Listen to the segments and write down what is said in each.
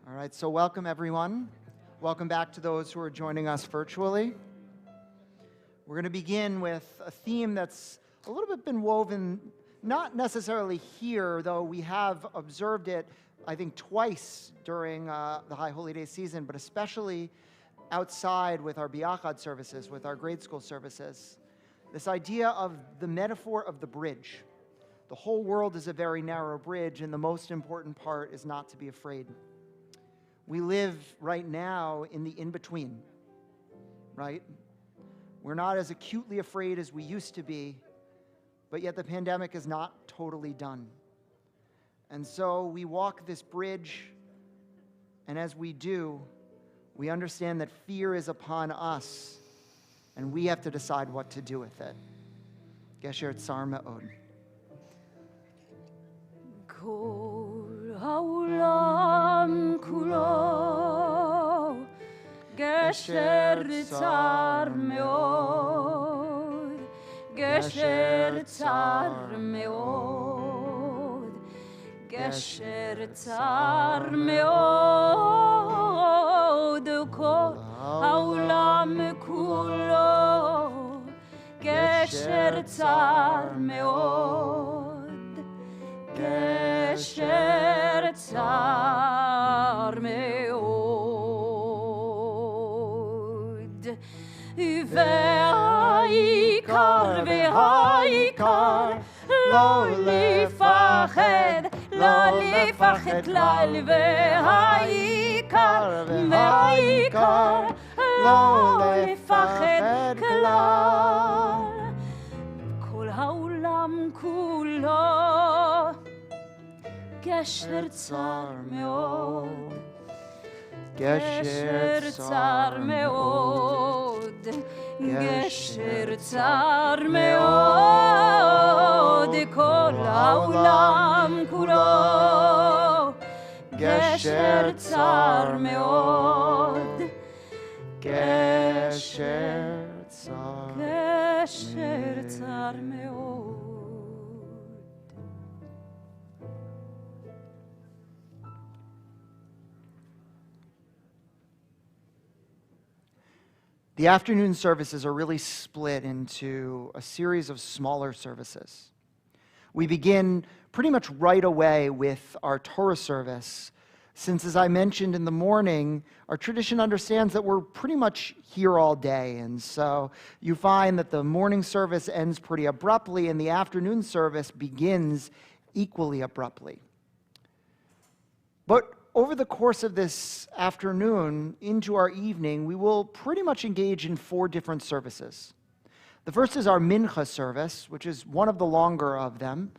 All right, so welcome everyone. Welcome back to those who are joining us virtually. We're going to begin with a theme that's a little bit been woven, not necessarily here, though we have observed it, I think, twice during the High Holy Day season, but especially outside with our Biachad services, with our grade school services. This idea of the metaphor of the bridge. The whole world is a very narrow bridge, and the most important part is not to be afraid. We live right now in the in-between, right? We're not as acutely afraid as we used to be, but yet the pandemic is not totally done. And so we walk this bridge, and as we do, we understand that fear is upon us, and we have to decide what to do with it. Gesher Tsar Me'od. כל העולם כולו גשר צר מאוד, גשר צר מאוד, גשר צר מאוד, כל העולם כולו גשר צר מאוד, גשר צר מאוד, והעיקר לא לפחד, לא לפחד כלל, והעיקר לא לפחד כלל, כל העולם כולו גשר צר מאוד, גשר צר מאוד, גשר צר מאוד, כל העולם כולו גשר צר מאוד, גשר צר מאוד. The afternoon services are really split into a series of smaller services. We begin pretty much right away with our Torah service, since, as I mentioned in the morning, our tradition understands that we're pretty much here all day, and so you find that the morning service ends pretty abruptly and the afternoon service begins equally abruptly. But over the course of this afternoon into our evening, we will pretty much engage in 4 different services. The first is our Minchah service, which is one of the longer of them,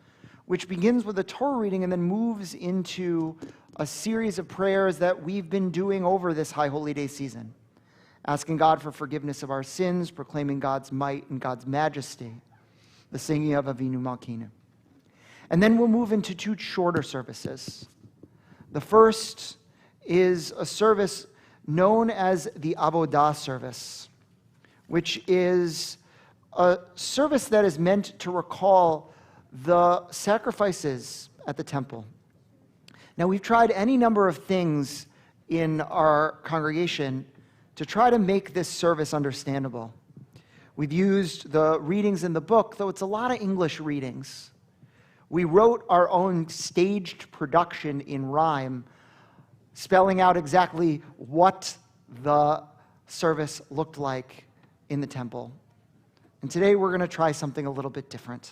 which begins with a Torah reading and then moves into a series of prayers that we've been doing over this High Holy Day season, asking God for forgiveness of our sins, proclaiming God's might and God's majesty, the singing of Avinu Malkeinu. And then we'll move into 2 shorter services. The first is a service known as the Avodah service, which is a service that is meant to recall the sacrifices at the temple. Now, we've tried any number of things in our congregation to try to make this service understandable. We've used the readings in the book, though it's a lot of English readings. We wrote our own staged production in rhyme, spelling out exactly what the service looked like in the temple. And today we're going to try something a little bit different.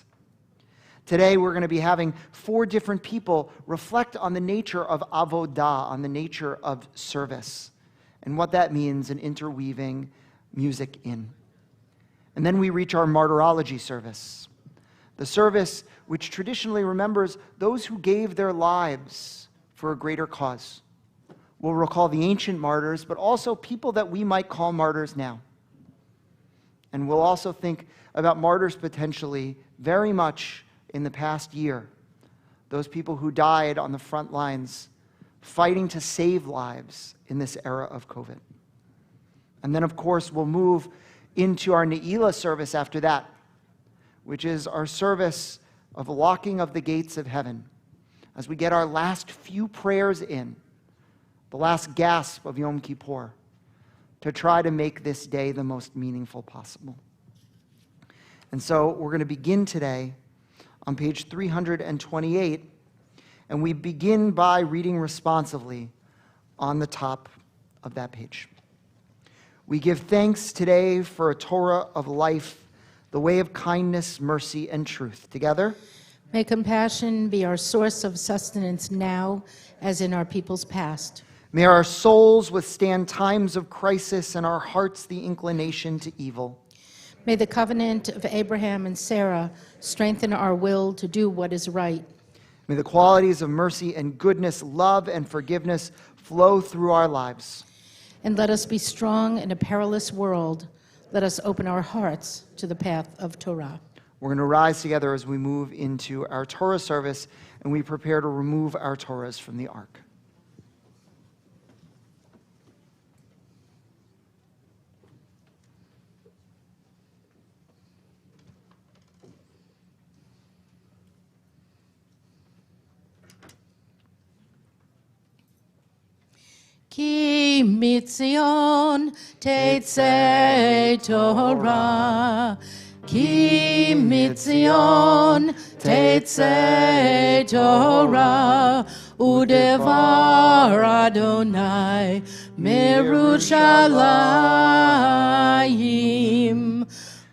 Today we're going to be having 4 different people reflect on the nature of Avodah, on the nature of service, and what that means in interweaving music in. And then we reach our Martyrology service, the service which traditionally remembers those who gave their lives for a greater cause. We'll recall the ancient martyrs, but also people that we might call martyrs now. And we'll also think about martyrs potentially very much in the past year, those people who died on the front lines fighting to save lives in this era of COVID. And then, of course, we'll move into our Ne'ilah service after that, which is our service of locking of the gates of heaven, as we get our last few prayers in the last gasp of Yom Kippur, to try to make this day the most meaningful possible. And so we're going to begin today on page 328, and we begin by reading responsively on the top of that page. We give thanks today for a Torah of life, the way of kindness, mercy, and truth. Together, may compassion be our source of sustenance now as in our people's past. may our souls withstand times of crisis and our hearts the inclination to evil. May the covenant of Abraham and Sarah strengthen our will to do what is right. May the qualities of mercy and goodness, love and forgiveness flow through our lives. And let us be strong in a perilous world. Let us open our hearts to the path of Torah. We're going to rise together as we move into our Torah service and we prepare to remove our Torahs from the ark. Ki mitzion tetzei Torah, Ki mitzion tetzei Torah, udevar Adonai merushalayim,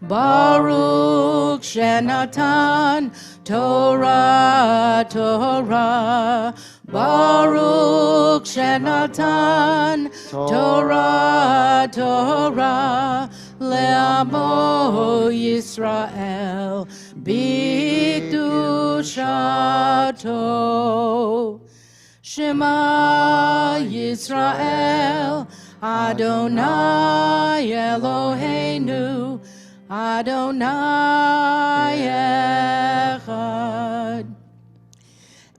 Baruch shenatan Torah, Torah, Baruch shenatan Torah, Torah, le'amo Yisrael b'kedushato. Shema Yisrael, Adonai Eloheinu, Adonai Echad.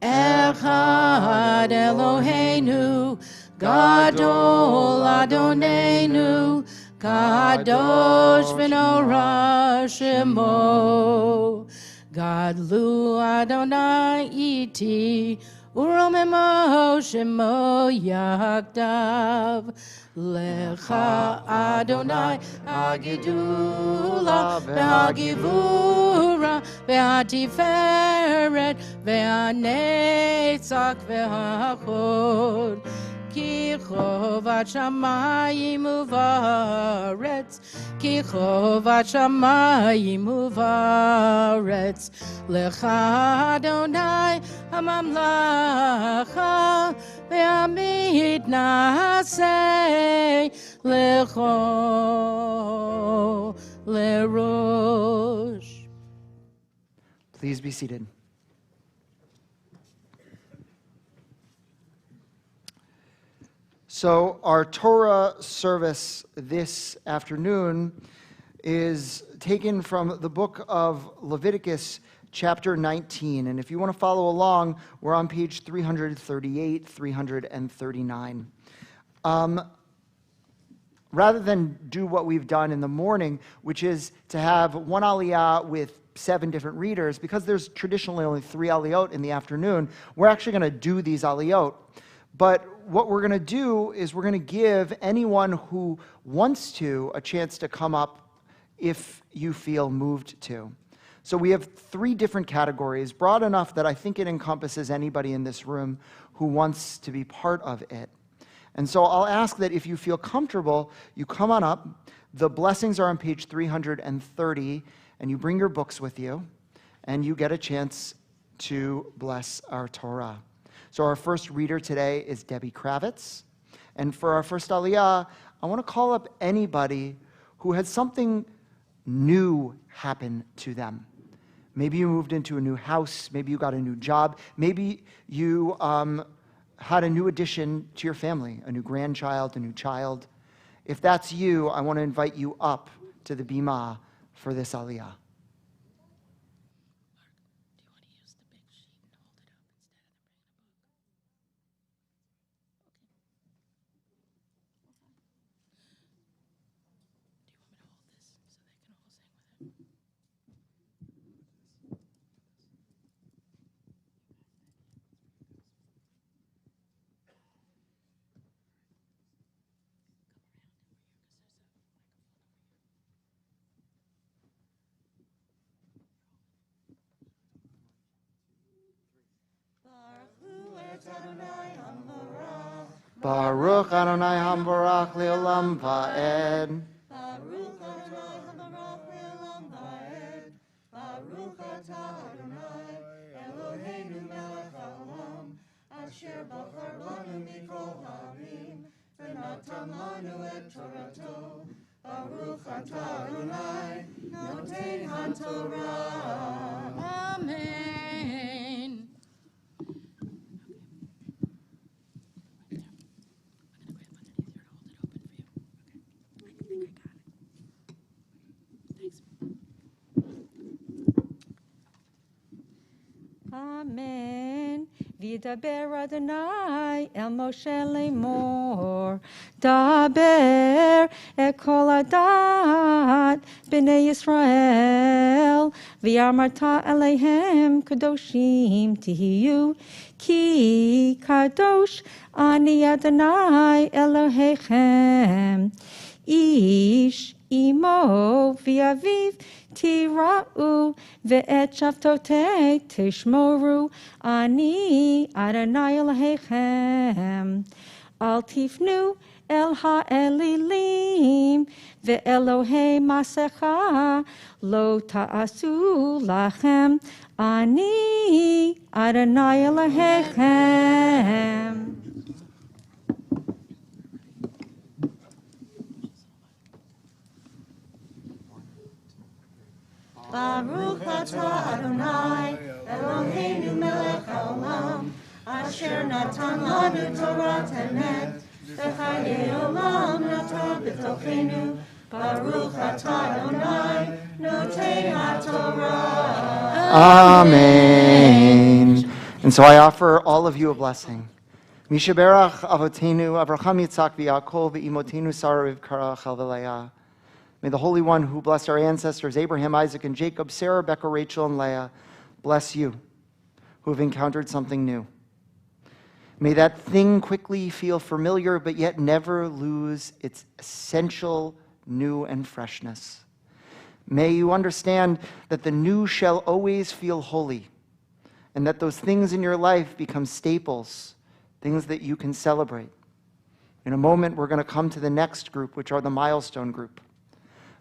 Echad Eloheinu, Gadol Adonenu, Kadosh v'norah Shemo. Gadlu Adonai iti, Uromemo Shemo Yachdav. Lecha Adonai Hagidula v'hagivura v'hatiferet v'hanetzach v'hachod. Ki chovat shamayim uvaretz, Ki chovat shamayim uvaretz. Lecha Adonai hamamlacha ve'amid naseh lecho lerosh. Please be seated. So our Torah service this afternoon is taken from the book of Leviticus, chapter 19. And if you want to follow along, we're on page 338, 339. Rather than do what we've done in the morning, which is to have one aliyah with 7 different readers, because there's traditionally only 3 aliyot in the afternoon, we're actually going to do these aliyot. But what we're going to do is we're going to give anyone who wants to a chance to come up if you feel moved to. So we have 3 different categories, broad enough that I think it encompasses anybody in this room who wants to be part of it. And so I'll ask that if you feel comfortable, you come on up. The blessings are on page 330, and you bring your books with you, and you get a chance to bless our Torah. So our first reader today is Debbie Kravitz. And for our first aliyah, I want to call up anybody who had something new happen to them. Maybe you moved into a new house. Maybe you got a new job. Maybe you had a new addition to your family, a new grandchild, a new child. If that's you, I want to invite you up to the bima for this aliyah. Baruch Adonai Hambarach Leolam Va'ed. Baruch Adonai Habarach Le'olam Va'ed. Baruch Atah Adonai Eloheinu melech haolam, asher bachar banu mikol ha'amim, v'natan lanu et Torato. Baruch Atah Adonai noten haTorah. Amen. Amen. V'yidaber Adonai el Moshe lemor. Daber et kol adat b'nei Yisrael. V'yamarta aleihem kadoshim tihiyu. Ki kadosh ani Adonai Elohechem. Ish imo v'aviv tira'u ve'et shaftotei tishmoru ani Adonai Elohechem. Al tifnu el ha'elilim ve'elohei masecha lo ta'asu lachem ani Adonai Elohechem. Baruch atah Adonai Eloheinu melech haolam, asher natan lanu Torah emet, v'chayei olam natan b'tochenu. Baruch atah Adonai noten haTorah. Amen. And so I offer all of you a blessing. Mishaberach Avotenu Avraham Yitzhak v'Yaakov v'imotenu Sarah Rivka Havdalah. May the Holy One who blessed our ancestors, Abraham, Isaac, and Jacob, Sarah, Rebekah, Rachel, and Leah, bless you who have encountered something new. May that thing quickly feel familiar, but yet never lose its essential new and freshness. May you understand that the new shall always feel holy, and that those things in your life become staples, things that you can celebrate. In a moment, we're going to come to the next group, which are the milestone group.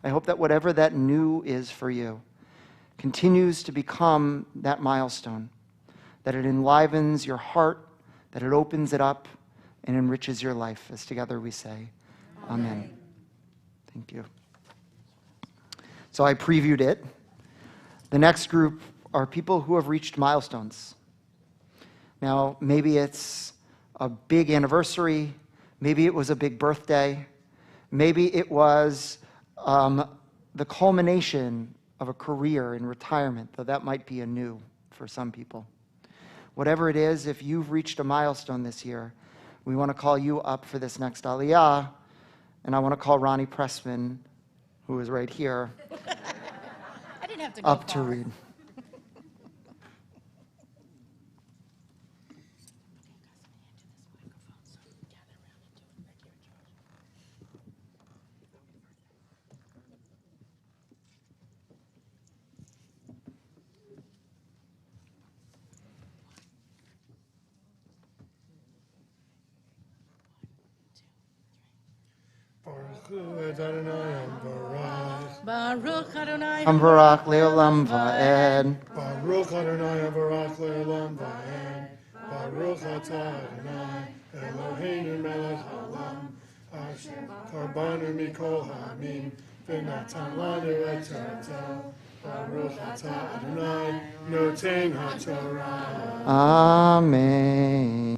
I hope that whatever that new is for you continues to become that milestone, that it enlivens your heart, that it opens it up and enriches your life. As together we say, Amen. Thank you. So I previewed it. The next group are people who have reached milestones. Now, maybe it's a big anniversary, maybe it was a big birthday, maybe it was the culmination of a career in retirement, though that might be a new for some people. Whatever it is, if you've reached a milestone this year, we want to call you up for this next aliyah, and I want to call Ronnie Pressman, who is right here, I didn't have to go up to far. read. Baruch Adonai Hambarach leolam va'ed. Baruch Adonai Avarach Le'olam Va'ed. Baruch Atah Adonai Eloheinu melech haolam, asher banu mikol ha'amim, v'natan lanu et Torato. Baruch Atah Adonai noten haTorah. Amen.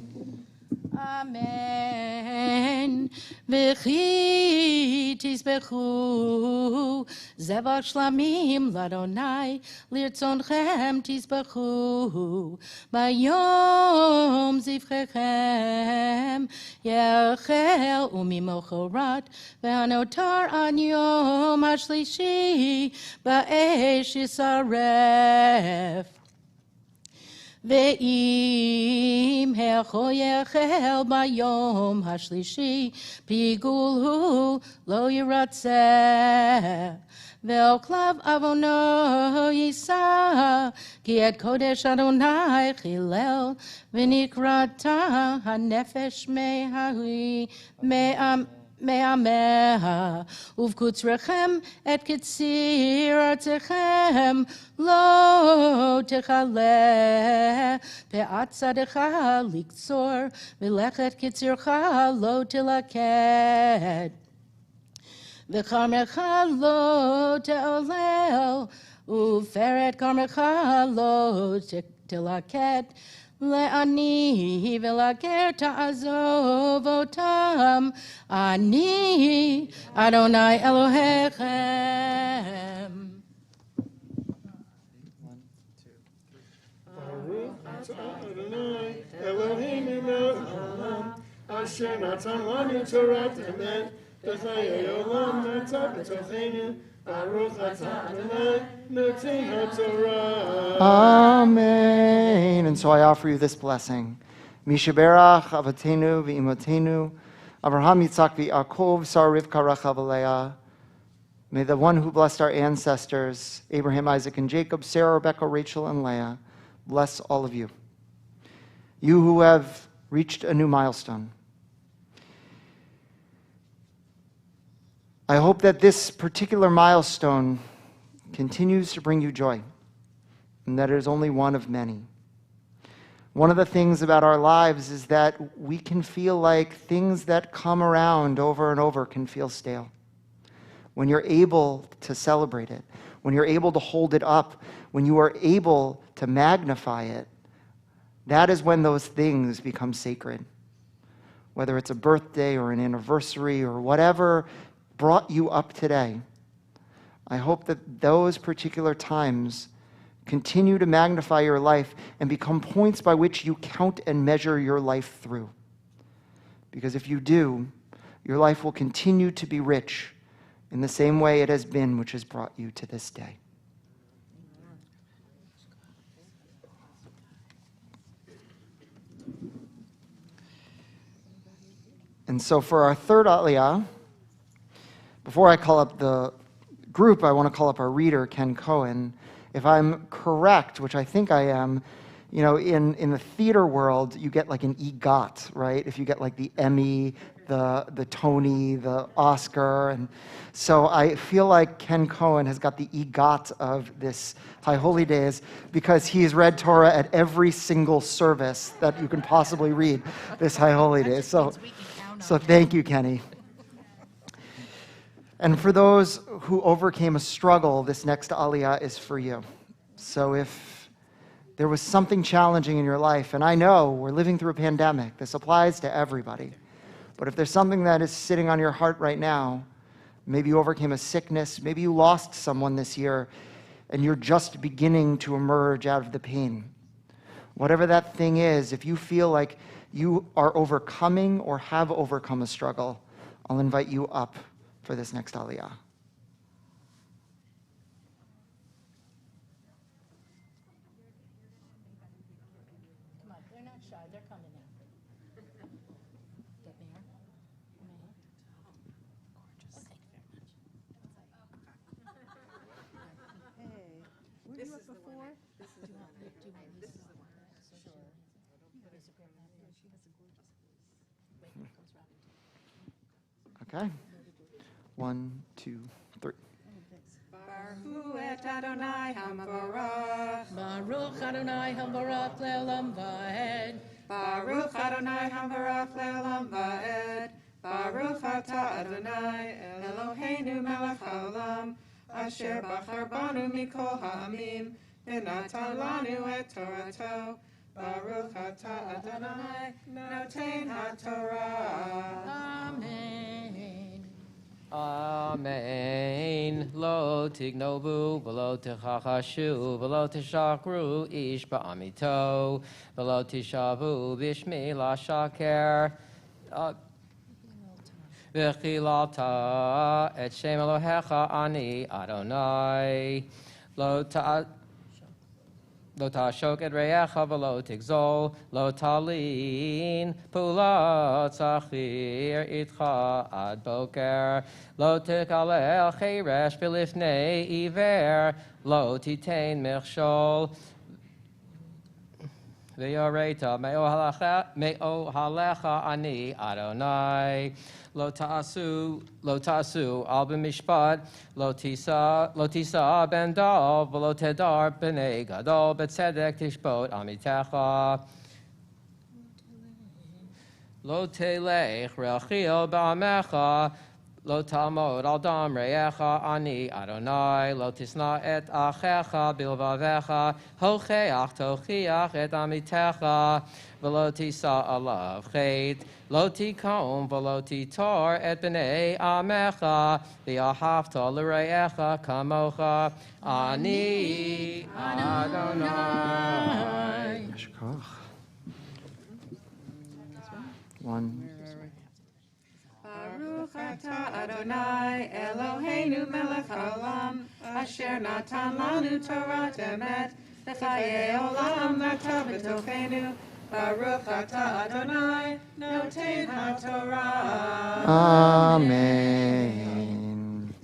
Amen. V'chi tizbechu zevach shlamim l'Adonai lirtzonchem tizbechu bayom zivchechem yechel umimochorat v'hanotar an yom hashlishi ba'esh yisaref. ואם החו יחל ביום השלישי, פיגול הוא לא ירצה. ואל כלב עוונו יישא, כי את קודש אדוני חילל, ונקרתה הנפש מעמיה, ובקוצרכם את קציר ארצכם לא תכלה, פאת שדך לקצור, ולכת קצירך לא תלקט. וכרמך לא תעולל, ופרד כרמך לא תלקט, לעני ולגר תעזוב אותם, אני אדוני אלוהיכם. Baruch atah Adonai Eloheinu melech haolam, asher natan lanu Torah emet, b'chayei olam nata b'tocheinu. Baruch atah Adonai noten haTorah. Amen. And so I offer you this blessing. Mishaberach Avatenu v'imotenu, Avraham Yitzchak v'Yaakov, Sarah Rivka Rachel v'Leah. May the one who blessed our ancestors, Abraham, Isaac, and Jacob, Sarah, Rebecca, Rachel, and Leah, bless all of you. You who have reached a new milestone. I hope that this particular milestone continues to bring you joy, and that it is only one of many. One of the things about our lives is that we can feel like things that come around over and over can feel stale. When you're able to celebrate it, when you're able to hold it up, when you are able to magnify it, that is when those things become sacred. Whether it's a birthday or an anniversary or whatever brought you up today, I hope that those particular times continue to magnify your life and become points by which you count and measure your life through. Because if you do, your life will continue to be rich in the same way it has been, which has brought you to this day. And so for our third aliyah, before I call up the group, I want to call up our reader, Ken Cohen. If I'm correct, which I think I am, you know, in the theater world, you get like an EGOT, right? If you get like the Emmy, the Tony, the Oscar. And so I feel like Ken Cohen has got the EGOT of this High Holy Days because he's read Torah at every single service that you can possibly read this High Holy Days. So thank you, Kenny. And for those who overcame a struggle, this next aliyah is for you. So if there was something challenging in your life, and I know we're living through a pandemic, this applies to everybody, but if there's something that is sitting on your heart right now, maybe you overcame a sickness, maybe you lost someone this year, and you're just beginning to emerge out of the pain. Whatever that thing is, if you feel like you are overcoming or have overcome a struggle, I'll invite you up for this next aliyah. Come on, they're not shy, they're coming in. Get there. This is the one. This is the one. This is the one. Sure. Okay. 1, 2, 3. Baruch et Adonai HaMavarach. Baruch Adonai HaBarak Le'olam Va'ed. Baruch Adonai HaBarak Le'olam Va'ed. Baruch atah Adonai Eloheinu melech haolam, asher bachar banu mikol ha'amim, v'natan lanu et Torato. Baruch atah Adonai noten haTorah. Amen. Amen. Lo tignovu, v'lo techachashu, v'lo tishakru ish ba'amito, v'lo tishavu b'shmi la'shaker. V'chilata et shem Elohecha ani Adonai. Lo Lo tashok et reyecha v'lo tigzol, lo talin pulat zachir itcha ad boker, lo tikalel cheresh b'lifnei iver, lo titein mechshol, v'yoreta me'ohalecha ani Adonai. Lo ta'asu al b'mishpat, lo tisa ben dal, v'lo tedar b'nei gadol, b'tzedek tishbot amitecha. Lo telech re'achil ba'amecha, lo ta'amod al dam re'echa ani Adonai, lo tisna et achecha bilvavecha, hocheach tochiach et amitecha, v'lo tisa alav chet, lo tikom v'lo titor et b'nei amecha, v'ahavta l're'echa kamocha, ani Adonai. One. Baruch atah Adonai Eloheinu melech haolam, asher natan lanu Torah emet, v'chayei olam v'ata b'tochenu. Baruch atah Adonai noten haTorah. Amen.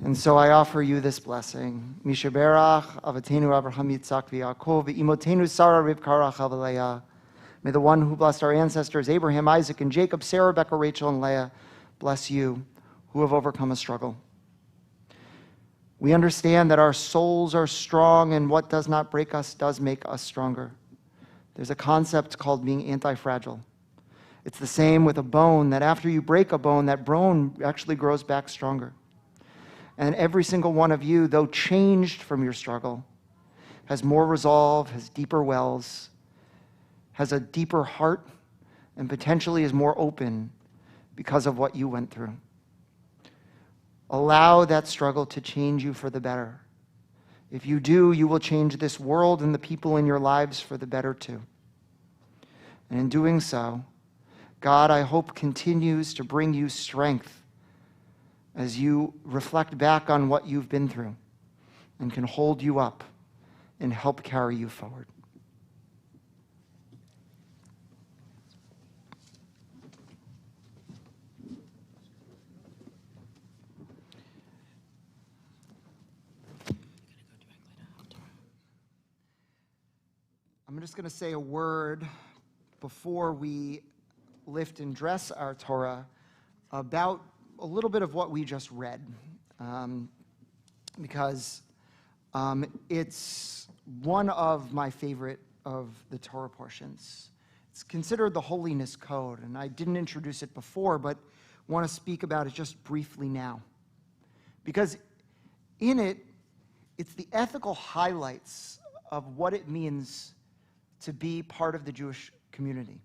And so I offer you this blessing. Misha Berach, Avatenu Abraham Yitzchak v'Yaakov, v'imotenu Sarah Rivka Rachel v'Leah. May the one who blessed our ancestors, Abraham, Isaac, and Jacob, Sarah, Rebekah, Rachel, and Leah, bless you who have overcome a struggle. We understand that our souls are strong, and what does not break us does make us stronger. There's a concept called being anti-fragile. It's the same with a bone, that after you break a bone, that bone actually grows back stronger. And every single one of you, though changed from your struggle, has more resolve, has deeper wells, has a deeper heart, and potentially is more open because of what you went through. Allow that struggle to change you for the better. If you do, you will change this world and the people in your lives for the better too. And in doing so, God, I hope, continues to bring you strength as you reflect back on what you've been through and can hold you up and help carry you forward. I'm just going to say a word before we lift and dress our Torah about a little bit of what we just read, because it's one of my favorite of the Torah portions. It's considered the Holiness Code, and I didn't introduce it before, but want to speak about it just briefly now. Because in it, it's the ethical highlights of what it means to be part of the Jewish community.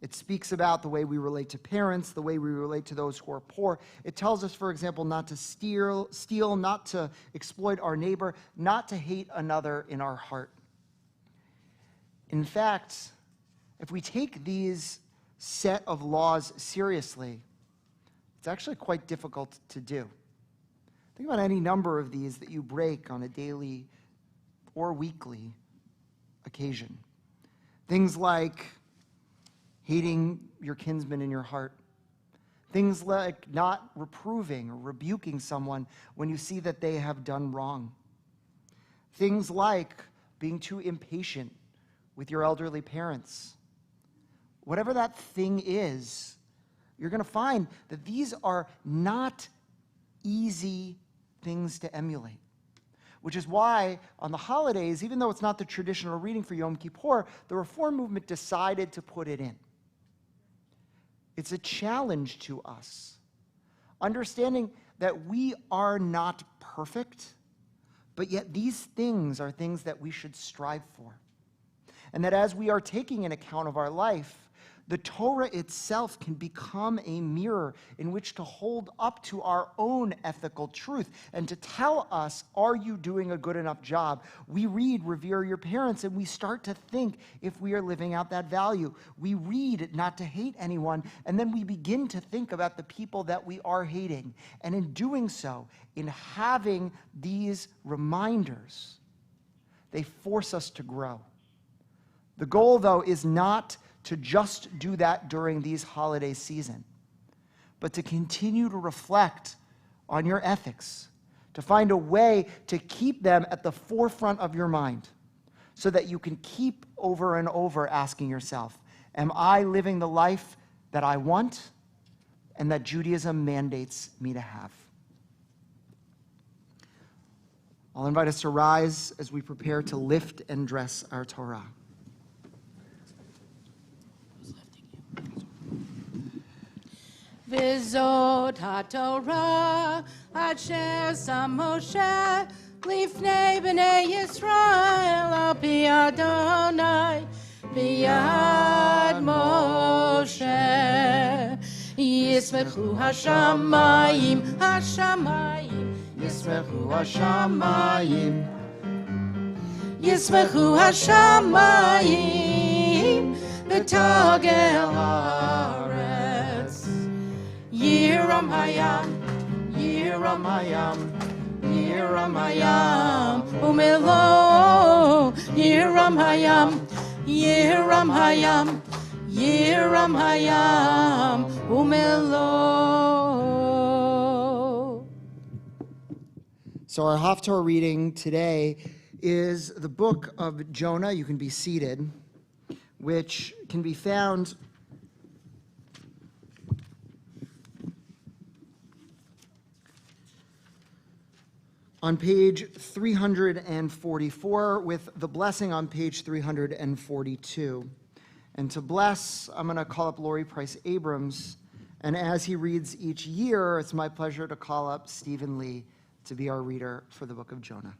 It speaks about the way we relate to parents, the way we relate to those who are poor. It tells us, for example, not to steal, not to exploit our neighbor, not to hate another in our heart. In fact, if we take these set of laws seriously, it's actually quite difficult to do. Think about any number of these that you break on a daily or weekly occasion. Things like hating your kinsman in your heart. Things like not reproving or rebuking someone when you see that they have done wrong. Things like being too impatient with your elderly parents. Whatever that thing is, you're going to find that these are not easy things to emulate. Which is why on the holidays, even though it's not the traditional reading for Yom Kippur, the Reform movement decided to put it in. It's a challenge to us, understanding that we are not perfect, but yet these things are things that we should strive for. And that as we are taking an account of our life, the Torah itself can become a mirror in which to hold up to our own ethical truth and to tell us, are you doing a good enough job? We read, revere your parents, and we start to think if we are living out that value. We read not to hate anyone, and then we begin to think about the people that we are hating. And in doing so, in having these reminders, They force us to grow. The goal, though, is not to just do that during these holiday season, but to continue to reflect on your ethics, to find a way to keep them at the forefront of your mind so that you can keep over and over asking yourself, am I living the life that I want and that Judaism mandates me to have? I'll invite us to rise as we prepare to lift and dress our Torah. V'zot haTorah asher sam Moshe lifnei b'nei Yisrael al pi Adonai b'yad Moshe. Yismechu hashamayim, hashamayim, Yismechu hashamayim, Yismechu hashamayim v'tagel haaretz. Yiram hayam, Yiram hayam, Yiram hayam umelo. Yiram hayam, Yiram hayam, Yiram hayam umelo. So our Haftarah reading today is the book of Jonah. You can be seated, which can be found on page 344 with the blessing on page 342. And to bless, I'm going to call up Lori Price Abrams. And as he reads each year, it's my pleasure to call up Stephen Lee to be our reader for the book of Jonah.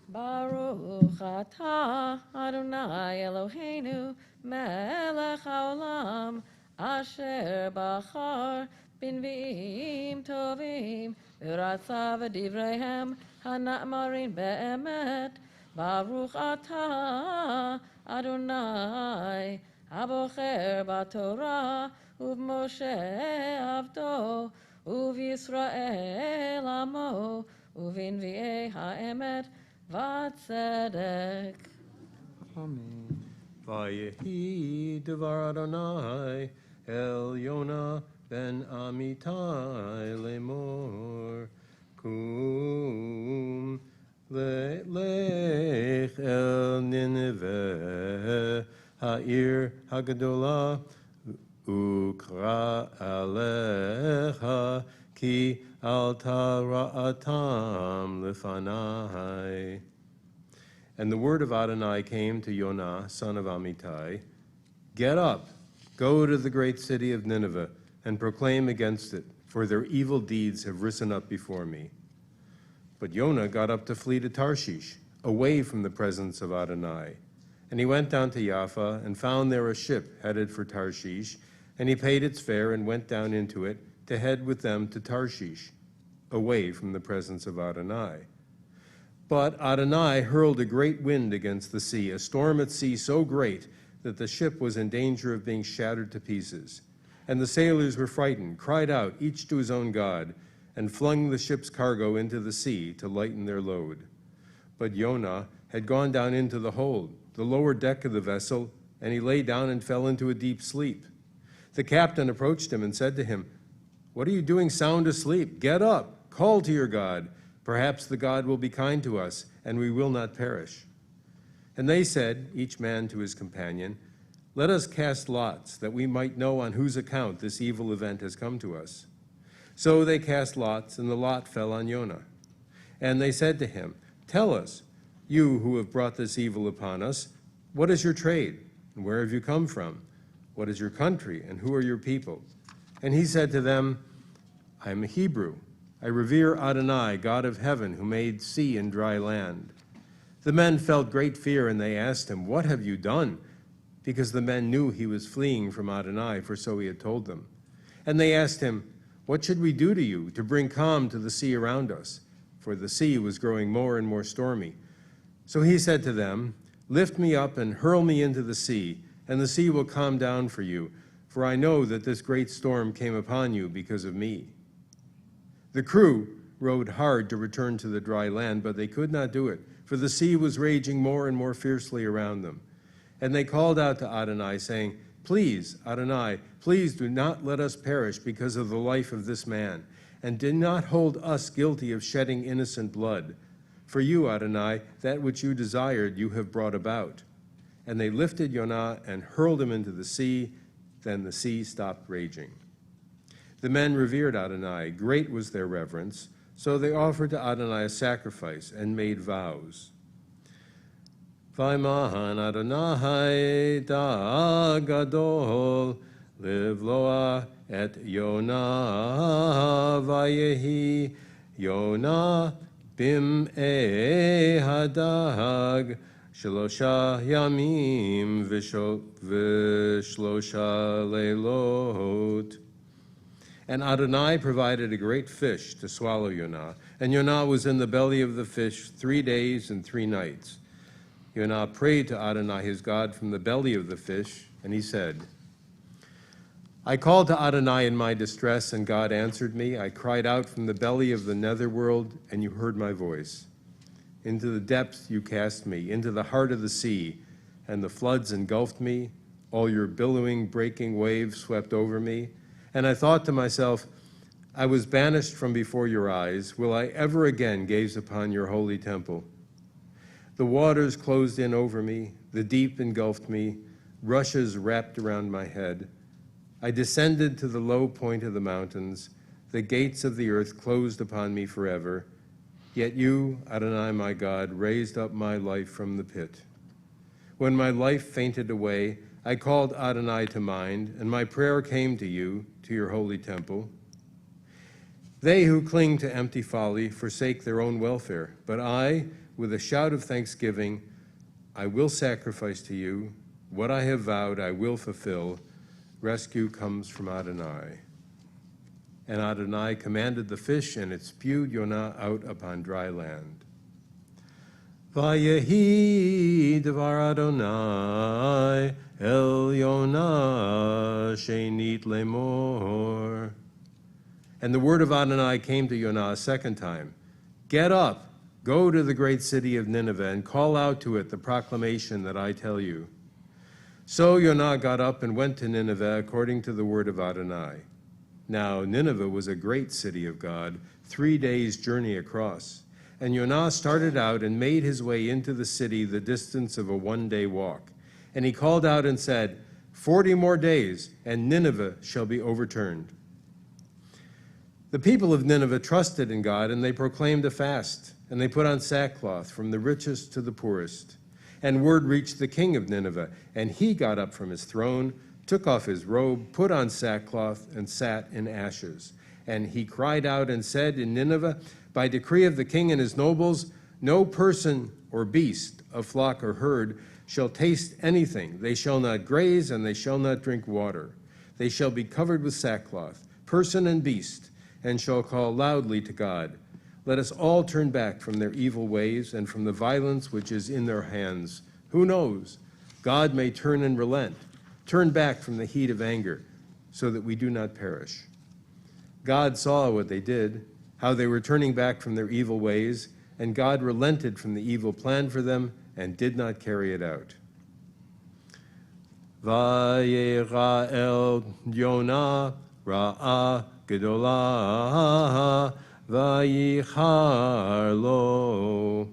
Baruch atah Adonai Eloheinu melech haolam asher bachar b'nvi'im tovim v'ratza v'divreihem hana'marin be'emet. Baruch atah Adonai abocher b'Torah u'b'Moshe avdo u'v'Yisrael amo u'v'nvi'ei ha'emet v'tzedek. Amen. Vayehi devar Adonai el Jonah ben Amitai lemor kum lech el Nineveh ha'ir hagadolah ukra alecha ki al tara'atam lefanai. And the word of Adonai came to Jonah, son of Amittai, "Get up, go to the great city of Nineveh, and proclaim against it, for their evil deeds have risen up before me." But Jonah got up to flee to Tarshish, away from the presence of Adonai. And he went down to Jaffa and found there a ship headed for Tarshish, and he paid its fare and went down into it to head with them to Tarshish, away from the presence of Adonai. But Adonai hurled a great wind against the sea, a storm at sea so great that the ship was in danger of being shattered to pieces. And the sailors were frightened, cried out, each to his own god, and flung the ship's cargo into the sea to lighten their load. But Jonah had gone down into the hold, the lower deck of the vessel, and he lay down and fell into a deep sleep. The captain approached him and said to him, "What are you doing sound asleep? Get up, call to your God. Perhaps the God will be kind to us, and we will not perish." And they said, each man to his companion, "Let us cast lots, that we might know on whose account this evil event has come to us." So they cast lots, and the lot fell on Jonah. And they said to him, "Tell us, you who have brought this evil upon us, what is your trade, and where have you come from? What is your country, and who are your people?" And he said to them, "I am a Hebrew. I revere Adonai, God of heaven, who made sea and dry land." The men felt great fear, and they asked him, "What have you done?" Because the men knew he was fleeing from Adonai, for so he had told them. And they asked him, "What should we do to you to bring calm to the sea around us?" For the sea was growing more and more stormy. So he said to them, "Lift me up and hurl me into the sea, and the sea will calm down for you. for I know that this great storm came upon you because of me." The crew rowed hard to return to the dry land, but they could not do it, for the sea was raging more and more fiercely around them. And they called out to Adonai, saying, "Please, Adonai, please do not let us perish because of the life of this man, and do not hold us guilty of shedding innocent blood. For you, Adonai, that which you desired, you have brought about." And they lifted Jonah and hurled him into the sea. Then the sea stopped raging. The men revered Adonai. Great was their reverence. So they offered to Adonai a sacrifice and made vows. Vaymahan Adonai da gadol livloa et Jonah vayehi Jonah bim'ei hadag shlosha yamim v'shlosha leilot. And Adonai provided a great fish to swallow Jonah, and Jonah was in the belly of the fish 3 days and 3 nights. Jonah prayed to Adonai his God from the belly of the fish, and he said, "I called to Adonai in my distress, and God answered me. I cried out from the belly of the netherworld, and you heard my voice. Into the depths you cast me, into the heart of the sea, and the floods engulfed me. All your billowing, breaking waves swept over me. And I thought to myself, I was banished from before your eyes. Will I ever again gaze upon your holy temple? The waters closed in over me. The deep engulfed me. Rushes wrapped around my head. I descended to the low point of the mountains. The gates of the earth closed upon me forever. Yet you, Adonai my God, raised up my life from the pit. When my life fainted away, I called Adonai to mind, and my prayer came to you, to your holy temple. They who cling to empty folly forsake their own welfare, but I, with a shout of thanksgiving, I will sacrifice to you. What I have vowed, I will fulfill. Rescue comes from Adonai. And Adonai commanded the fish, and it spewed Jonah out upon dry land. Vayehi devar Adonai el Jonah shenit lemor. And the word of Adonai came to Jonah a second time. Get up, go to the great city of Nineveh, and call out to it the proclamation that I tell you. So Jonah got up and went to Nineveh according to the word of Adonai. Now Nineveh was a great city of God, 3 days' journey across. And Jonah started out and made his way into the city the distance of a 1-day walk. And he called out and said, 40 more days, and Nineveh shall be overturned. The people of Nineveh trusted in God, and they proclaimed a fast, and they put on sackcloth from the richest to the poorest. And word reached the king of Nineveh, and he got up from his throne, took off his robe, put on sackcloth, and sat in ashes. And he cried out and said in Nineveh, by decree of the king and his nobles, no person or beast of flock or herd shall taste anything. They shall not graze, and they shall not drink water. They shall be covered with sackcloth, person and beast, and shall call loudly to God. Let us all turn back from their evil ways and from the violence which is in their hands. Who knows? God may turn and relent, turn back from the heat of anger, so that we do not perish. God saw what they did, how they were turning back from their evil ways, and God relented from the evil plan for them and did not carry it out. Vayera el Jonah ra'a gedolah vayichar lo.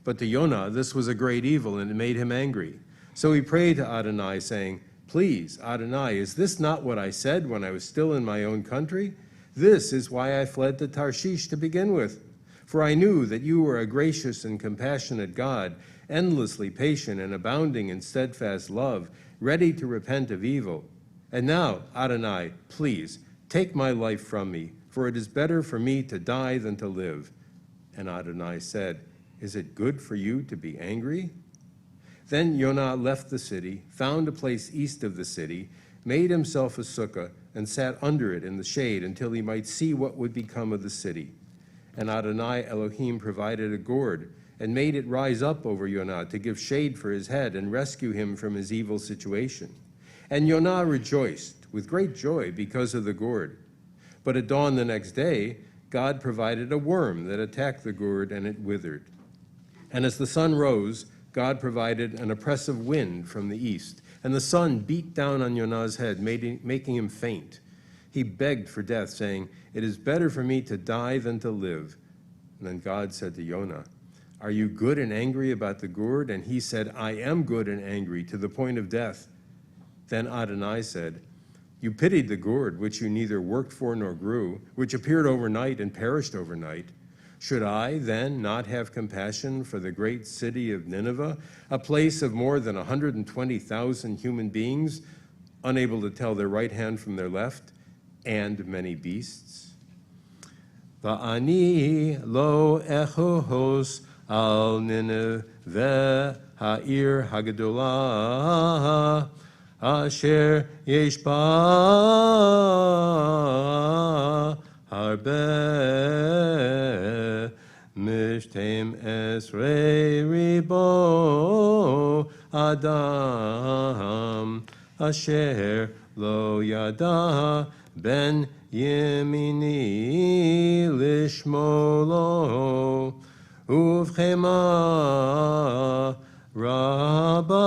But to Jonah this was a great evil, and it made him angry. So he prayed to Adonai, saying, Please, Adonai, is this not what I said when I was still in my own country? This is why I fled to Tarshish to begin with. For I knew that you were a gracious and compassionate God, endlessly patient and abounding in steadfast love, ready to repent of evil. And now, Adonai, please, take my life from me, for it is better for me to die than to live. And Adonai said, Is it good for you to be angry? Then Jonah left the city, found a place east of the city, made himself a sukkah, and sat under it in the shade until he might see what would become of the city. And Adonai Elohim provided a gourd and made it rise up over Jonah to give shade for his head and rescue him from his evil situation. And Jonah rejoiced with great joy because of the gourd. But at dawn the next day, God provided a worm that attacked the gourd, and it withered. And as the sun rose, God provided an oppressive wind from the east, and the sun beat down on Jonah's head, making him faint. He begged for death, saying, "It is better for me to die than to live." And then God said to Jonah, "Are you good and angry about the gourd?" And he said, "I am good and angry, to the point of death." Then Adonai said, "You pitied the gourd, which you neither worked for nor grew, which appeared overnight and perished overnight. Should I then not have compassion for the great city of Nineveh, a place of more than 120,000 human beings, unable to tell their right hand from their left, and many beasts? Va'ani lo echos al Nineveh ha'ir hagadolah asher yesh ba harbe mishtem esrei ribo adam asher lo yada ben yemini lishmolo uvchema rabba.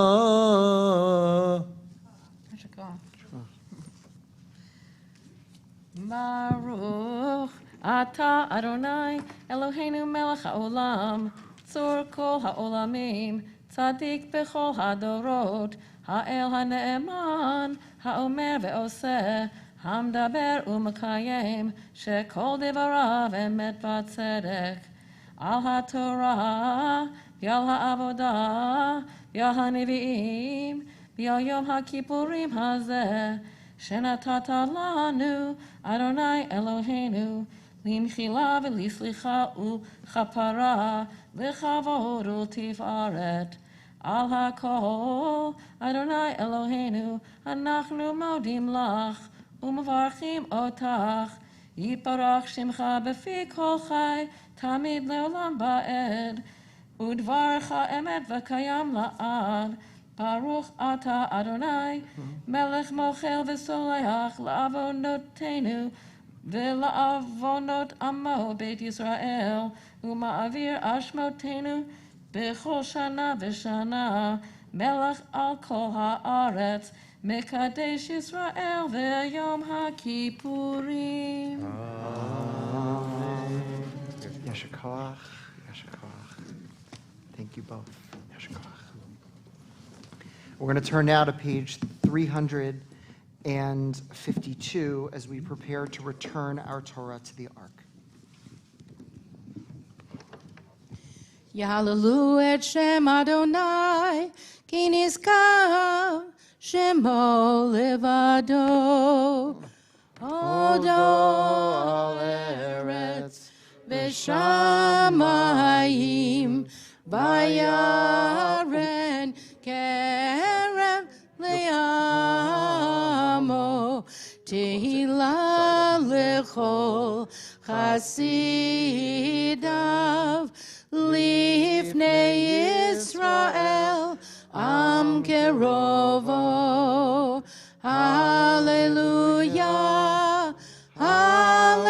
Baruch Ata Adonai Eloheinu melech haolam tzur kol haolamim tzadik bechol hadorot ha'el ha'ne'eman ha'omer ve'oseh hamdaber u'mekayem shekol devarav emet v'tzedek al ha'torah v'al ha'avodah v'al ha'nevi'im v'al yom ha'kippurim hazeh Shenatata lanu Adonai Eloheinu limchila v'lislicha u'chapara l'chavod u'tifaret al hakol Adonai Eloheinu anachnu modim lach u'mevarchim otach yiparach shimcha b'fi kol chai tamid leolam ba'ed udvarcha emet v'kayam la'ad Baruch Ata Adonai, Melech Mochel v'Soleach la'avonotenu v'la'avonot Amo Beit Yisrael u'ma'avir ashmotenu b'chol shana v'shana Melech al kol ha'aretz mekadesh Yisrael v'yom ha'kippurim. Amen. Yasher koach, Yasher koach. Thank you both. Yasher koach. We're going to turn now to page 352 as we prepare to return our Torah to the Ark. Yahalalu et Shem Adonai, ki nizkar Shemo levado. Odo al eretz v'shamayim vayaren kerem le'amo tehila lechol chasidav lifnei Yisrael am kerovo. Hallelujah, hallelujah.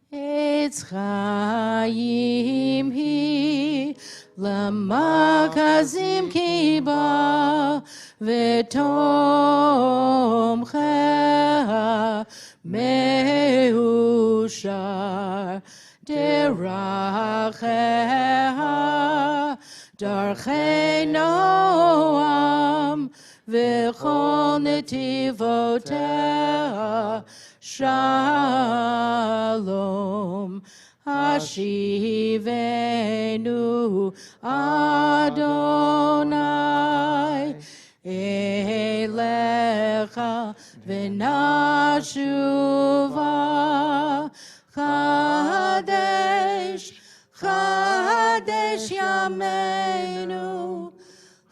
It's Chaim hi lamakazim kiba v'tomcheha meushar deracheha darchei noam v'chol netivoteha shalom. Hashivenu Adonai elecha v'nashuva Chadesh Chadesh yameinu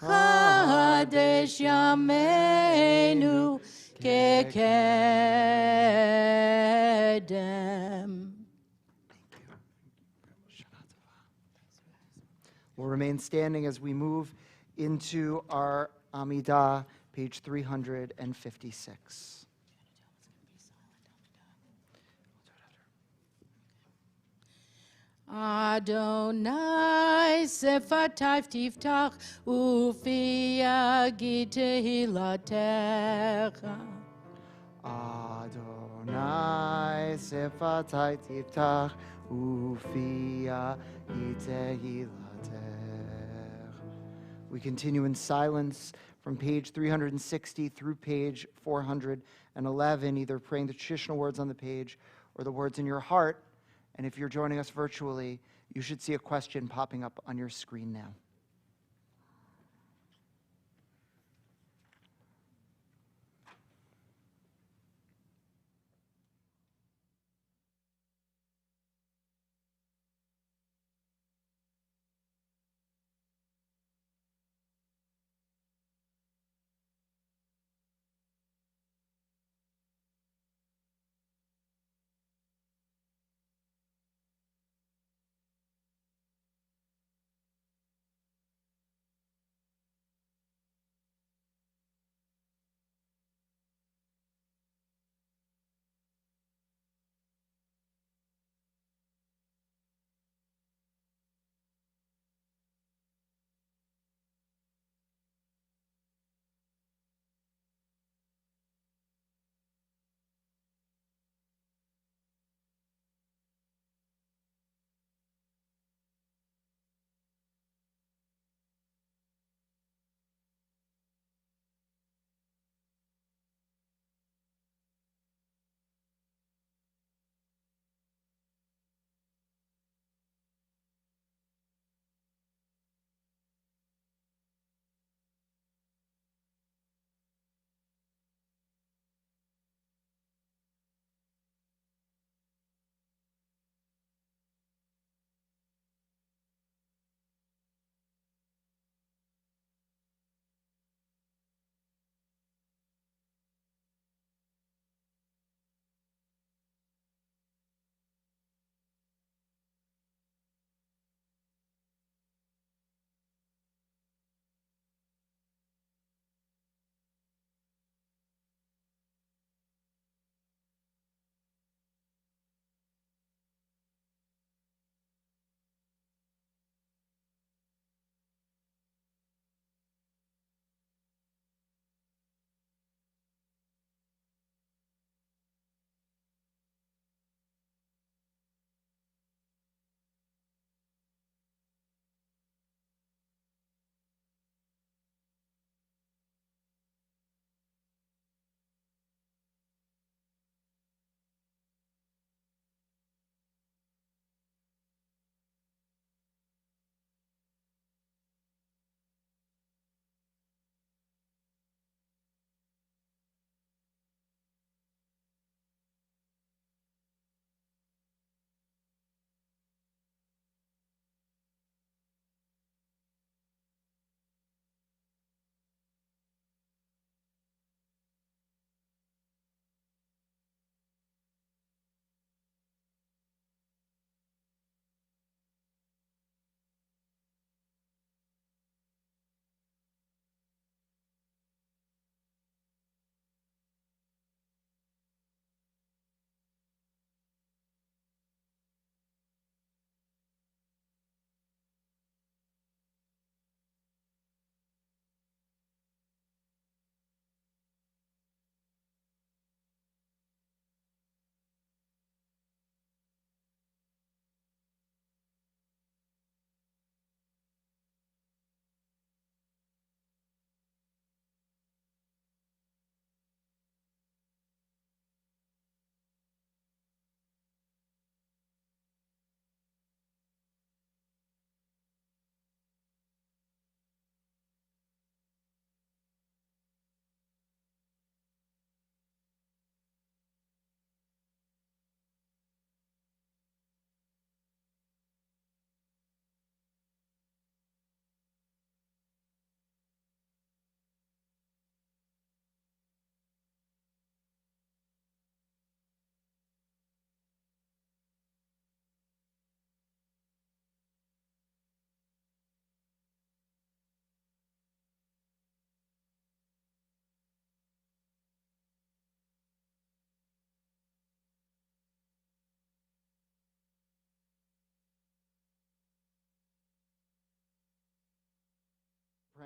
Chadesh yameinu kekedem. We'll remain standing as we move into our Amidah, page 356. Adonai sefatayv tiftach ufi yagid tehilatecha. Adonai sefatai tiftach ufia yitehilatech. We continue in silence from page 360 through page 411, either praying the traditional words on the page or the words in your heart. And if you're joining us virtually, you should see a question popping up on your screen now.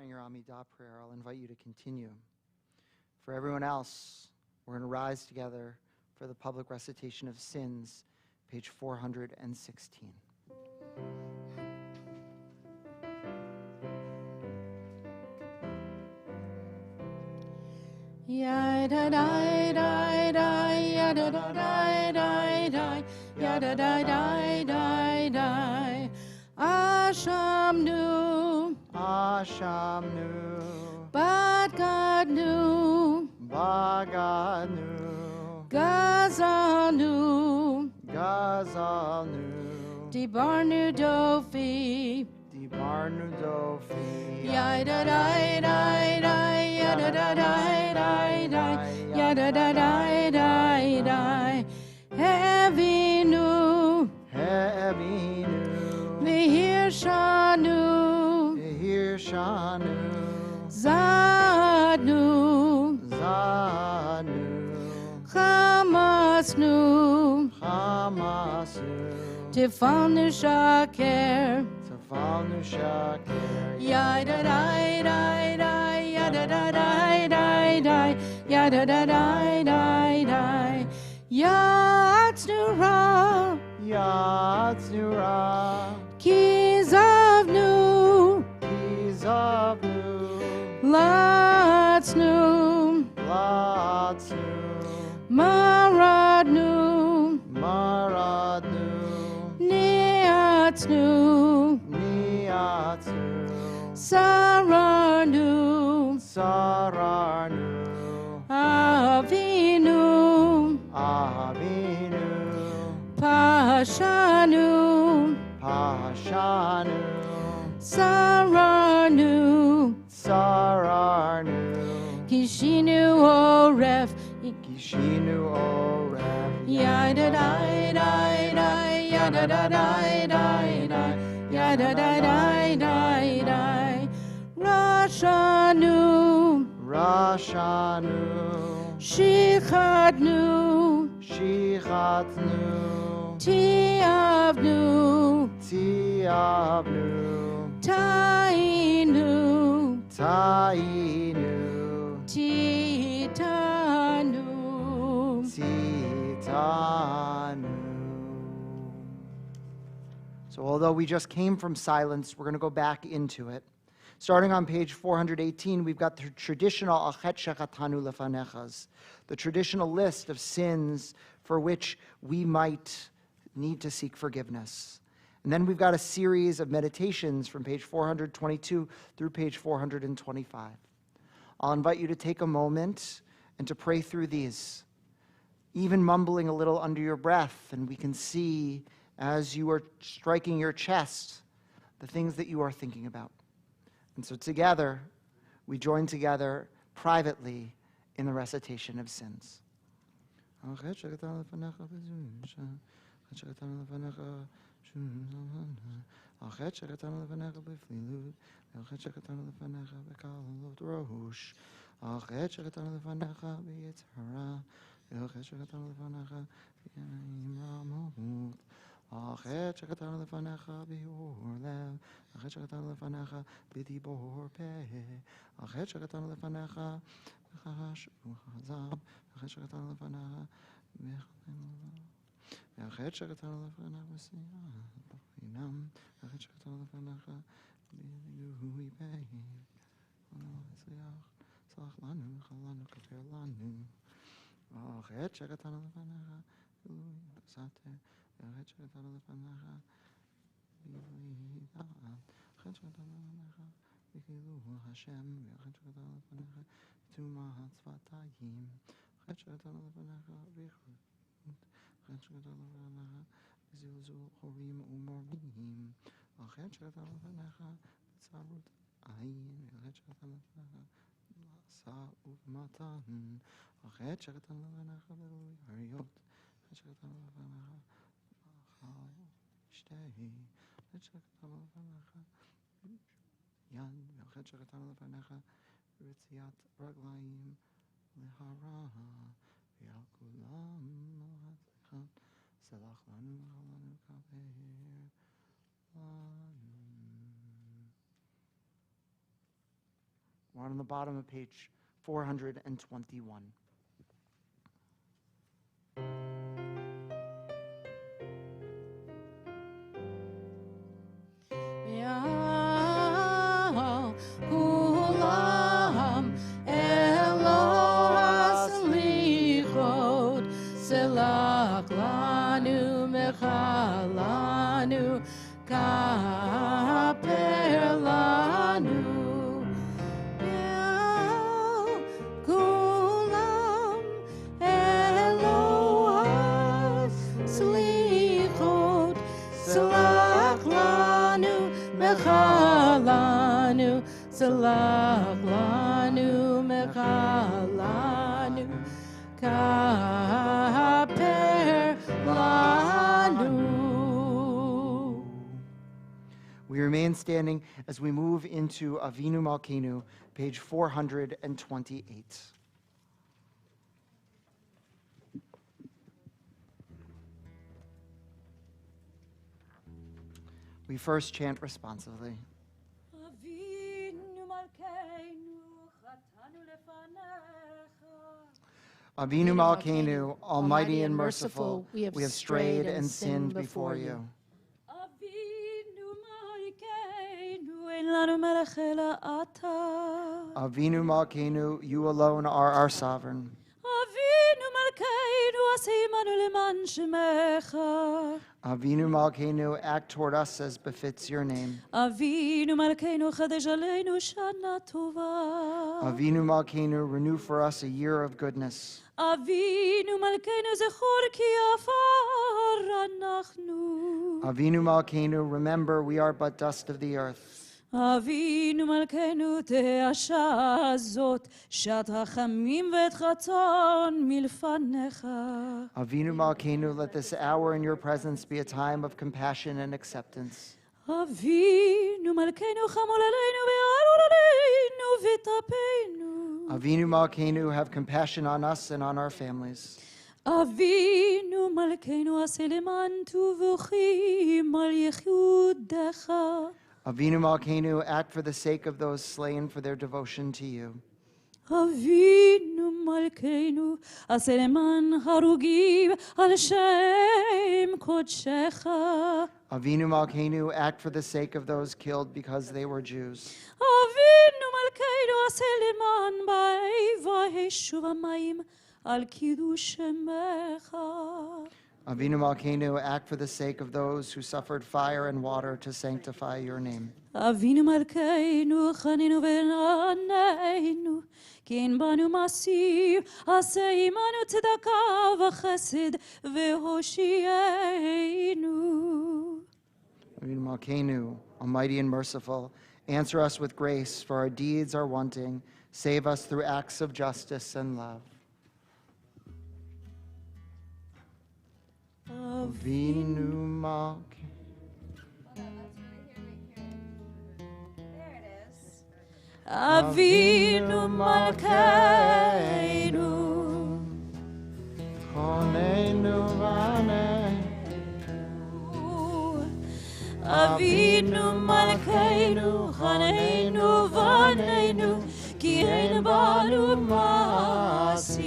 praying your Amidah prayer, I'll invite you to continue. For everyone else, we're going to rise together for the public recitation of sins, page 416. Ya da da da da, ya da da da da da, ya da da da da da. Ashamnu, Ashamnu, but God knew. Baganu, Gazanu, Gazalnu, Dibarnu Dofi, Dibarnu Dofi, ya da da da da, ya da da da da da, ya da da da da da. Avinu, Avinu, Vihir Shanu, Hir Shanu, Zadnu, Zanu, Chamasnu, Hamasu, Tifanu Shaker, Tafalnu Shaker, ya da da da da, ya da da da da da, ya da da da da da. Yatsnura, Yatsura, Kizavnu, Kizavnu, Latsnu, Latsu, Maradnu, Maradnu, Niatsnu, Niatsu, Saranu, Saranu, Avinu, Avinu, Pashanu, Pashanu, Saranu, Saranu, Kishinu Oref, Kishinu Oref, ya da da da da, ya da da da da da, ya da da da da da. Rashanu, Rashanu, Shichadnu, Shichatnu, Tiavnu, Tiavnu, Tainu, Tainu, Titanu. Titanu. So although we just came from silence, we're going to go back into it. Starting on page 418, we've got the traditional achet shechatanu lefanechas, the traditional list of sins for which we might need to seek forgiveness. And then we've got a series of meditations from page 422 through page 425. I'll invite you to take a moment and to pray through these, even mumbling a little under your breath, and we can see as you are striking your chest the things that you are thinking about. And so together, we join together privately in the recitation of sins. אחת שכתנו לפניך ביאור לב, אחת שכתנו לפניך בדיבור פה, אחת שכתנו לפניך בחשוב חזב, אחת שכתנו לפניך ואחת שכתנו לפניך בשנאה בחינם, אחת שכתנו לפניך בגילוי פה, סלח לנו וחלנו כפר לנו, אחת שכתנו לפניך גילוי בסתר, אחת שכתנו לפניך בגילוי דעת, אחת שכתנו לפניך בגילוי השם, ואחת שכתנו לפניך בטומאת שפתיים, אחת שכתנו לפניך באיכות, אחת שכתנו לפניך בזלזול חורים ומורדים, אחת שכתנו לפניך בצרות עין, ואחת שכתנו לפניך במעשה ובמתן, אחת שכתנו לפניך בגילוי עריות, אחת שכתנו לפניך שתי, אחת שכתנו לפניך יד, ואחת שכתנו לפניך רציית רגליים להרע, ועל כולם מלאכתך, סלח לנו וחלנו כפר לנו. We're on the bottom of page 421. Kulam Elohas lichot selach lanu mechalanu kaper lanu Kulam Elohas lichot selach lanu mechalanu Salach lanu mechalanu kaper lanu. We remain standing as we move into Avinu Malkeinu, page 428. We first chant responsively. Avinu Malkeinu, almighty and merciful, we have strayed and sinned before you. Avinu Malkeinu, you alone are our sovereign. Avinu Malkeinu, act toward us as befits your name. Avinu Malkeinu chadesh aleinu shana tova. Avinu Malkeinu, renew for us a year of goodness. Avinu Malkeinu zechor ki afar anachnu. Avinu Malkeinu, remember we are but dust of the earth. Avinu Malkeinu te'asha zot shat hachamim v'et chatzon milfanecha. Avinu Malkeinu, let this hour in your presence be a time of compassion and acceptance. Avinu Malkeinu chamol aleinu ve'arur aleinu v'tapeinu. Avinu Malkeinu, have compassion on us and on our families. Avinu Malkeinu aseh leman tuvuchim al yechudecha. Avinu Malkeinu, act for the sake of those slain for their devotion to you. Avinu Malkeinu aseh leman harugim al shem kodshecha. Avinu Malkeinu, act for the sake of those killed because they were Jews. Avinu Malkeinu aseh leman ba'eva heshuv hamayim al kiddush shemecha. Avinu Malkeinu, act for the sake of those who suffered fire and water to sanctify your name. Avinu Malkeinu chanenu v'naneinu ki ein banu masiv aseh imanu tzedakah v'chesed v'hoshienu. Avinu Malkeinu, almighty and merciful, answer us with grace, for our deeds are wanting. Save us through acts of justice and love. Avinu Malkeinu. Avinu Malkeinu Chonenu Avinu Malkeinu Chanenu Vaneinu Ki ein banu masiv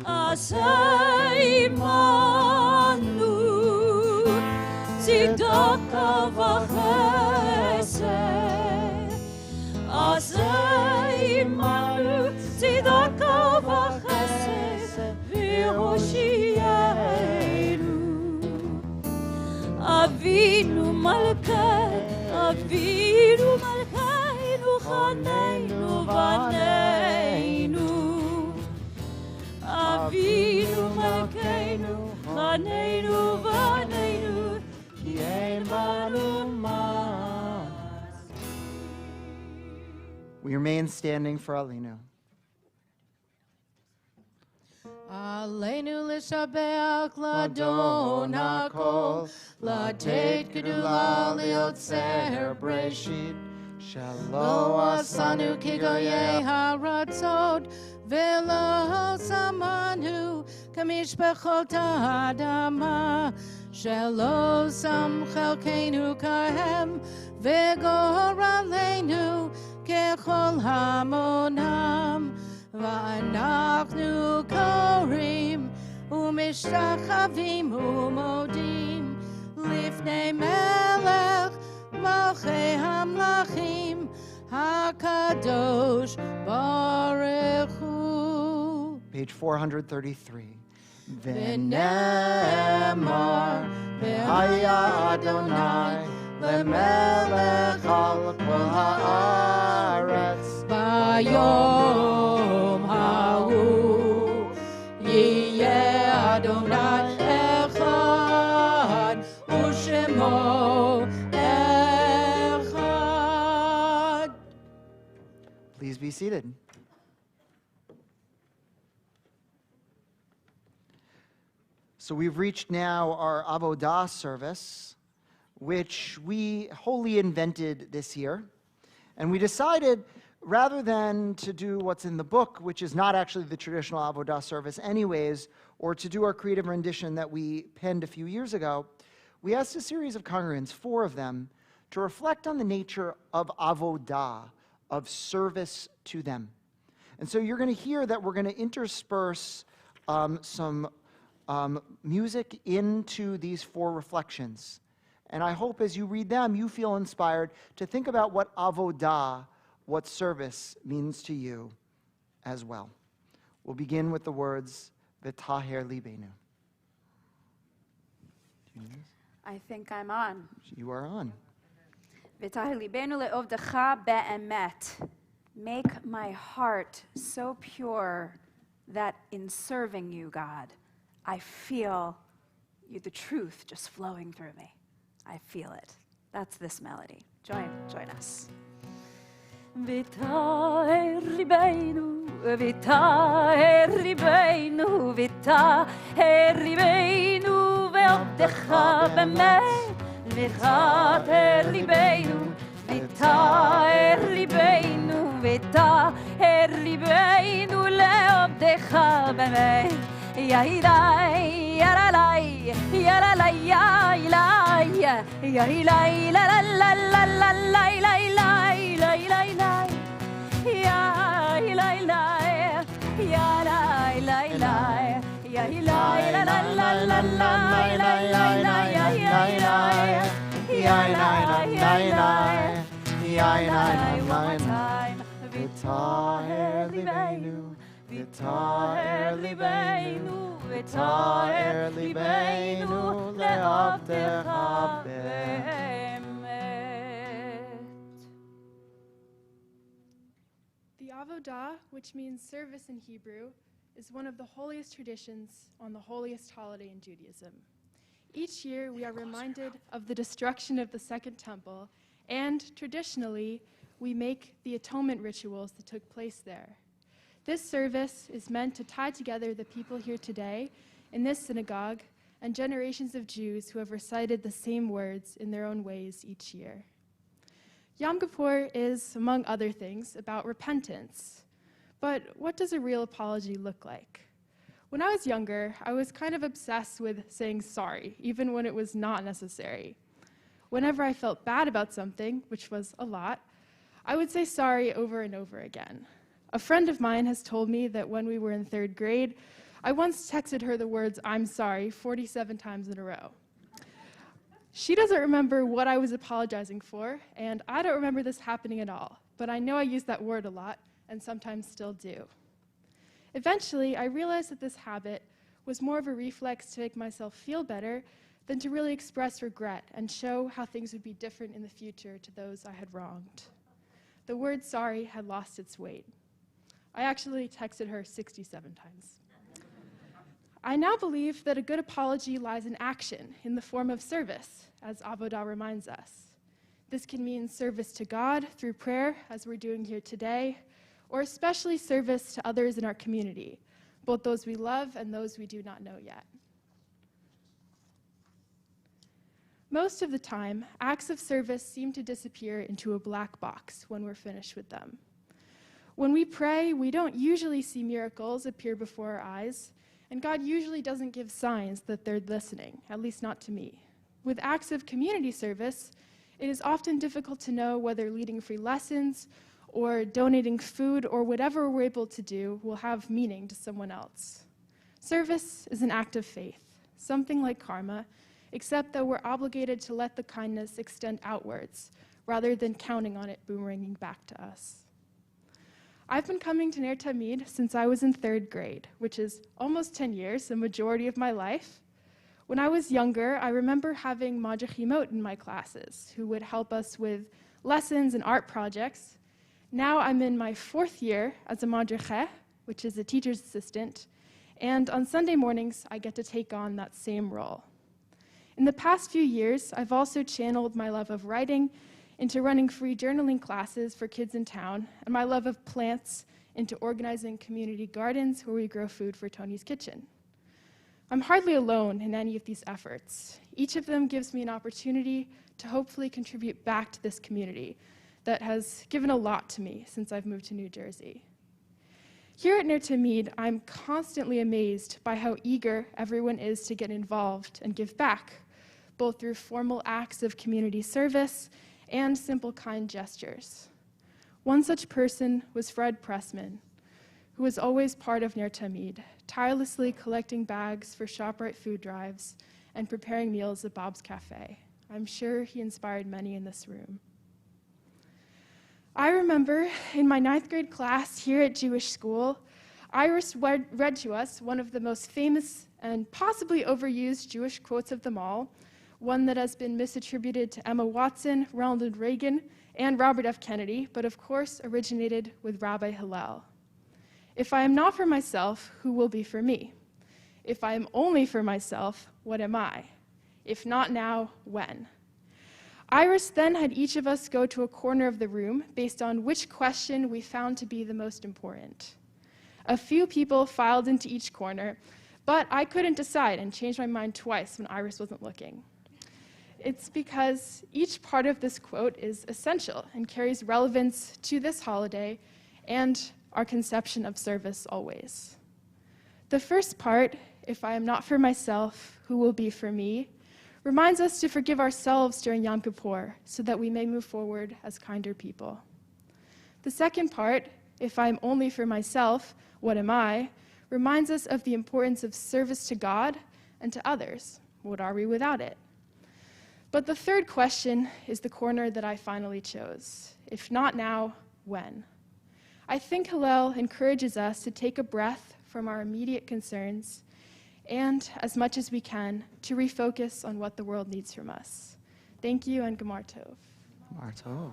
Aseh imanu tzedakah v'chesed Aseh imanu tzedakah v'chesed v'hoshienu. Avinu Malkeinu Chanenu Vaneinu Avinu Malkeinu Chanenu Vaneinu Ki ein banu masiv. We remain standing for Alinu. Aleinu l'shabeach l'adon hakol, l'tet gedula liotzer breshit, Shalom lo asanu kigoyei haratzot, velo samanu kamishpechot ha'adama, shelo sam chelkeinu kahem, v'gor aleinu ככל המונם, ואנחנו קוראים ומשתחווים ומודים לפני מלך מלכי המלכים הקדוש ברוך הוא. Page 433. ונאמר והיה אדוני למלך על כל הארץ ביום ההוא יהיה אדוני אחד ושמו אחד. Please be seated. So we've reached now our Avodah service, which we wholly invented this year. And we decided, rather than to do what's in the book, which is not actually the traditional Avodah service anyways, or to do our creative rendition that we penned a few years ago, we asked a series of congregants, 4 of them, to reflect on the nature of Avodah, of service to them. And so you're going to hear that we're going to intersperse some music into these 4 reflections. And I hope as you read them, you feel inspired to think about what Avodah, what service means to you as well. We'll begin with the words, V'taher libenu. I think I'm on. You are on. V'taher libenu le'ovdecha be'emet. Make my heart so pure that in serving you, God, I feel you, the truth just flowing through me. I feel it. That's this melody. Join us. V'taher libenu, v'taher libenu, v'taher libenu, ve'ovdecha be'emet, v'taher libenu, v'taher libenu, v'taher libenu, le'ovdecha be'emet. Ya ilai, ya la lai, ya la lai, ya ilai, ya ilai, la la la la la la ilai, la ilai, la ilai, ya ilai, la ya la ilai, la ya ilai, la la la la la ilai, la ya ilai, ya ilai, la ilai, ya ilai, one more time. V'taher libenu. V'taher libenu, v'taher libenu, le'avdecha be'emet. The Avodah, which means service in Hebrew, is one of the holiest traditions on the holiest holiday in Judaism. Each year we are reminded of the destruction of the Second Temple, and traditionally we make the atonement rituals that took place there. This service is meant to tie together the people here today in this synagogue and generations of Jews who have recited the same words in their own ways each year. Yom Kippur is, among other things, about repentance. But what does a real apology look like? When I was younger, I was kind of obsessed with saying sorry, even when it was not necessary. Whenever I felt bad about something, which was a lot, I would say sorry over and over again. A friend of mine has told me that when we were in 3rd grade, I once texted her the words, "I'm sorry," 47 times in a row. She doesn't remember what I was apologizing for, and I don't remember this happening at all, but I know I use that word a lot, and sometimes still do. Eventually, I realized that this habit was more of a reflex to make myself feel better than to really express regret and show how things would be different in the future to those I had wronged. The word sorry had lost its weight. I actually texted her 67 times. I now believe that a good apology lies in action, in the form of service, as Avodah reminds us. This can mean service to God through prayer, as we're doing here today, or especially service to others in our community, both those we love and those we do not know yet. Most of the time, acts of service seem to disappear into a black box when we're finished with them. When we pray, we don't usually see miracles appear before our eyes, and God usually doesn't give signs that they're listening, at least not to me. With acts of community service, it is often difficult to know whether leading free lessons or donating food, or whatever we're able to do will have meaning to someone else. Service is an act of faith, something like karma, except that we're obligated to let the kindness extend outwards, rather than counting on it boomeranging back to us. I've been coming to Ner Tamid since I was in 3rd grade, which is almost 10 years, the majority of my life. When I was younger, I remember having madrichimot in my classes who would help us with lessons and art projects. Now I'm in my 4th year as a madricheh, which is a teacher's assistant, and on Sunday mornings, I get to take on that same role. In the past few years, I've also channeled my love of writing into running free journaling classes for kids in town, and my love of plants into organizing community gardens where we grow food for Tony's Kitchen. I'm hardly alone in any of these efforts. Each of them gives me an opportunity to hopefully contribute back to this community that has given a lot to me since I've moved to New Jersey. Here at Ner Tamid, I'm constantly amazed by how eager everyone is to get involved and give back, both through formal acts of community service and simple kind gestures. One such person was Fred Pressman, who was always part of Ner Tamid, tirelessly collecting bags for ShopRite food drives and preparing meals at Bob's Cafe. I'm sure he inspired many in this room. I remember in my 9th grade class here at Jewish school, Iris read to us one of the most famous and possibly overused Jewish quotes of them all, one that has been misattributed to Emma Watson, Ronald Reagan, and Robert F. Kennedy, but of course originated with Rabbi Hillel. If I am not for myself, who will be for me? If I am only for myself, what am I? If not now, when? Iris then had each of us go to a corner of the room based on which question we found to be the most important. A few people filed into each corner, but I couldn't decide and changed my mind twice when Iris wasn't looking. It's because each part of this quote is essential and carries relevance to this holiday and our conception of service always. The first part, if I am not for myself, who will be for me, reminds us to forgive ourselves during Yom Kippur so that we may move forward as kinder people. The second part, if I am only for myself, what am I, reminds us of the importance of service to God and to others. What are we without it? But the third question is the corner that I finally chose. If not now, when? I think Hillel encourages us to take a breath from our immediate concerns and, as much as we can, to refocus on what the world needs from us. Thank you, and Gemar Tov. Gemar Tov.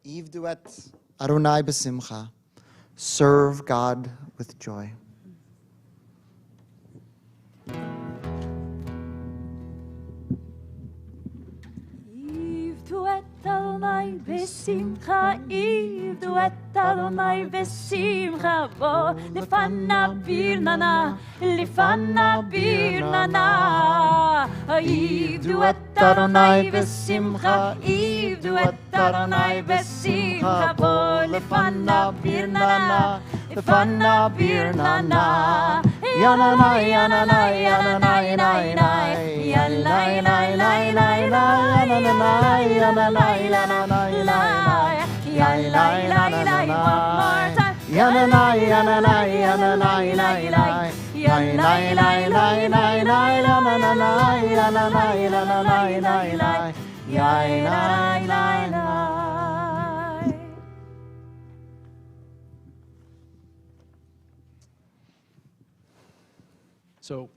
Ivdu et Adonai b'simcha. Serve God with joy. Ivdu et Adonai b'simcha, ivdu et Adonai b'simcha, bo lefanav birnana, lefanav birnana. Ivdu et Adonai b'simcha, ivdu et Adonai b'simcha, bo lefanav birnana, lefanav birnana. Yananai, yananai, yananai, yananai, yananai, yananai, yananai, yananai, yananai, yananai, yananai, one more time. Yananai, yananai, yananai, yananai, yananai, yananai, yananai, yananai, yananai, yananai, yananai. So,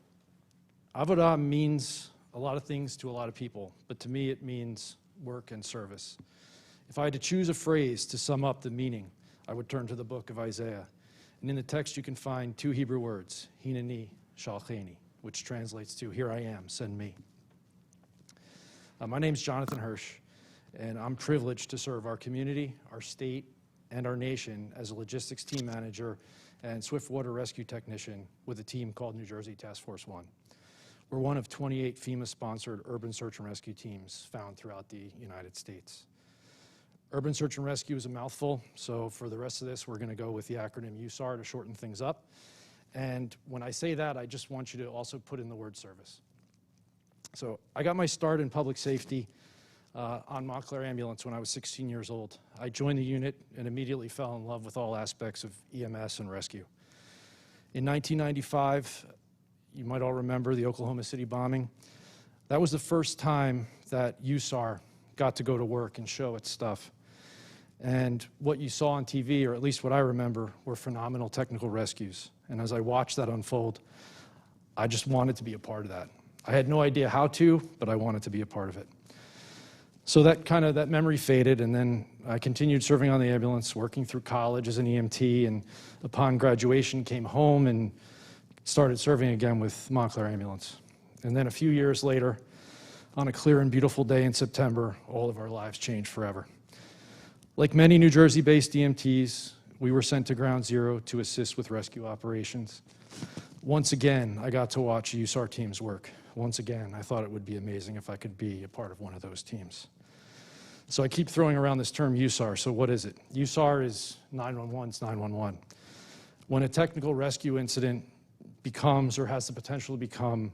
Avodah means a lot of things to a lot of people, but to me it means work and service. If I had to choose a phrase to sum up the meaning, I would turn to the book of Isaiah. And in the text you can find two Hebrew words, hineni, shalcheni, which translates to, here I am, send me. My name's Jonathan Hirsch, and I'm privileged to serve our community, our state, and our nation as a logistics team manager and swiftwater rescue technician with a team called New Jersey Task Force 1. We're one of 28 FEMA-sponsored urban search and rescue teams found throughout the United States. Urban search and rescue is a mouthful, so for the rest of this, we're gonna go with the acronym USAR to shorten things up. And when I say that, I just want you to also put in the word service. So I got my start in public safety on Montclair Ambulance when I was 16 years old. I joined the unit and immediately fell in love with all aspects of EMS and rescue. In 1995, you might all remember the Oklahoma City bombing. That was the first time that USAR got to go to work and show its stuff. And what you saw on TV, or at least what I remember, were phenomenal technical rescues. And as I watched that unfold, I just wanted to be a part of that. I had no idea how to, but I wanted to be a part of it. So that memory faded, and then I continued serving on the ambulance, working through college as an EMT, and upon graduation came home and started serving again with Montclair Ambulance. And then a few years later, on a clear and beautiful day in September, all of our lives changed forever. Like many New Jersey-based EMTs, we were sent to Ground Zero to assist with rescue operations. Once again, I got to watch USAR teams work. Once again, I thought it would be amazing if I could be a part of one of those teams. So I keep throwing around this term USAR. So what is it? USAR is 911's 911. When a technical rescue incident becomes or has the potential to become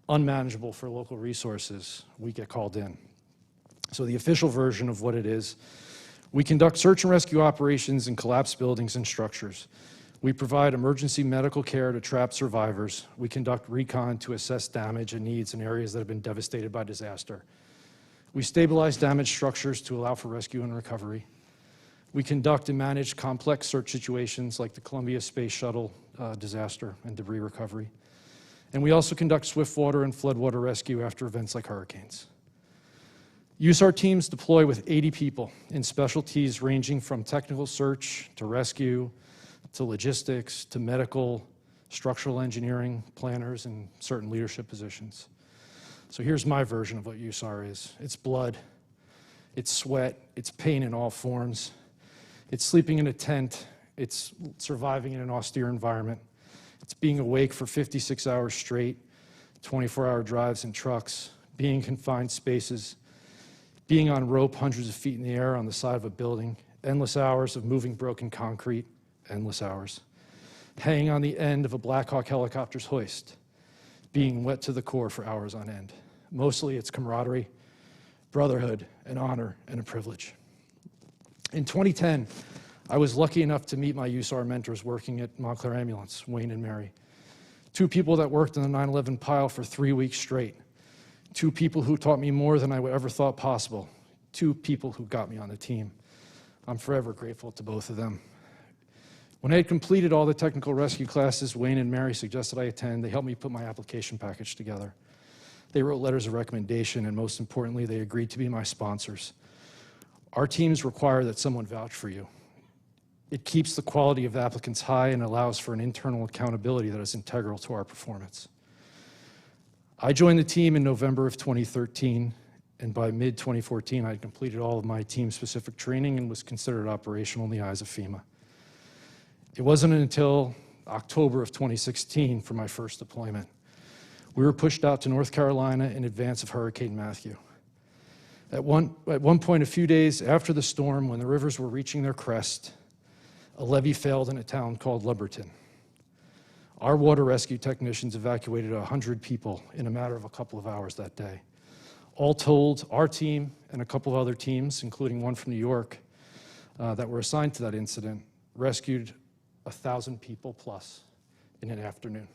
unmanageable for local resources, we get called in. So the official version of what it is, we conduct search and rescue operations in collapsed buildings and structures. We provide emergency medical care to trapped survivors. We conduct recon to assess damage and needs in areas that have been devastated by disaster. We stabilize damaged structures to allow for rescue and recovery. We conduct and manage complex search situations like the Columbia Space Shuttle disaster and debris recovery. And we also conduct swift water and floodwater rescue after events like hurricanes. USAR teams deploy with 80 people in specialties ranging from technical search to rescue, to logistics, to medical, structural engineering, planners, and certain leadership positions. So here's my version of what USAR is. It's blood, it's sweat, it's pain in all forms, it's sleeping in a tent, it's surviving in an austere environment, it's being awake for 56 hours straight, 24-hour drives in trucks, being in confined spaces, being on rope hundreds of feet in the air on the side of a building, endless hours of moving broken concrete, endless hours, hanging on the end of a Black Hawk helicopter's hoist, being wet to the core for hours on end. Mostly it's camaraderie, brotherhood, and honor, and a privilege. In 2010, I was lucky enough to meet my USAR mentors working at Montclair Ambulance, Wayne and Mary. Two people that worked in the 9/11 pile for 3 weeks straight. Two people who taught me more than I ever thought possible. Two people who got me on the team. I'm forever grateful to both of them. When I had completed all the technical rescue classes Wayne and Mary suggested I attend, they helped me put my application package together. They wrote letters of recommendation, and most importantly, they agreed to be my sponsors. Our teams require that someone vouch for you. It keeps the quality of applicants high and allows for an internal accountability that is integral to our performance. I joined the team in November of 2013, and by mid-2014, I had completed all of my team-specific training and was considered operational in the eyes of FEMA. It wasn't until October of 2016 for my first deployment. We were pushed out to North Carolina in advance of Hurricane Matthew. At one point, a few days after the storm, when the rivers were reaching their crest, a levee failed in a town called Lumberton. Our water rescue technicians evacuated 100 people in a matter of a couple of hours that day. All told, our team and a couple of other teams, including one from New York, that were assigned to that incident, rescued 1,000 people plus in an afternoon.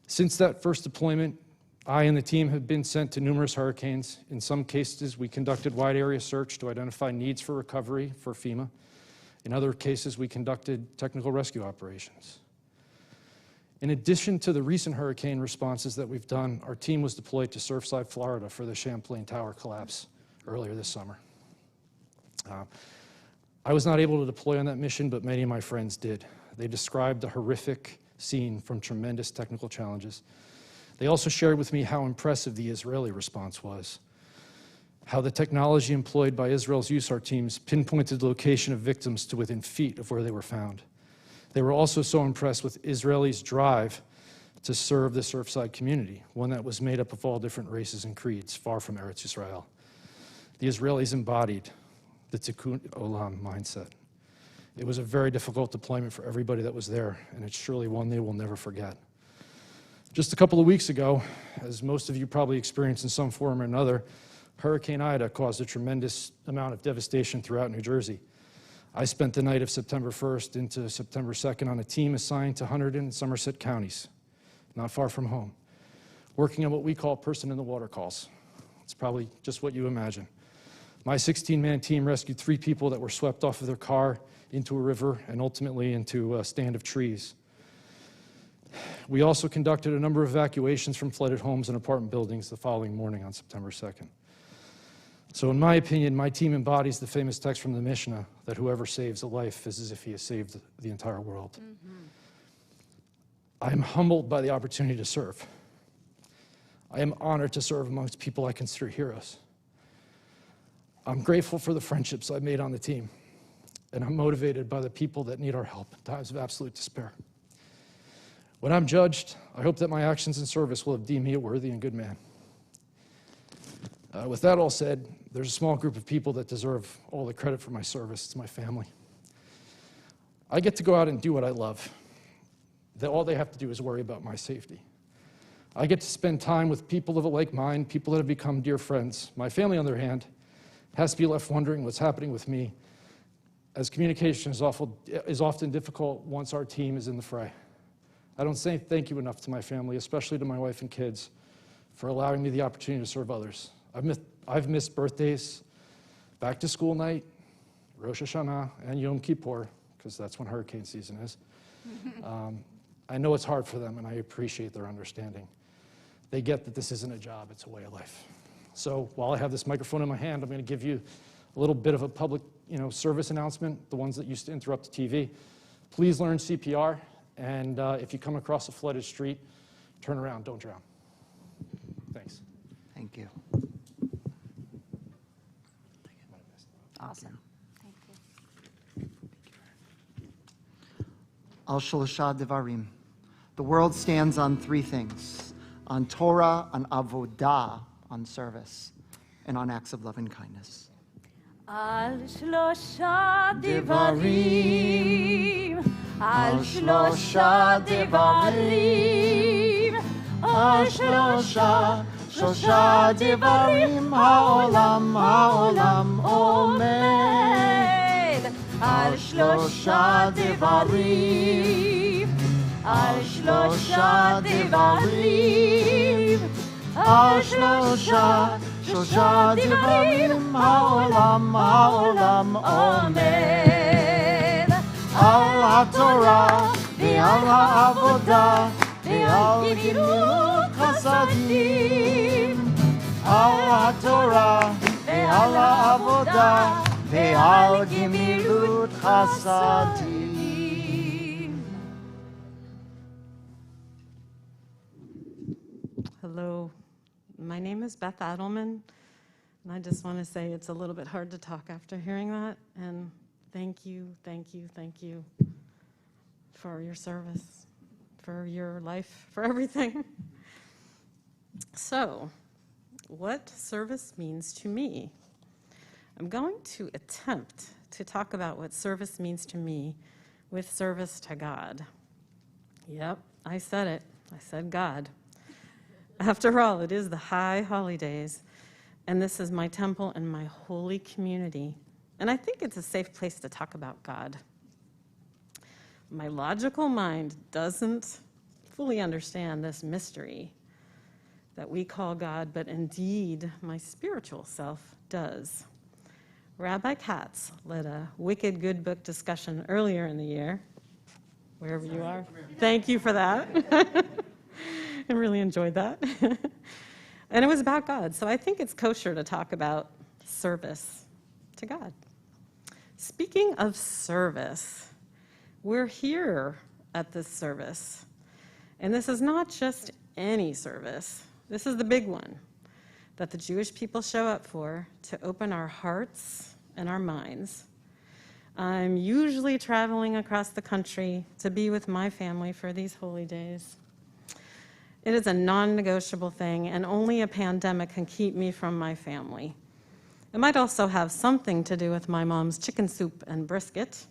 Since that first deployment, I and the team have been sent to numerous hurricanes. In some cases, we conducted wide area search to identify needs for recovery for FEMA. In other cases, we conducted technical rescue operations. In addition to the recent hurricane responses that we've done, our team was deployed to Surfside, Florida for the Champlain Tower collapse earlier this summer. I was not able to deploy on that mission, but many of my friends did. They described the horrific scene from tremendous technical challenges. They also shared with me how impressive the Israeli response was, how the technology employed by Israel's USAR teams pinpointed the location of victims to within feet of where they were found. They were also so impressed with Israelis' drive to serve the Surfside community, one that was made up of all different races and creeds, far from Eretz Yisrael. The Israelis embodied the Tikkun Olam mindset. It was a very difficult deployment for everybody that was there, and it's surely one they will never forget. Just a couple of weeks ago, as most of you probably experienced in some form or another, Hurricane Ida caused a tremendous amount of devastation throughout New Jersey. I spent the night of September 1st into September 2nd on a team assigned to Hunterdon and Somerset counties, not far from home, working on what we call person in the water calls. It's probably just what you imagine. My 16-man team rescued 3 people that were swept off of their car into a river and ultimately into a stand of trees. We also conducted a number of evacuations from flooded homes and apartment buildings the following morning on September 2nd. So in my opinion, my team embodies the famous text from the Mishnah that whoever saves a life is as if he has saved the entire world. I am humbled by the opportunity to serve. I am honored to serve amongst people I consider heroes. I'm grateful for the friendships I've made on the team, and I'm motivated by the people that need our help in times of absolute despair. When I'm judged, I hope that my actions in service will have deemed me a worthy and good man. With that all said, there's a small group of people that deserve all the credit for my service. It's my family. I get to go out and do what I love. All they have to do is worry about my safety. I get to spend time with people of a like mind, people that have become dear friends. My family, on the other hand, has to be left wondering what's happening with me, as communication is often difficult once our team is in the fray. I don't say thank you enough to my family, especially to my wife and kids, for allowing me the opportunity to serve others. I've missed birthdays, back to school night, Rosh Hashanah, and Yom Kippur, because that's when hurricane season is. I know it's hard for them, and I appreciate their understanding. They get that this isn't a job, it's a way of life. So while I have this microphone in my hand, I'm going to give you a little bit of a public service announcement, the ones that used to interrupt the TV. Please learn CPR, and if you come across a flooded street, turn around, don't drown. Thanks. Thank you. Awesome. Thank you. Al Shalosha Devarim. The world stands on 3 things: on Torah, on Avodah, on service, and on acts of love and kindness. Al Shlosha Devarim, Al Shlosha Devarim, Al Shlosha Devarim, Ha'olam Omed. Al Shlosha Devarim, Al Shlosha Devarim, Al Shlosha Devarim, Ha'olam Omed. Al HaTorah ve'al Avodah ve'al Gemilut Chasadim. Al HaTorah ve'al Avodah ve'al Gemilut Chasadim. Hello, my name is Beth Adelman, and I just want to say it's a little bit hard to talk after hearing that, and thank you for your service, for your life, for everything. So, what service means to me? I'm going to attempt to talk about what service means to me with service to God. Yep, I said it. I said God. After all, it is the high holidays, and this is my temple and my holy community. And I think it's a safe place to talk about God. My logical mind doesn't fully understand this mystery that we call God, but indeed my spiritual self does. Rabbi Katz led a Wicked Good Book discussion earlier in the year, wherever you are. Thank you for that. I really enjoyed that. And it was about God, so I think it's kosher to talk about service to God. Speaking of service, we're here at this service. And this is not just any service. This is the big one that the Jewish people show up for, to open our hearts and our minds. I'm usually traveling across the country to be with my family for these holy days. It is a non-negotiable thing, and only a pandemic can keep me from my family. It might also have something to do with my mom's chicken soup and brisket.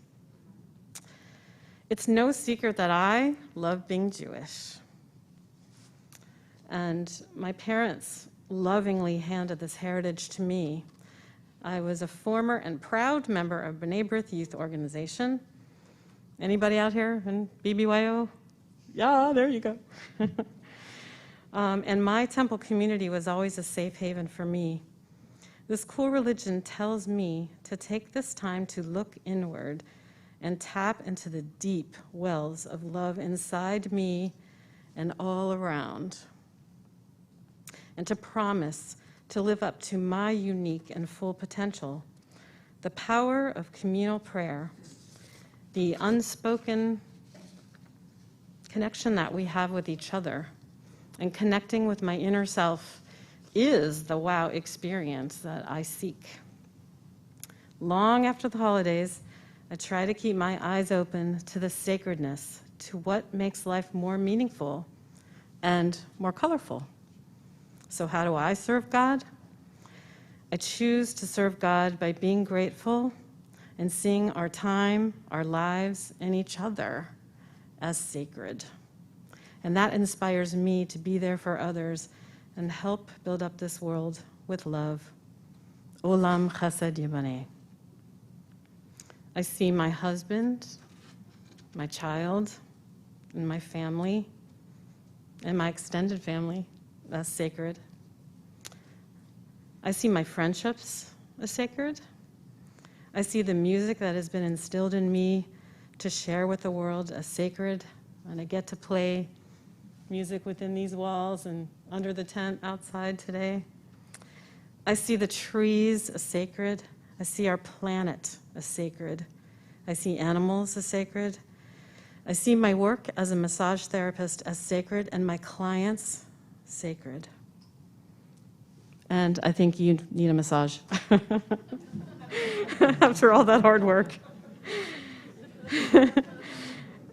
It's no secret that I love being Jewish. And my parents lovingly handed this heritage to me. I was a former and proud member of B'nai B'rith Youth Organization. Anybody out here in BBYO? Yeah, there you go. And my temple community was always a safe haven for me. This cool religion tells me to take this time to look inward and tap into the deep wells of love inside me and all around, and to promise to live up to my unique and full potential. The power of communal prayer, the unspoken connection that we have with each other, and connecting with my inner self is the wow experience that I seek. Long after the holidays, I try to keep my eyes open to the sacredness, to what makes life more meaningful and more colorful. So how do I serve God? I choose to serve God by being grateful and seeing our time, our lives, and each other as sacred. And that inspires me to be there for others and help build up this world with love. Olam chesed yibaneh. I see my husband, my child, and my family, and my extended family as sacred. I see my friendships as sacred. I see the music that has been instilled in me to share with the world as sacred, and I get to play music within these walls and under the tent outside today. I see the trees as sacred. I see our planet as sacred. I see animals as sacred. I see my work as a massage therapist as sacred, and my clients sacred. And I think you need a massage after all that hard work.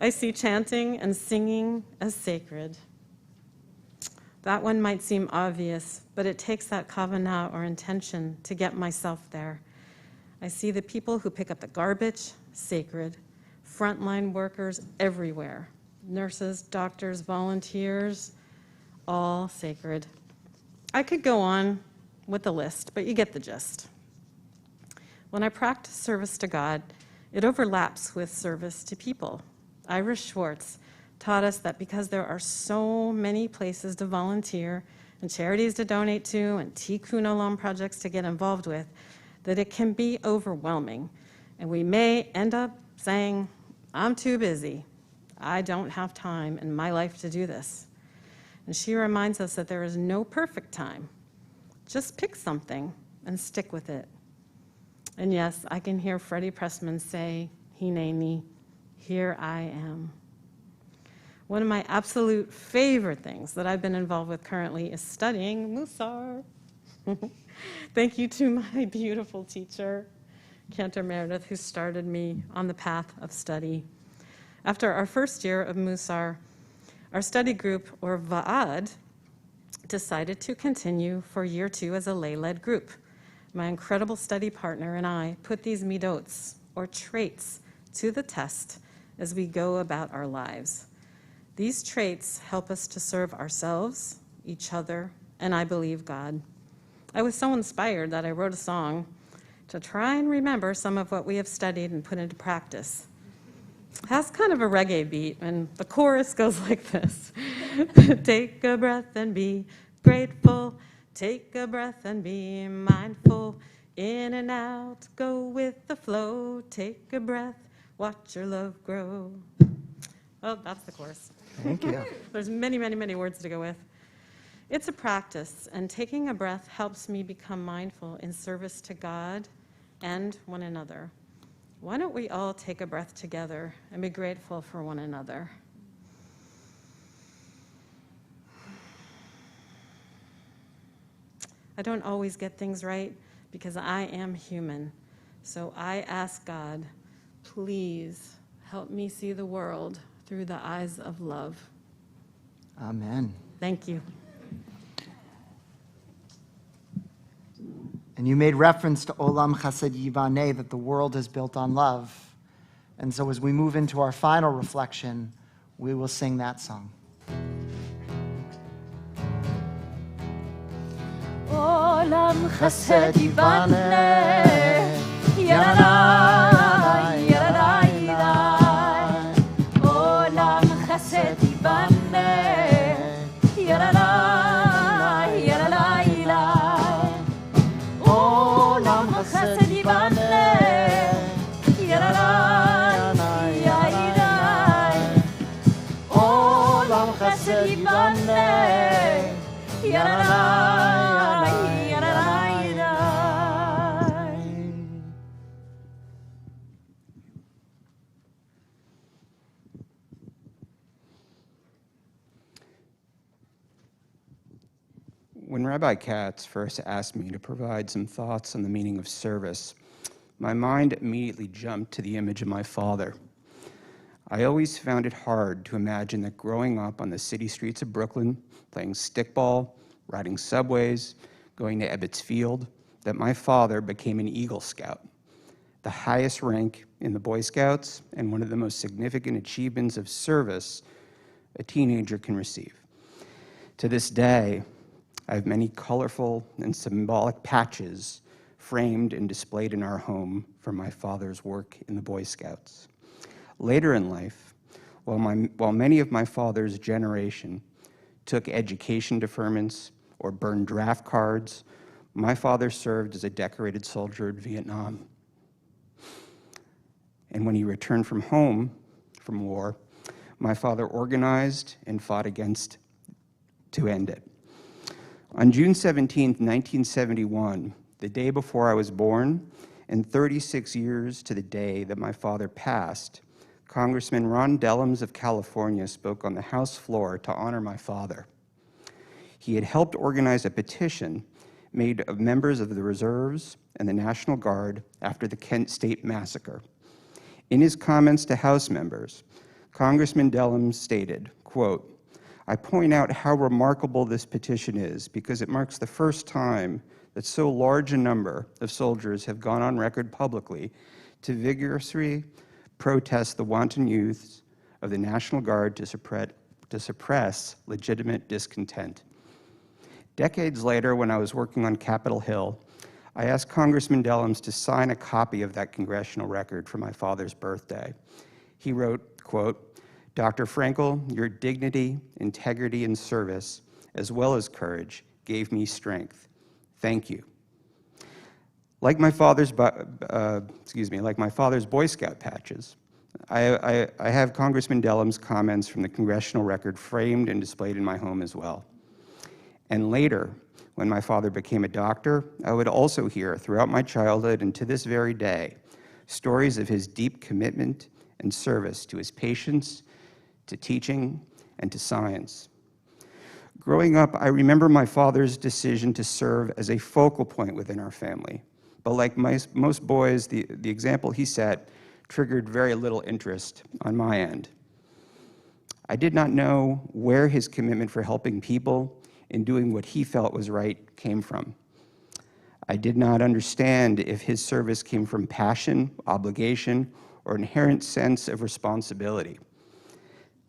I see chanting and singing as sacred. That one might seem obvious, but it takes that kavanah or intention to get myself there. I see the people who pick up the garbage, sacred. Frontline workers everywhere. Nurses, doctors, volunteers, all sacred. I could go on with the list, but you get the gist. When I practice service to God, it overlaps with service to people. Ira Schwartz taught us that because there are so many places to volunteer and charities to donate to and tikkun olam projects to get involved with, that it can be overwhelming. And we may end up saying, I'm too busy. I don't have time in my life to do this. And she reminds us that there is no perfect time. Just pick something and stick with it. And yes, I can hear Freddie Pressman say, Hineni, here I am. One of my absolute favorite things that I've been involved with currently is studying Musar. Thank you to my beautiful teacher, Cantor Meredith, who started me on the path of study. After our first year of Musar, our study group, or Va'ad, decided to continue for year 2 as a lay-led group. My incredible study partner and I put these midots, or traits, to the test as we go about our lives. These traits help us to serve ourselves, each other, and I believe God. I was so inspired that I wrote a song to try and remember some of what we have studied and put into practice. It has kind of a reggae beat, and the chorus goes like this. Take a breath and be grateful. Take a breath and be mindful. In and out, go with the flow. Take a breath, watch your love grow. Oh, that's the chorus. Thank you. There's many, many, many words to go with. It's a practice, and taking a breath helps me become mindful in service to God and one another. Why don't we all take a breath together and be grateful for one another? I don't always get things right because I am human. So I ask God, please help me see the world through the eyes of love. Amen. Thank you. And you made reference to Olam Chesed Yivaneh, that the world is built on love. And so as we move into our final reflection, we will sing that song. Olam chesed yibane, Yadai, Yadai, Yadai. Olam chesed yibane, Yadai, Yadai, Yadai. Olam chesed yibane, Yadai, Yadai. Olam chesed yibane, Yadai. When Rabbi Katz first asked me to provide some thoughts on the meaning of service, my mind immediately jumped to the image of my father. I always found it hard to imagine that growing up on the city streets of Brooklyn, playing stickball, riding subways, going to Ebbets Field, that my father became an Eagle Scout, the highest rank in the Boy Scouts and one of the most significant achievements of service a teenager can receive. To this day, I have many colorful and symbolic patches framed and displayed in our home from my father's work in the Boy Scouts. Later in life, while many of my father's generation took education deferments or burned draft cards, my father served as a decorated soldier in Vietnam. And when he returned from home from war, my father organized and fought to end it. On June 17, 1971, the day before I was born, and 36 years to the day that my father passed, Congressman Ron Dellums of California spoke on the House floor to honor my father. He had helped organize a petition made of members of the reserves and the National Guard after the Kent State Massacre. In his comments to House members, Congressman Dellums stated, quote, "I point out how remarkable this petition is because it marks the first time that so large a number of soldiers have gone on record publicly to vigorously protest the wanton use of the National Guard to suppress legitimate discontent." Decades later, when I was working on Capitol Hill, I asked Congressman Dellums to sign a copy of that congressional record for my father's birthday. He wrote, quote, "Dr. Frankel, your dignity, integrity, and service, as well as courage, gave me strength. Thank you." Like my father's Boy Scout patches, I have Congressman Dellums' comments from the congressional record framed and displayed in my home as well. And later, when my father became a doctor, I would also hear throughout my childhood and to this very day, stories of his deep commitment and service to his patients, to teaching, and to science. Growing up, I remember my father's decision to serve as a focal point within our family. But like most boys, the example he set triggered very little interest on my end. I did not know where his commitment for helping people and doing what he felt was right came from. I did not understand if his service came from passion, obligation, or inherent sense of responsibility.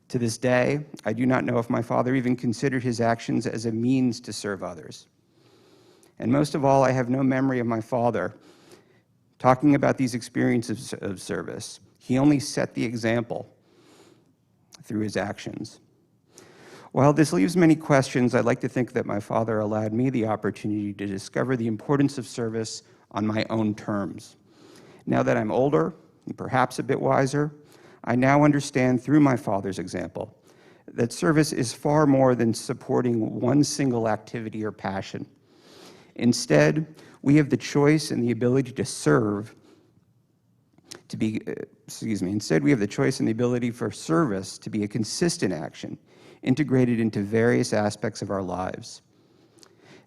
To this day, I do not know if my father even considered his actions as a means to serve others. And most of all, I have no memory of my father talking about these experiences of service. He only set the example through his actions. While this leaves many questions, I'd like to think that my father allowed me the opportunity to discover the importance of service on my own terms. Now that I'm older and perhaps a bit wiser, I now understand through my father's example that service is far more than supporting one single activity or passion. Instead, we have the choice and the ability to serve, instead we have the choice and the ability for service to be a consistent action, integrated into various aspects of our lives.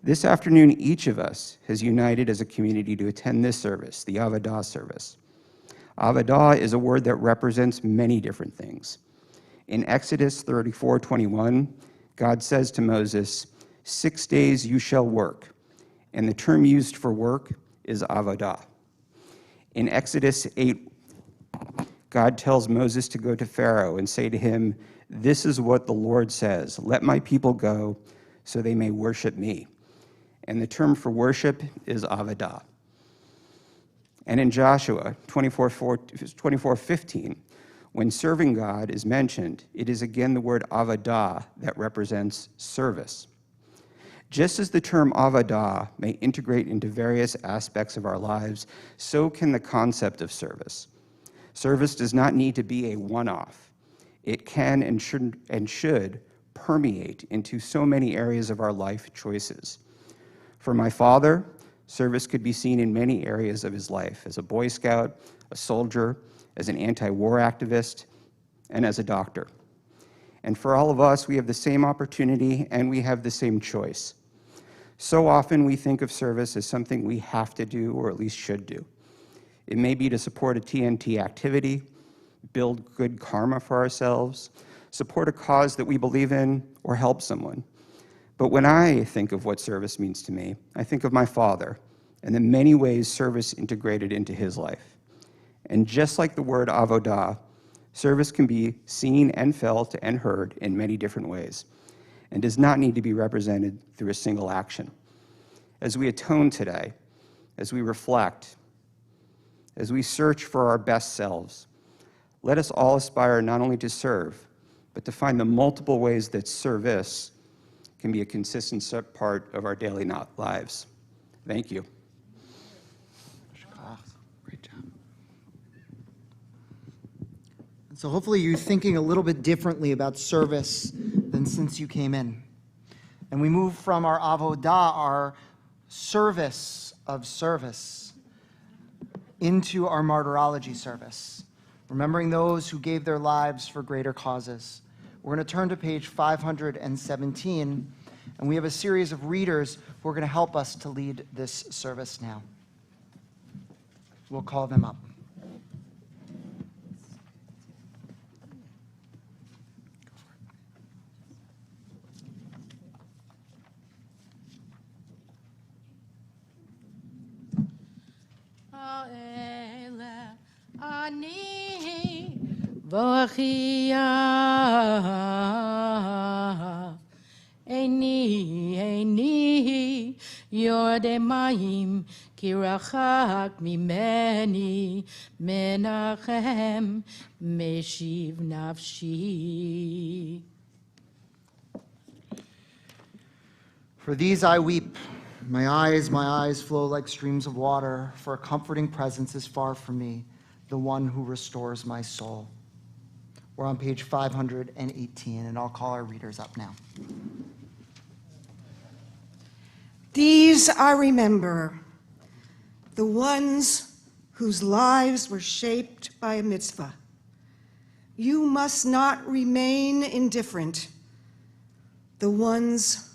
This afternoon, each of us has united as a community to attend this service, the Avodah service. Avodah is a word that represents many different things. In Exodus 34:21, God says to Moses, 6 days you shall work, and the term used for work is Avodah. In Exodus 8, God tells Moses to go to Pharaoh and say to him, "This is what the Lord says, let my people go so they may worship me." and the term for worship is Avodah. And in Joshua 24:15, when serving God is mentioned, it is again the word Avodah that represents service. Just as the term Avodah may integrate into various aspects of our lives, so can the concept of service. Service does not need to be a one-off. It can and should permeate into so many areas of our life choices. For my father, service could be seen in many areas of his life, as a Boy Scout, a soldier, as an anti-war activist, and as a doctor. And for all of us, we have the same opportunity and we have the same choice. So often we think of service as something we have to do, or at least should do. It may be to support a TNT activity, build good karma for ourselves, support a cause that we believe in, or help someone. But when I think of what service means to me, I think of my father and the many ways service integrated into his life. And just like the word avodah, service can be seen and felt and heard in many different ways, and does not need to be represented through a single action. As we atone today, as we reflect, as we search for our best selves, let us all aspire not only to serve, but to find the multiple ways that service can be a consistent part of our daily lives. Thank you. Great job. So hopefully you're thinking a little bit differently about service than since you came in. And we move from our avodah, our service of service, into our martyrology service, remembering those who gave their lives for greater causes. We're going to turn to page 517, and we have a series of readers who are going to help us to lead this service now. We'll call them up. Ani v'achia Eini yordei mayim ki rachak mimeni menachem meshiv nafshi. For these I weep. My eyes flow like streams of water, for a comforting presence is far from me, the one who restores my soul. We're on page 518, and I'll call our readers up now. These I remember, the ones whose lives were shaped by a mitzvah. You must not remain indifferent. The ones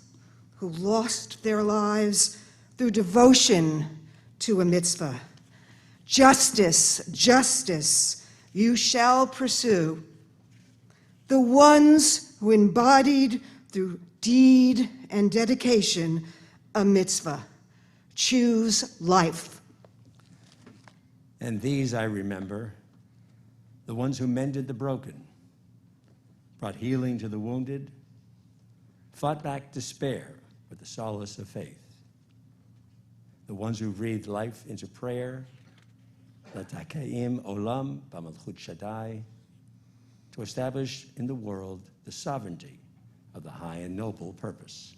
who lost their lives through devotion to a mitzvah. Justice, justice, you shall pursue. The ones who embodied through deed and dedication a mitzvah. Choose life. And these I remember, the ones who mended the broken, brought healing to the wounded, fought back despair with the solace of faith. The ones who breathed life into prayer, L'takaim olam b'malchut Shaddai, to establish in the world the sovereignty of the high and noble purpose.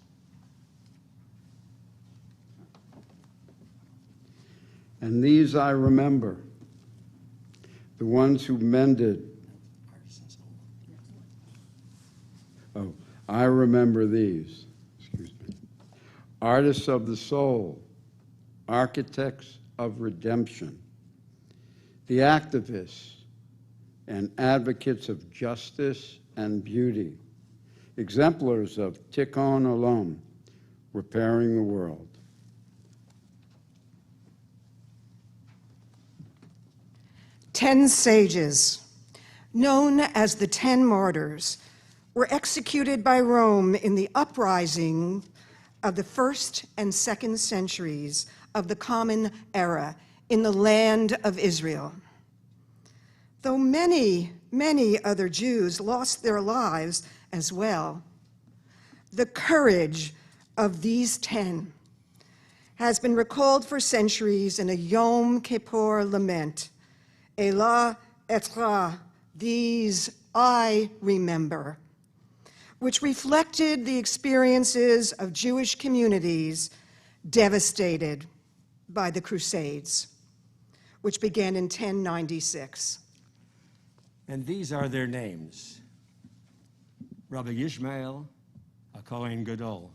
And these I remember, the ones who mended. Oh, I remember these. Artists of the soul, architects of redemption, the activists and advocates of justice and beauty, exemplars of tikkun olam, repairing the world. 10 sages, known as the 10 martyrs, were executed by Rome in the uprising of the 1st and 2nd centuries of the Common Era in the land of Israel. Though many, many other Jews lost their lives as well, the courage of these 10 has been recalled for centuries in a Yom Kippur lament, Elah etra, these I remember, which reflected the experiences of Jewish communities devastated by the Crusades, which began in 1096. And these are their names: Rabbi Yishmael, a Kohen Gadol;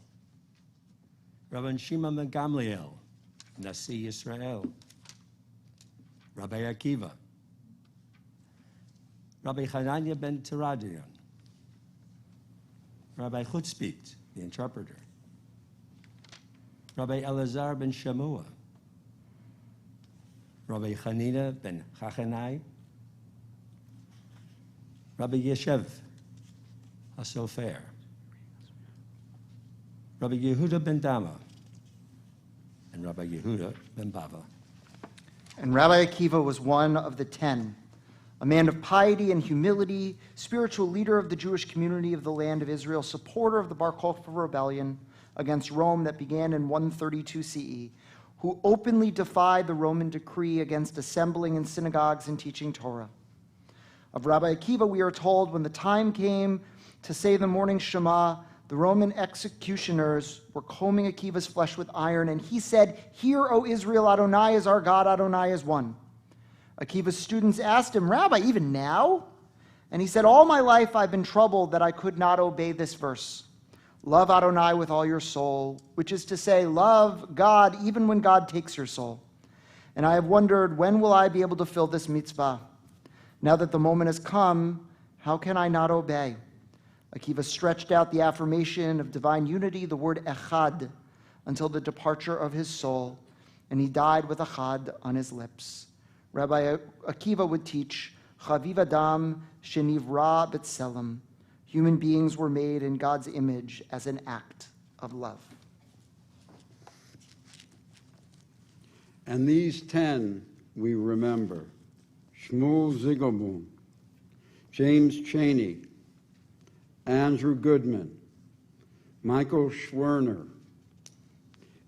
Rabbi Shimon ben Gamliel, Nasi Yisrael; Rabbi Akiva; Rabbi Hanania ben Teradion; Rabbi Chutzpit, the interpreter; Rabbi Elazar ben Shamua; Rabbi Hanina ben Chachanai; Rabbi Yeshev HaSofer; Rabbi Yehuda ben Dama; and Rabbi Yehuda ben Bava. And Rabbi Akiva was one of the 10, a man of piety and humility, spiritual leader of the Jewish community of the land of Israel, supporter of the Bar Kokhba rebellion against Rome that began in 132 CE, who openly defied the Roman decree against assembling in synagogues and teaching Torah. Of Rabbi Akiva, we are told, when the time came to say the morning Shema, the Roman executioners were combing Akiva's flesh with iron, and he said, "Hear, O Israel, Adonai is our God, Adonai is one." Akiva's students asked him, "Rabbi, even now?" And he said, "All my life I've been troubled that I could not obey this verse. Love Adonai with all your soul," which is to say, love God even when God takes your soul. "And I have wondered, when will I be able to fill this mitzvah? Now that the moment has come, how can I not obey?" Akiva stretched out the affirmation of divine unity, the word echad, until the departure of his soul, and he died with echad on his lips. Rabbi Akiva would teach, Chaviv Adam shenivra b'tselem. Human beings were made in God's image as an act of love. And these 10 we remember: Shmuel Ziegelboom, James Cheney, Andrew Goodman, Michael Schwerner,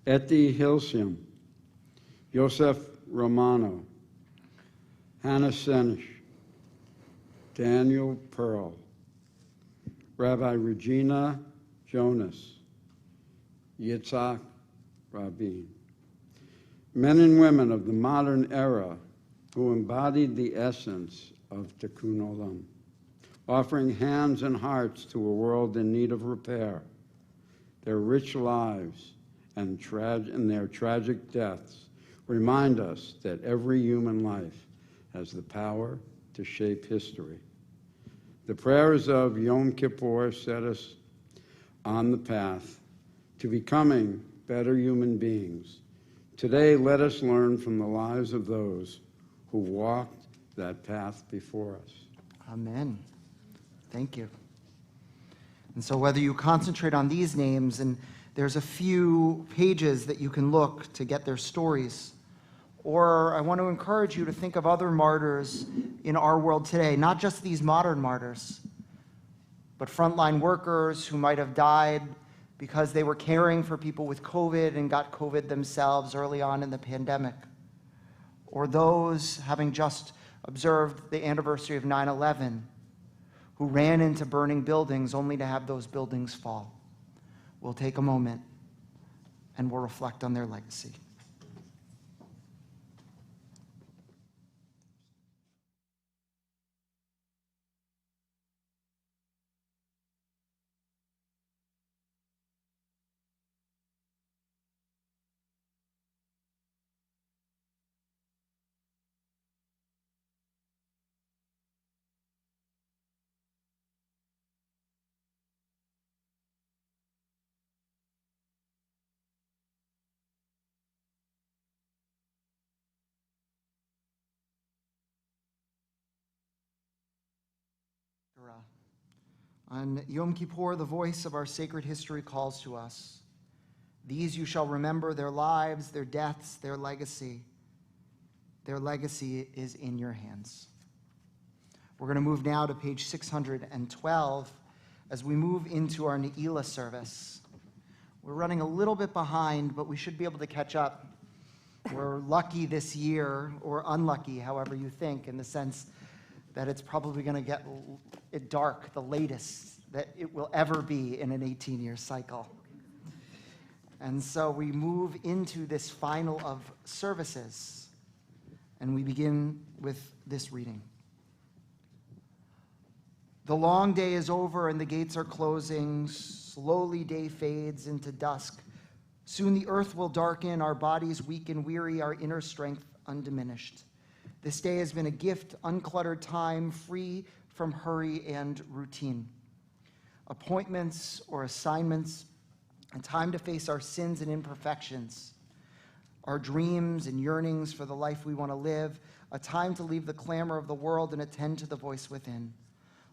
Etty Hilsium, Yosef Romano, Hannah Senish, Daniel Pearl, Rabbi Regina Jonas, Yitzhak Rabin. Men and women of the modern era who embodied the essence of Tikkun Olam, offering hands and hearts to a world in need of repair. Their rich lives and their tragic deaths remind us that every human life has the power to shape history. The prayers of Yom Kippur set us on the path to becoming better human beings. Today, let us learn from the lives of those who walked that path before us. Amen. Thank you. And so whether you concentrate on these names, and there's a few pages that you can look to get their stories, or I want to encourage you to think of other martyrs in our world today, not just these modern martyrs, but frontline workers who might have died because they were caring for people with COVID and got COVID themselves early on in the pandemic, or those having just observed the anniversary of 9/11, who ran into burning buildings only to have those buildings fall. We'll take a moment and we'll reflect on their legacy. On Yom Kippur, the voice of our sacred history calls to us. These you shall remember, their lives, their deaths, their legacy. Their legacy is in your hands. We're going to move now to page 612 as we move into our Ne'ilah service. We're running a little bit behind, but we should be able to catch up. We're lucky this year, or unlucky, however you think, in the sense that it's probably going to get dark, the latest that it will ever be in an 18-year cycle. And so we move into this final of services, and we begin with this reading. The long day is over and the gates are closing. Slowly day fades into dusk. Soon the earth will darken, our bodies weak and weary, our inner strength undiminished. This day has been a gift, uncluttered time, free from hurry and routine. Appointments or assignments, and time to face our sins and imperfections, our dreams and yearnings for the life we want to live, a time to leave the clamor of the world and attend to the voice within.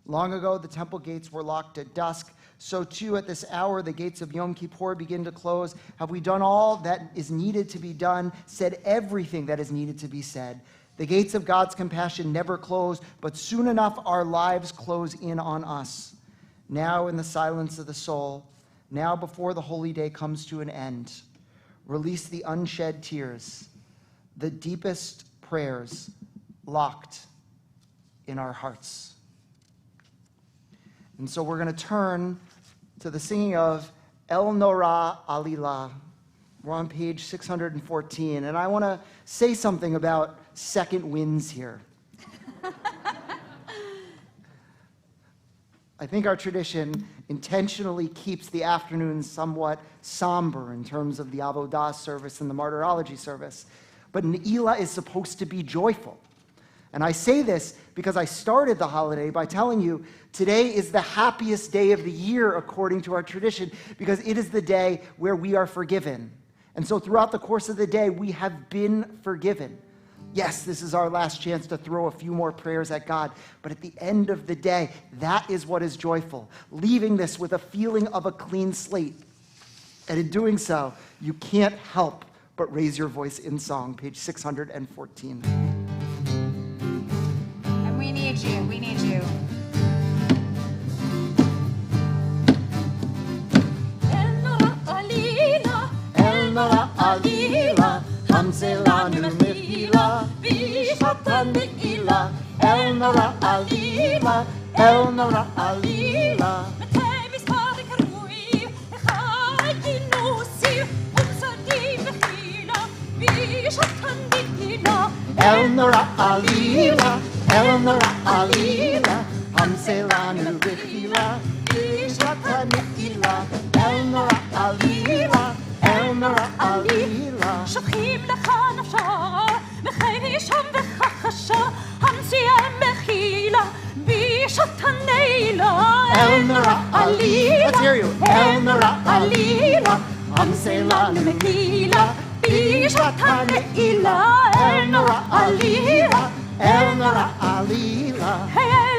Long ago, the temple gates were locked at dusk. So too, at this hour, the gates of Yom Kippur begin to close. Have we done all that is needed to be done, said everything that is needed to be said? The gates of God's compassion never close, but soon enough our lives close in on us. Now in the silence of the soul, now before the holy day comes to an end, release the unshed tears, the deepest prayers locked in our hearts. And so we're going to turn to the singing of El Norah Aliyah. We're on page 614, and I want to say something about second winds here. I think our tradition intentionally keeps the afternoon somewhat somber in terms of the Avodah service and the Martyrology service. But Ne'ilah is supposed to be joyful. And I say this because I started the holiday by telling you today is the happiest day of the year according to our tradition, because it is the day where we are forgiven. And so throughout the course of the day, we have been forgiven. Yes, this is our last chance to throw a few more prayers at God, but at the end of the day, that is what is joyful, leaving this with a feeling of a clean slate. And in doing so, you can't help but raise your voice in song, page 614. And we need you, we need you. El Norah Aliyah, Hamze lanu mechila, Bishata Ne'ilah. El Norah Aliyah, El Norah Aliyah. El Norah Aliyah, El Norah Aliyah, Hamze lanu mechila, Bishata Ne'ilah. El Norah Aliyah, El Norah Aliyah. שופכים לך נפשה, מחי שם וחחשה, המציאה מחילה, בשעת הלילה. El Norah Aliyah, let's hear you. El Norah Aliyah, Hamze lanu mechila, בשעת הנעילה. El Norah Aliyah, El Norah Aliyah.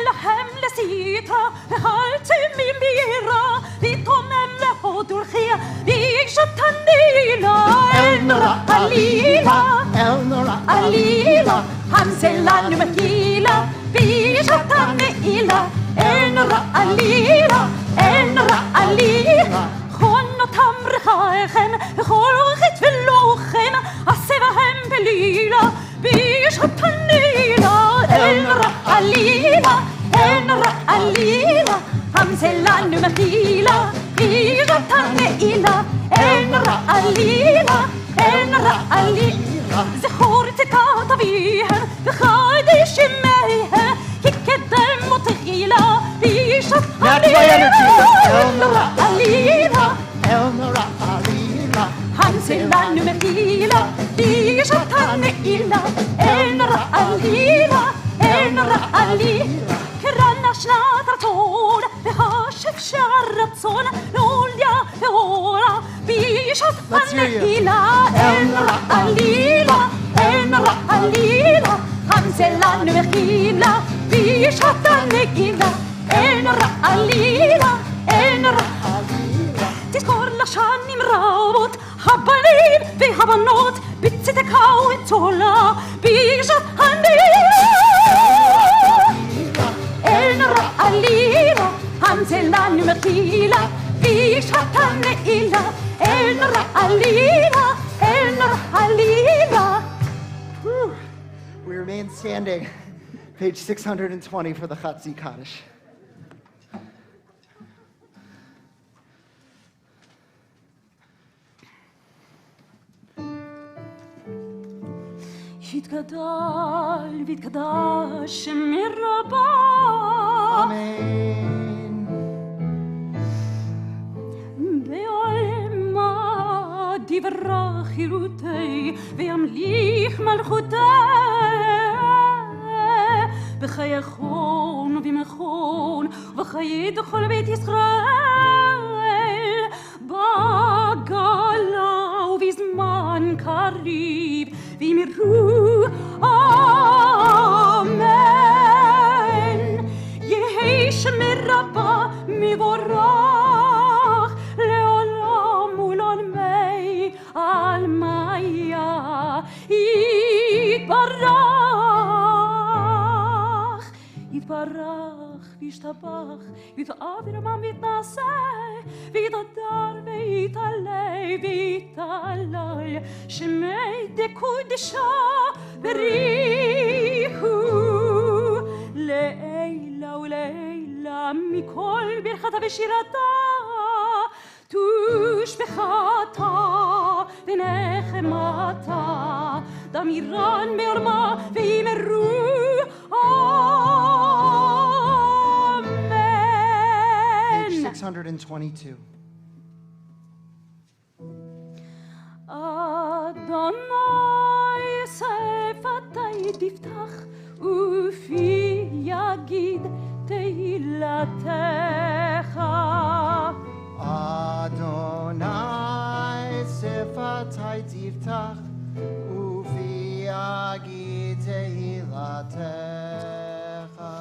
לכם לסיתה, והלתם ממירה, ותומם להודולכיה, בשעת הלילה. El Norah Aliyah, El Norah Aliyah, המזה לנו מחילה, בשעת הנעילה. El Norah Aliyah, El Norah Aliyah. חונותם רחייכם, וכל חטא ולוחם, עשה בהם בלילה, בשעת הלילה. El Norah Aliyah, El Norah Aliyah, המזה לנו מחילה, בשעת הנעילה. El Norah Aliyah, El Norah Aliyah, זכור צדקת אביהם, וחדש ימיהם, כי קדם ותחילה, בשעת הלילה. El Norah Aliyah, El Norah Aliyah, המזה לנו מחילה, בשעת הנעילה. El Norah Aliyah, El Norah Aliyah, קרנה שנת רצון, והשפשר רצון, נוליה ואורה, בשעת הנעילה. El Norah Aliyah, El Norah Aliyah, המזה לנו מחילה, בשעת הנעילה. El Norah Aliyah, El Norah Aliyah, תזכור לשנים רבות, הבנים והבנות, בצדקה ובתורה, בשעת הנעילה. El Norah Aliyah, המזה לנו מחילה, בשעת הנעילה, אין רעלילה, אין רעלילה. We remain standing. Page 620 for the Chatzi Kaddish. יתגדל ויתקדש שם מרבה. Amen. בעולמה דברה חירותי וימליך מלכותי. בחייכון ובמכון וחיי דכל בית ישראל. בגלה ובזמן קריב וימרו אמן. יהי שם רבה מבורך לעולם ולעולמי עלמיה. יתברך יתברך וישתבח ויתעברם ויתנשא ויתהדר ויתעלה ויתהלל שמי דקודשה בריחו לעילה ולעילה מכל ברכתה ושירתה תושבחתה ונחמתה דמירן בעורמה וימרו Page 622. אדוני שפתי תפתח ופי יגיד תהילתך. Adonai sefatai tiftach ufi yagid tehilatecha.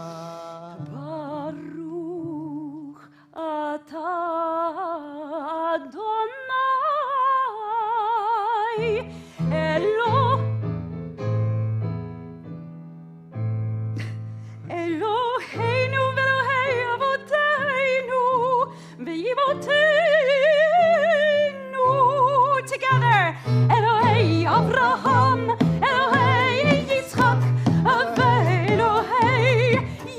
Baruch ata Adonai Eloheinu ve'Elohei avoteinu ve'imotenu. Together, Elohei Avraham, Elohei Yitzchak, ve'Elohei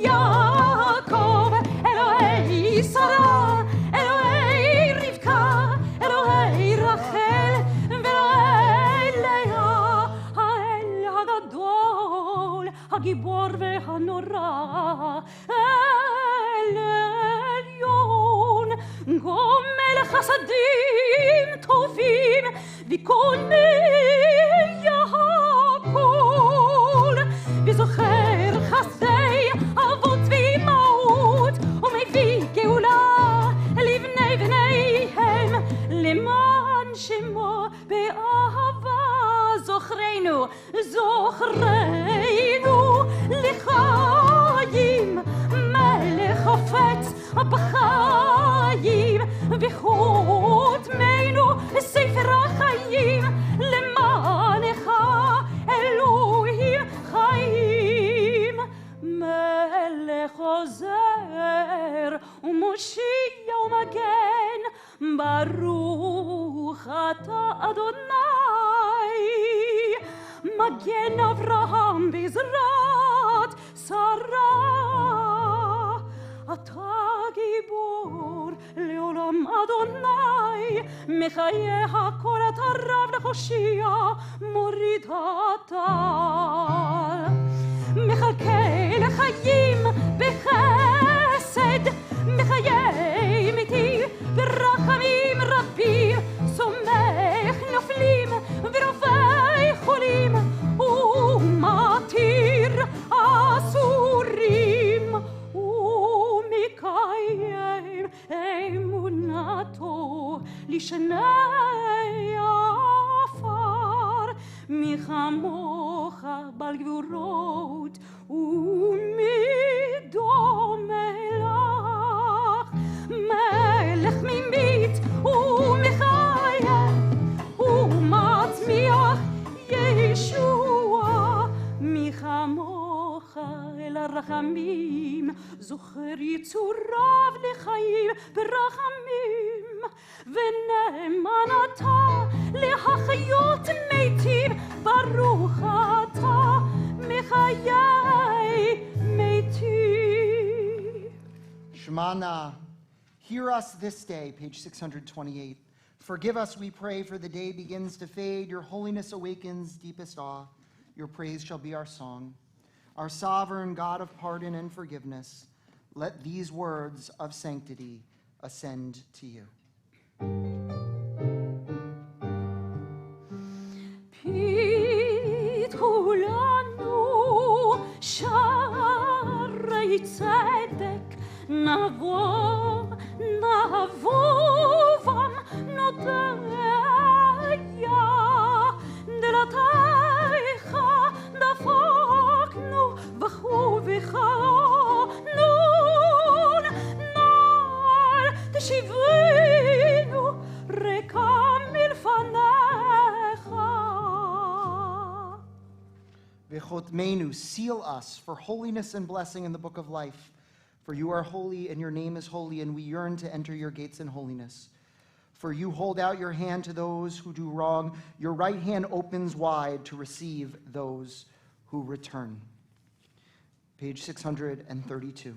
Yaakov, Elohei Sarah, Elohei Rivka, Elohei Rachel, ve'Elohei Leah, Ha'el Hagadol, Hagibor ve'Hanora, El Elyon, Gomel Chasadim Tovim, Vikone Yahakol, Vizocher Chasdei Avot v'Imaut, Umevii Geula Livnei Vneihem, Leman Shemo be'ahava. Zochreinu, Zochreinu, L'chaim, Melech Hafetz B'chaim, V'chotmeinu, Sefer HaChaim, L'manecha, Elohim Chaim, Melech Ozer, U'Moshia U'Magen, Baruch Ata Adonai, Magen Avraham V'Izrat Sarah. Ata Gibor Leolam Adonai, Mechaye HaKol Ata Rav L'Choshia Morid Hatal. Mechalkei L'Chayim B'Chesed, Mechaye Miti B'Rachamim Rabim, Somech Noflim V'Rovei Cholim, U'Matir Asurim, U'Mikayem Emunato Lishnei Afar. Michamocha bal gvurot ומדומה לך, מלך ממית ומחיה ומצמיח ישוע, מחמוך אל הרחמים, זוכר יצוריו לחיים ברחמים. ונאמן אתה להחיות מתים, ברוך אתה מחיי מתים. Shemana, hear us this day, page 628. Forgive us, we pray, for the day begins to fade. Your holiness awakens deepest awe. Your praise shall be our song. Our sovereign God of pardon and forgiveness, let these words of sanctity ascend to you. פיתחו לנו שערי צדק, נבוא בם נודע, דלתיך דפקנו בכו וחנון, נעל תשיבנו ריקם מלפניך. V'chotmeinu, seal us for holiness and blessing in the book of life. For you are holy, and your name is holy, and we yearn to enter your gates in holiness. For you hold out your hand to those who do wrong. Your right hand opens wide to receive those who return. Page 632.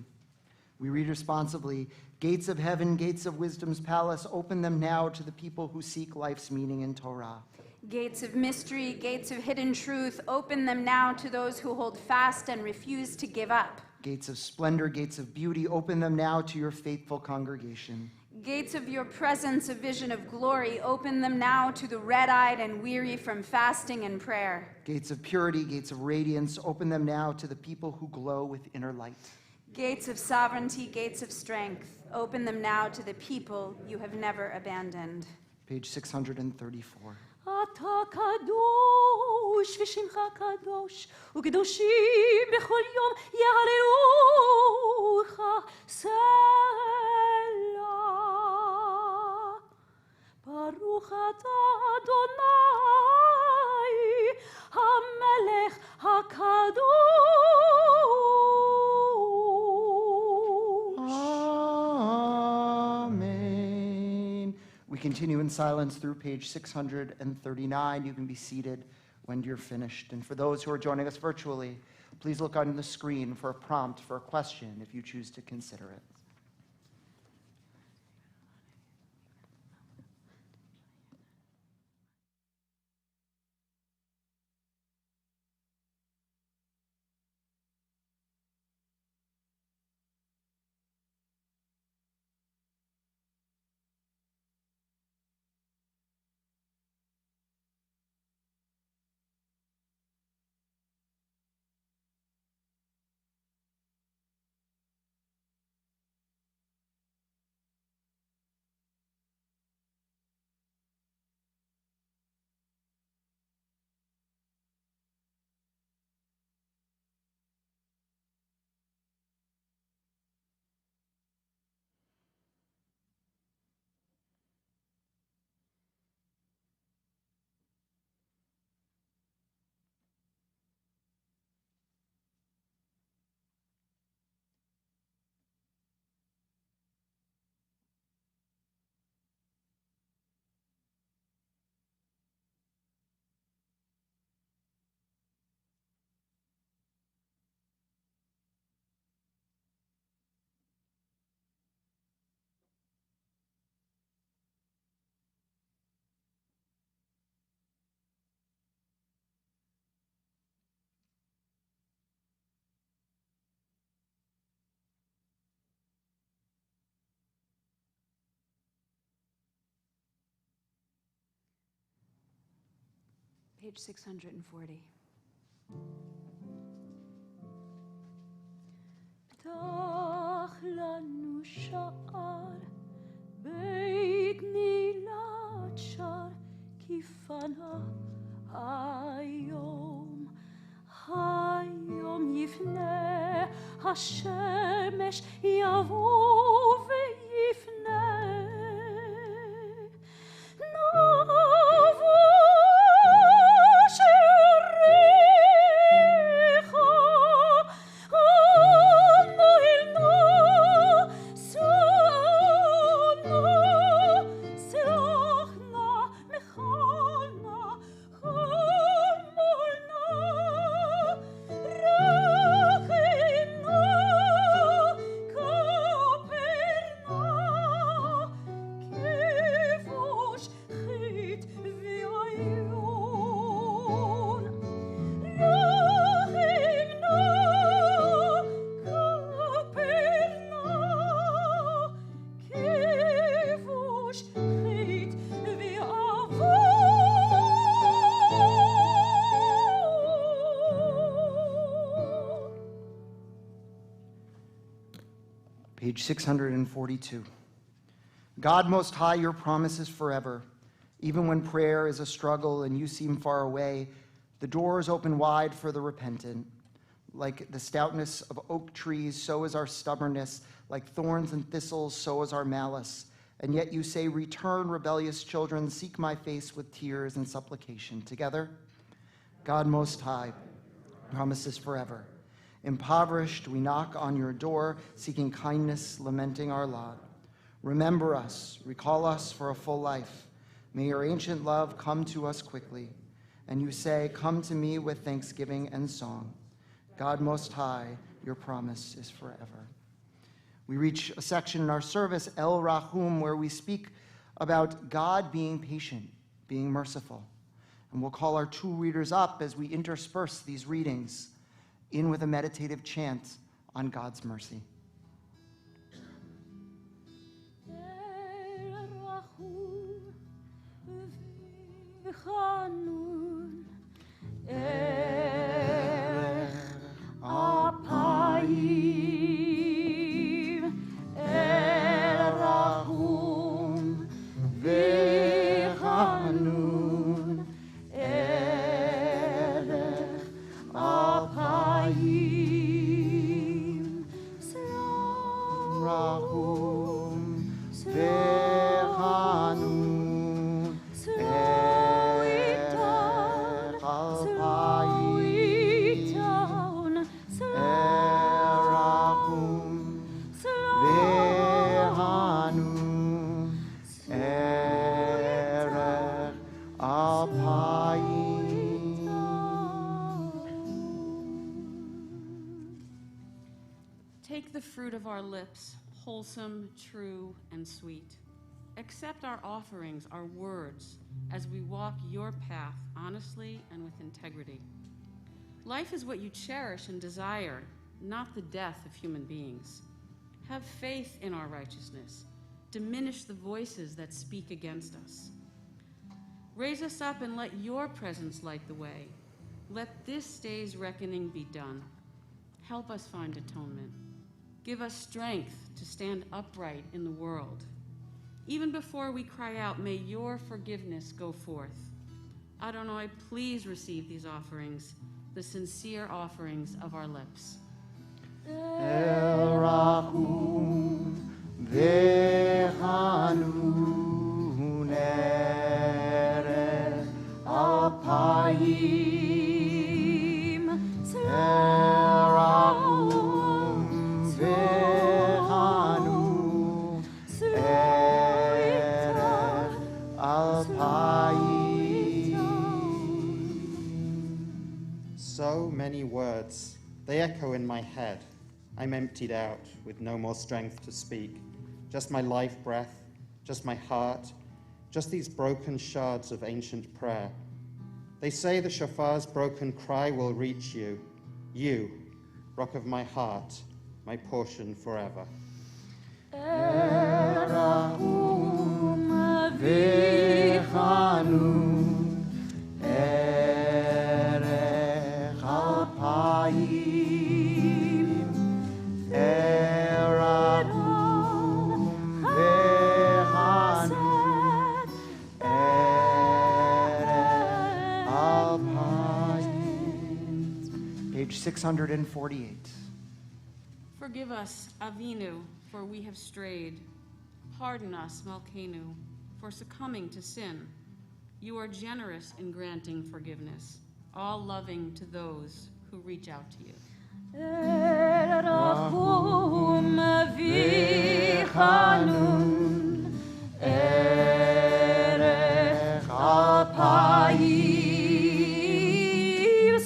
We read responsibly, gates of heaven, gates of wisdom's palace, open them now to the people who seek life's meaning in Torah. Gates of mystery, gates of hidden truth, open them now to those who hold fast and refuse to give up. Gates of splendor, gates of beauty, open them now to your faithful congregation. Gates of your presence, a vision of glory, open them now to the red-eyed and weary from fasting and prayer. Gates of purity, gates of radiance, open them now to the people who glow with inner light. Gates of sovereignty, gates of strength, open them now to the people you have never abandoned. Page 634. אתה קדוש ושמך קדוש, וקדושים בכל יום יהללוך, סלה. ברוך אתה אדוני, המלך הקדוש. Amen. We continue in silence through page 639. You can be seated when you're finished. And for those who are joining us virtually, please look on the screen for a prompt for a question if you choose to consider it. Page 640. פתח לנו שער, בית נילת שער, כפנה היום. היום יפנה השמש, יבוא ויפנה. Page 642. God Most High, your promise is forever. Even when prayer is a struggle and you seem far away, the doors open wide for the repentant. Like the stoutness of oak trees, so is our stubbornness. Like thorns and thistles, so is our malice. And yet you say, return, rebellious children, seek my face with tears and supplication. Together, God Most High, promises forever. Impoverished, we knock on your door, seeking kindness, lamenting our lot. Remember us, recall us for a full life. May your ancient love come to us quickly. And you say, come to me with thanksgiving and song. God Most High, your promise is forever. We reach a section in our service, El Rahum, where we speak about God being patient, being merciful. And we'll call our two readers up as we intersperse these readings in with a meditative chant on God's mercy. Take the fruit of our lips, wholesome, true, and sweet. Accept our offerings, our words, as we walk your path honestly and with integrity. Life is what you cherish and desire, not the death of human beings. Have faith in our righteousness. Diminish the voices that speak against us. Raise us up and let your presence light the way. Let this day's reckoning be done. Help us find atonement. Give us strength to stand upright in the world. Even before we cry out, may your forgiveness go forth. Adonai, please receive these offerings, the sincere offerings of our lips. Erachum v'chanun erech apayim. Erachum v'chanun erech apayim. So many words, they echo in my head. I'm emptied out with no more strength to speak. Just my life breath, just my heart, just these broken shards of ancient prayer. They say the shofar's broken cry will reach you, you, rock of my heart, my portion forever. Erachum v'chanun erech apayim. Erachum v'chanun erech apayim. Page 648. Forgive us, Avinu, for we have strayed. Pardon us, Malkeinu, for succumbing to sin. You are generous in granting forgiveness, all loving to those who reach out to you. Erachum v'chanun erech apayim.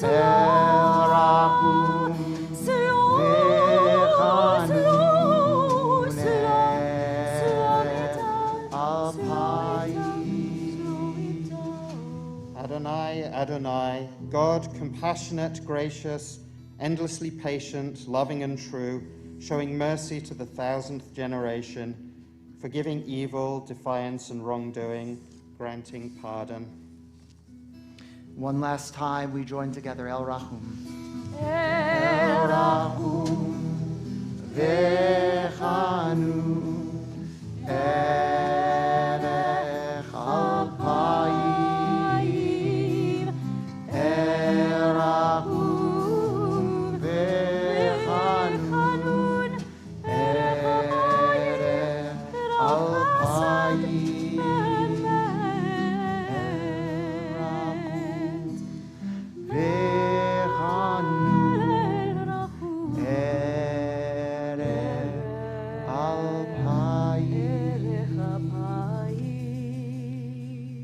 Erachum v'chanun erech apayim. Adonai, Adonai, God, compassionate, gracious, endlessly patient, loving and true, showing mercy to the 1000th generation, forgiving evil, defiance, and wrongdoing, granting pardon. One last time, we join together, El Rahum. El Rahum Vechanu Erech Alpayim El Rahum Vechanun Erech Alpayim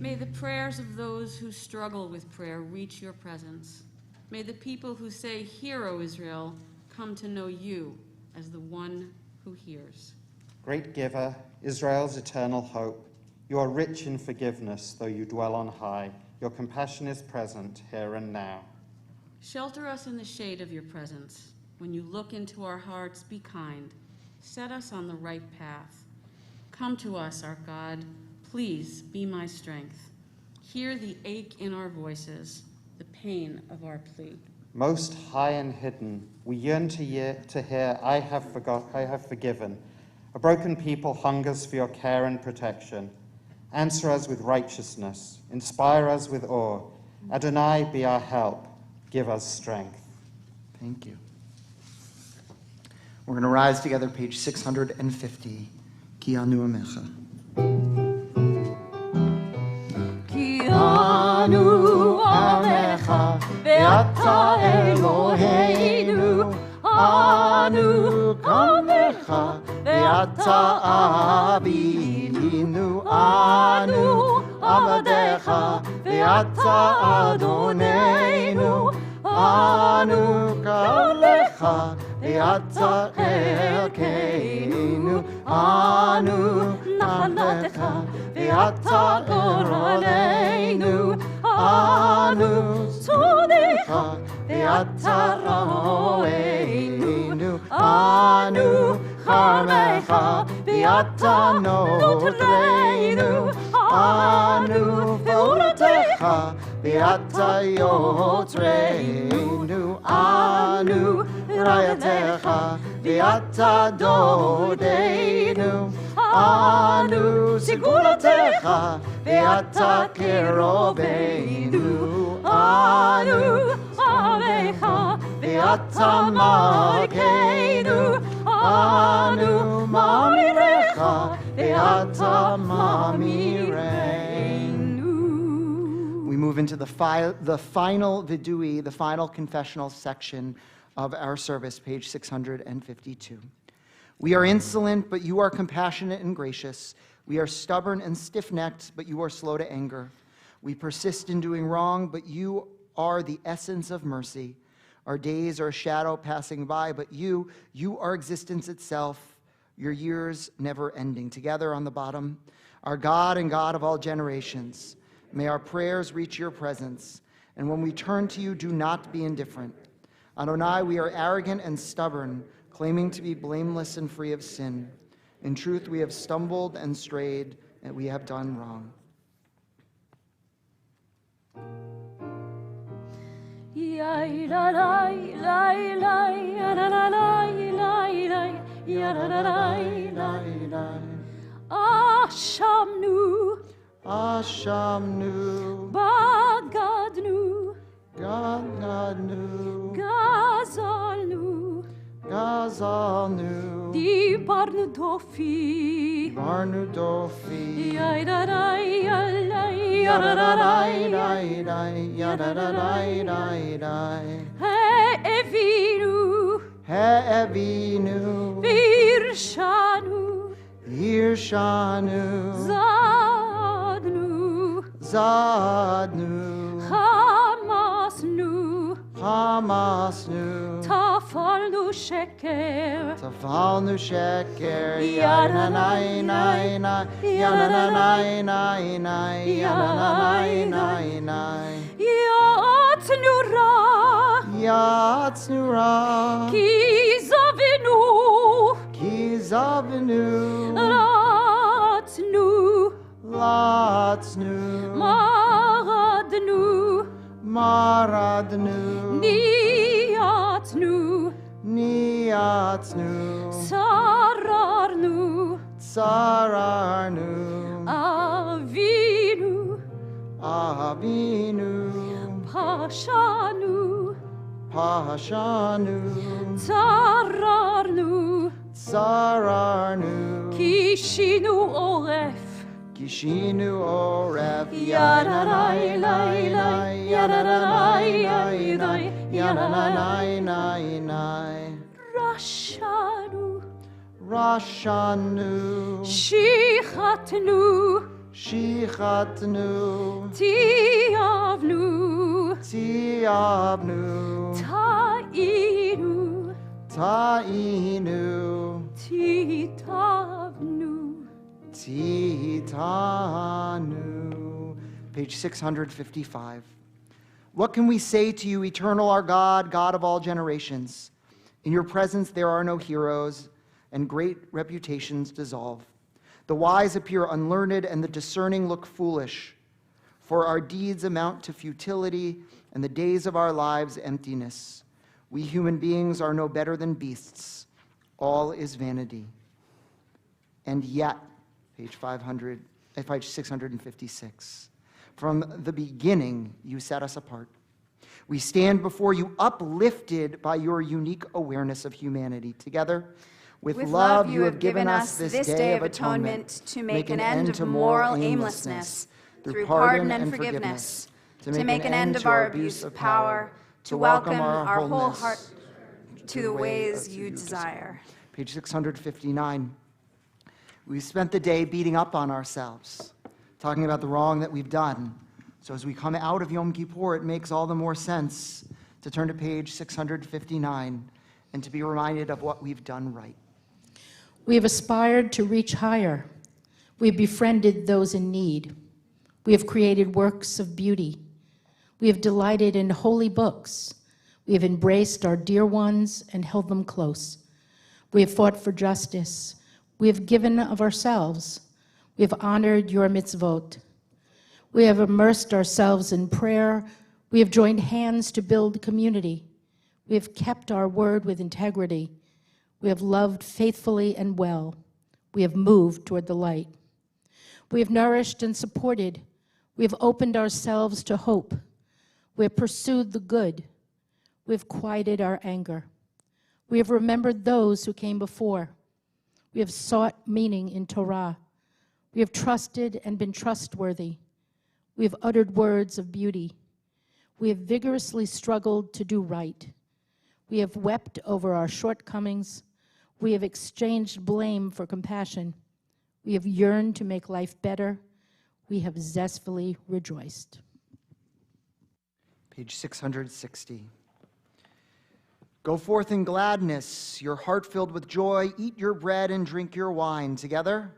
May the prayers of those who struggle with prayer reach your presence. May the people who say, "Hear, O Israel," come to know you as the one who hears. Great giver, Israel's eternal hope, you are rich in forgiveness, though you dwell on high. Your compassion is present here and now. Shelter us in the shade of your presence. When you look into our hearts, be kind. Set us on the right path. Come to us, our God. Please be my strength. Hear the ache in our voices, the pain of our plea. Most high and hidden, we yearn to hear, I have forgiven. A broken people hungers for your care and protection. Answer us with righteousness. Inspire us with awe. Adonai, be our help. Give us strength. Thank you. We're going to rise together, page 650. Ki anu amecha. Ki anu amecha ve'ata Eloheinu anu amecha ve'ata abidinu anu amadecha ve'ata Adonenu anu kalecha ve'ata Elkeinu anu nachalecha ve'ata goraleinu anu tzodecha ve'ata roeinu anu charmecha ve'ata notreinu anu ve'oratecha ve'ata yotreinu anu rayatecha ve'ata dodeinu anu sigulatecha ve'ata kerobeinu anu avecha ve'ata malkeinu anu mamirecha ve'ata mamireinu. We move into the final vidui, the final confessional section of our service, page 652. We are insolent, but you are compassionate and gracious. We are stubborn and stiff-necked, but you are slow to anger. We persist in doing wrong, but you are the essence of mercy. Our days are a shadow passing by, but you are existence itself, your years never ending. Together on the bottom, our God and God of all generations, may our prayers reach your presence, and when we turn to you, do not be indifferent. Adonai, we are arrogant and stubborn, claiming to be blameless and free of sin. In truth, we have stumbled and strayed, and we have done wrong. Ashamnu, Ashamnu, Bagadnu, Gadgadnu, Gazalnu, Gazalnu, Dibarnu Dofi, Barnu Dofi, Yadarai, Yadarai, Yadarai, Yadarai, Evinu, Evinu, Virshanu, Irshanu, Zadnu, Zadnu, Hamasnu, Hamasnu, Tafalnu Sheker, Tafalnu Sheker, Yananai, Yananai, Yananai, Yatnura, Yatsnura, Kizavinu, Kizavinu, Platznu. Maradnu. Maradnu. Niatnu. Niatznu. Sararnu. Sararnu. Avinu. Avinu. Pashanu. Pashanu. Sararnu. Sararnu. Kishinu oref. Kishinu oref. Yararai lai lai. Yararai lai lai. Yararai lai lai. Rashanu. Rashanu. Shichatnu. Shichatnu. Tiavnu. Tiavnu. Ta'inu. Ta'inu. Titavnu. Titanu. Page 655. What can we say to you, eternal our God, God of all generations? In your presence there are no heroes, and great reputations dissolve. The wise appear unlearned, and the discerning look foolish. For our deeds amount to futility, and the days of our lives emptiness. We human beings are no better than beasts. All is vanity. And yet, page 656, from the beginning you set us apart. We stand before you uplifted by your unique awareness of humanity. Together, with love you have given us this day of atonement to make an end of moral aimlessness, through pardon and forgiveness, to make an end of our abuse of power, to welcome our whole heart to the ways you desire. Page 659. We spent the day beating up on ourselves, talking about the wrong that we've done. So as we come out of Yom Kippur, it makes all the more sense to turn to page 659 and to be reminded of what we've done right. We have aspired to reach higher. We have befriended those in need. We have created works of beauty. We have delighted in holy books. We have embraced our dear ones and held them close. We have fought for justice. We have given of ourselves. We have honored your mitzvot. We have immersed ourselves in prayer. We have joined hands to build community. We have kept our word with integrity. We have loved faithfully and well. We have moved toward the light. We have nourished and supported. We have opened ourselves to hope. We have pursued the good. We have quieted our anger. We have remembered those who came before. We have sought meaning in Torah. We have trusted and been trustworthy. We have uttered words of beauty. We have vigorously struggled to do right. We have wept over our shortcomings. We have exchanged blame for compassion. We have yearned to make life better. We have zestfully rejoiced. Page 660. Go forth in gladness, your heart filled with joy. Eat your bread and drink your wine. Together?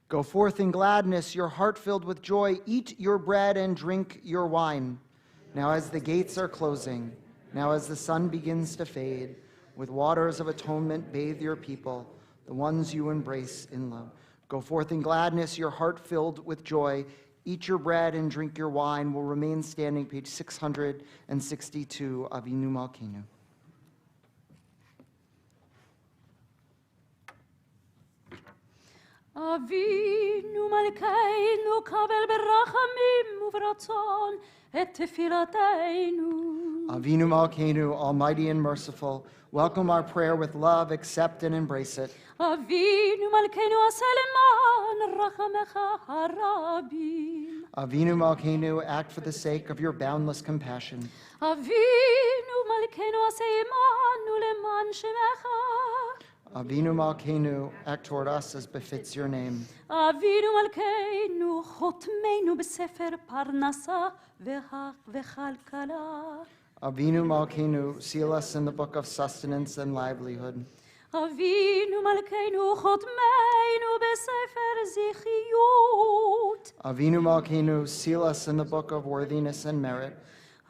Go forth in gladness, your heart filled with joy. Eat your bread and drink your wine. Now as the gates are closing, now as the sun begins to fade, with waters of atonement bathe your people, the ones you embrace in love. Go forth in gladness, your heart filled with joy. Eat your bread and drink your wine. Will remain standing, page 662, Avinu Malkeinu. Avinu Malkeinu kabel berachamim uvratzon et tefilateinu. Avinu Malkeinu, almighty and merciful, welcome our prayer with love, accept and embrace it. Avinu Malkeinu aseleman rachamecha harabim. Avinu Malkeinu, act for the sake of your boundless compassion. Avinu Malkeinu aseimanu leman shemecha. Avinu Malkeinu, act toward us as befits your name. Avinu Malkeinu chotmeinu b'sefer parnasa v'chalkala. Avinu Malkeinu, seal us in the book of sustenance and livelihood. Avinu Malkeinu chotmeinu b'sefer zichiyut. Avinu Malkeinu, seal us in the book of worthiness and merit.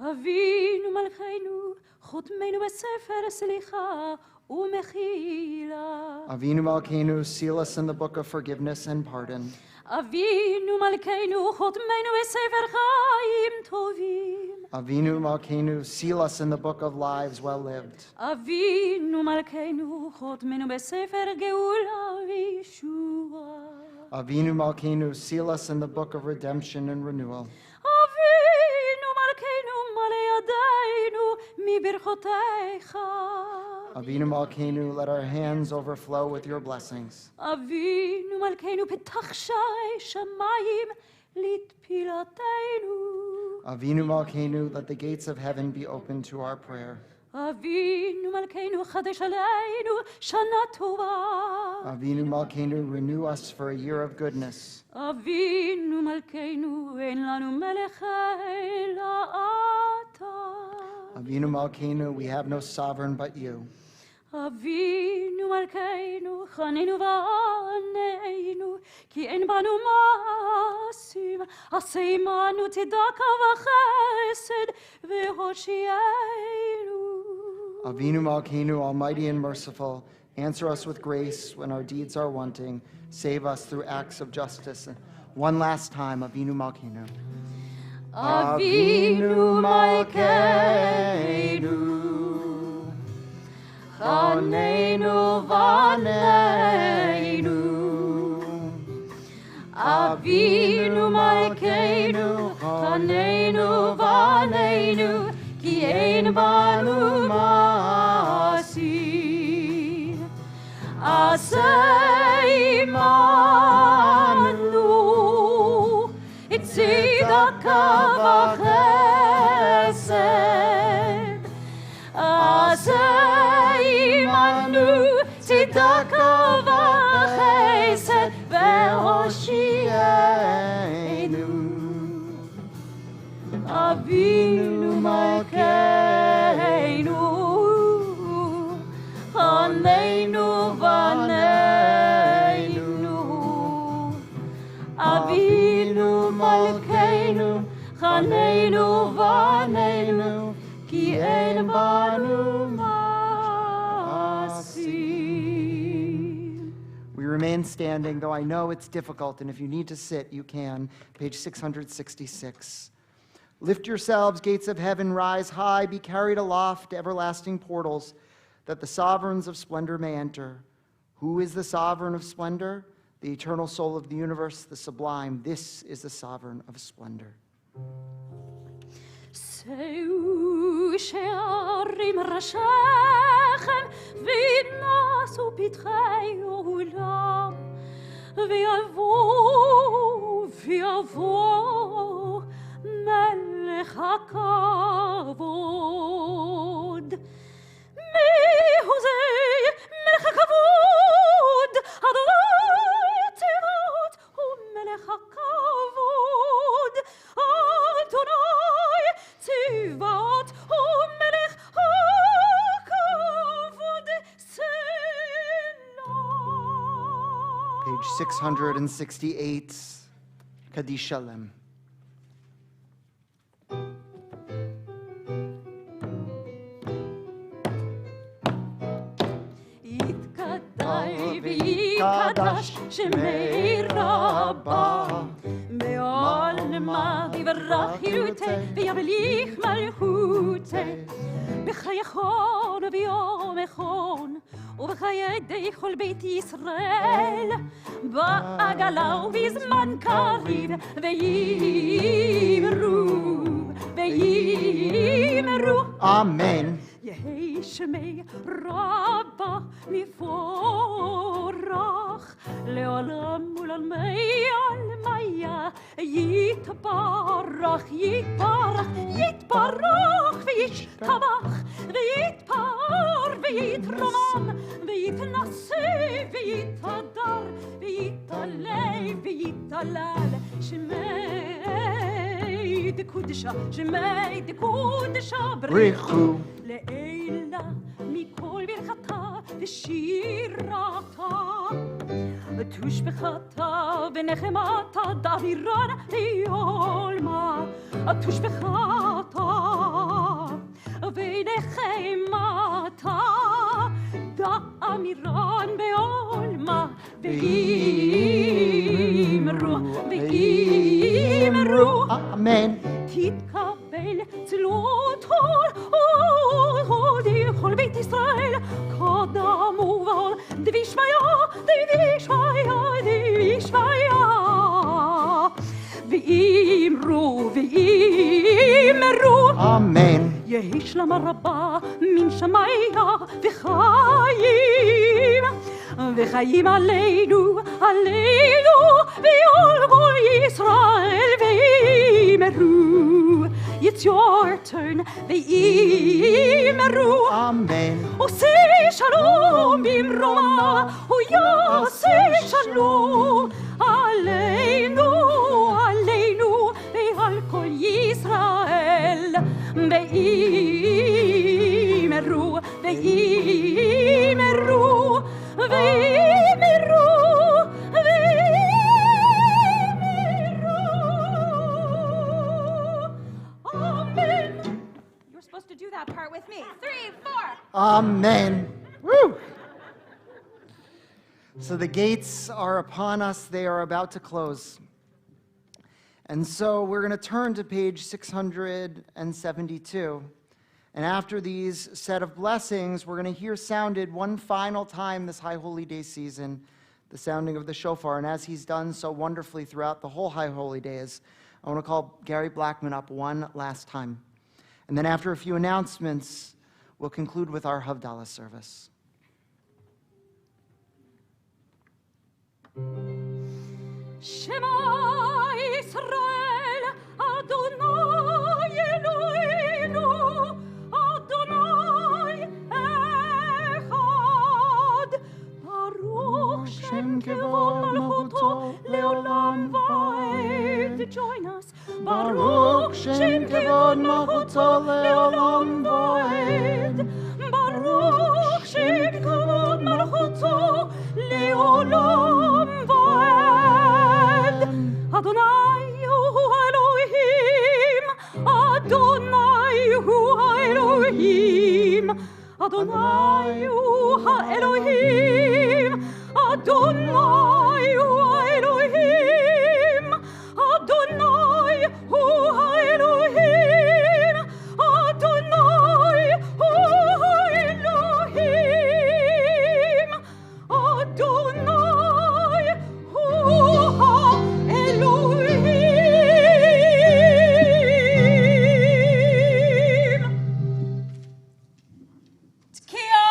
Avinu Malkeinu חותמנו בספר סליחה ומחילה. Avinu Malkeinu, seal us in the book of forgiveness and pardon. אבינו מלכנו, חותמנו בספר חיים טובים. Avinu Malkeinu, seal us in the book of lives well lived. אבינו מלכנו, חותמנו בספר גאולה וישועה. Avinu Malkeinu, seal us in the book of redemption and renewal. אבינו מלכנו, מלא ידינו מברכותיך. Avinu Malkeinu, let our hands overflow with your blessings. אבינו מלכנו, פתח שערי שמיים לתפילתנו. Avinu Malkeinu, let the gates of heaven be open to our prayer. אבינו מלכנו, חדש עלינו שנה טובה. Avinu Malkeinu, renew us for a year of goodness. אבינו מלכנו, אין לנו מלך אלא אתה. Avinu Malkeinu, we have no sovereign but you. אבינו מלכנו, חנינו ועננו, כי אין בנו מעשים, עשה עמנו צדקה וחסד והושיענו. Avinu Malkeinu, almighty and merciful, answer us with grace when our deeds are wanting. Save us through acts of justice. One last time, Avinu Malkeinu. אבינו מלכנו, חננו בנינו. אבינו מלכנו, חננו בנינו, כי אין בנו מעשים. עשה עמנו את צדקה וחסד. עשה עמנו צדקה וחסד והושיענו. אבינו מלכנו, חננו בנינו. אבינו מלכנו, חננו בנינו, כי אין בנו מעשים. We remain standing, though I know it's difficult, and if you need to sit, you can. Page 666. Lift yourselves, gates of heaven, rise high, be carried aloft to everlasting portals, that the sovereigns of splendor may enter. Who is the sovereign of splendor? The eternal soul of the universe, the sublime. This is the sovereign of splendor. שאו שערים ראשיכם ונשאו פתחי עולם, ויבוא מלך הכבוד. מיהו זה מלך הכבוד? אדוני צבאות הוא מלך הכבוד. אדוני צבאות הוא מלך הכבוד. סלה. Page 668, Kaddish Shalem. ויקדש שמי רבה, בעולמה יברך חירותי וימליך מלכותי, בחייכון וביום אחון ובחיי כל בית ישראל, בעגלה ובזמן קריב ויאמרו Amen. יהי שמי רבה מפורח, לעולם ולעולמי עלמיה יתברך, יתברך, יתברך וישתבח, ויתפאר ויתרומם, ויתנשא ויתהדר, ויתעלה ויתהלל, שמי דקודשה, שמי דקודשה בריחו. לעילה מכל ברכתה ושירתה, תושבחתה ונחמתה דבירן ליולמה, תושבחתה ונחמתה ואימרו, אמן. תתקבל צלות כל בית ישראל, קדם ובעול, דבי שמיה, ואימרו, אמן. יהי שלמה רבה מן שמיה וחיים, וחיים עלינו, ועל כל ישראל, ואימרו. It's your turn, ואימרו. אמן. עושה שלום במרומה, הוא יעשה שלום עלינו, ועל כל ישראל, ואימרו, ואימרו, ואימרו, Amen. You're supposed to do that part with me. 3, 4. Amen. Woo! So the gates are upon us. They are about to close. And so we're going to turn to page 672. And after these set of blessings, we're going to hear sounded one final time this High Holy Day season, the sounding of the shofar. And as he's done so wonderfully throughout the whole High Holy Days, I want to call Gary Blackman up one last time. And then after a few announcements, we'll conclude with our Havdalah service. Shema Yisrael, Adonai Eloheinu, Adonai Echad. Baruch Shem Kevod Malchuto Leolam Vaed. Join us. Baruch Shem Kevod Malchuto Leolam Vaed. Baruch Shem Kevod Malchuto Leolam Vaed. Adonai hu Elohim, Adonai hu Elohim, Adonai hu Elohim, Adonai hu Elohim, Adonai hu Elohim, Adonai hu Elohim, Adonai hu Elohim. Tkiya.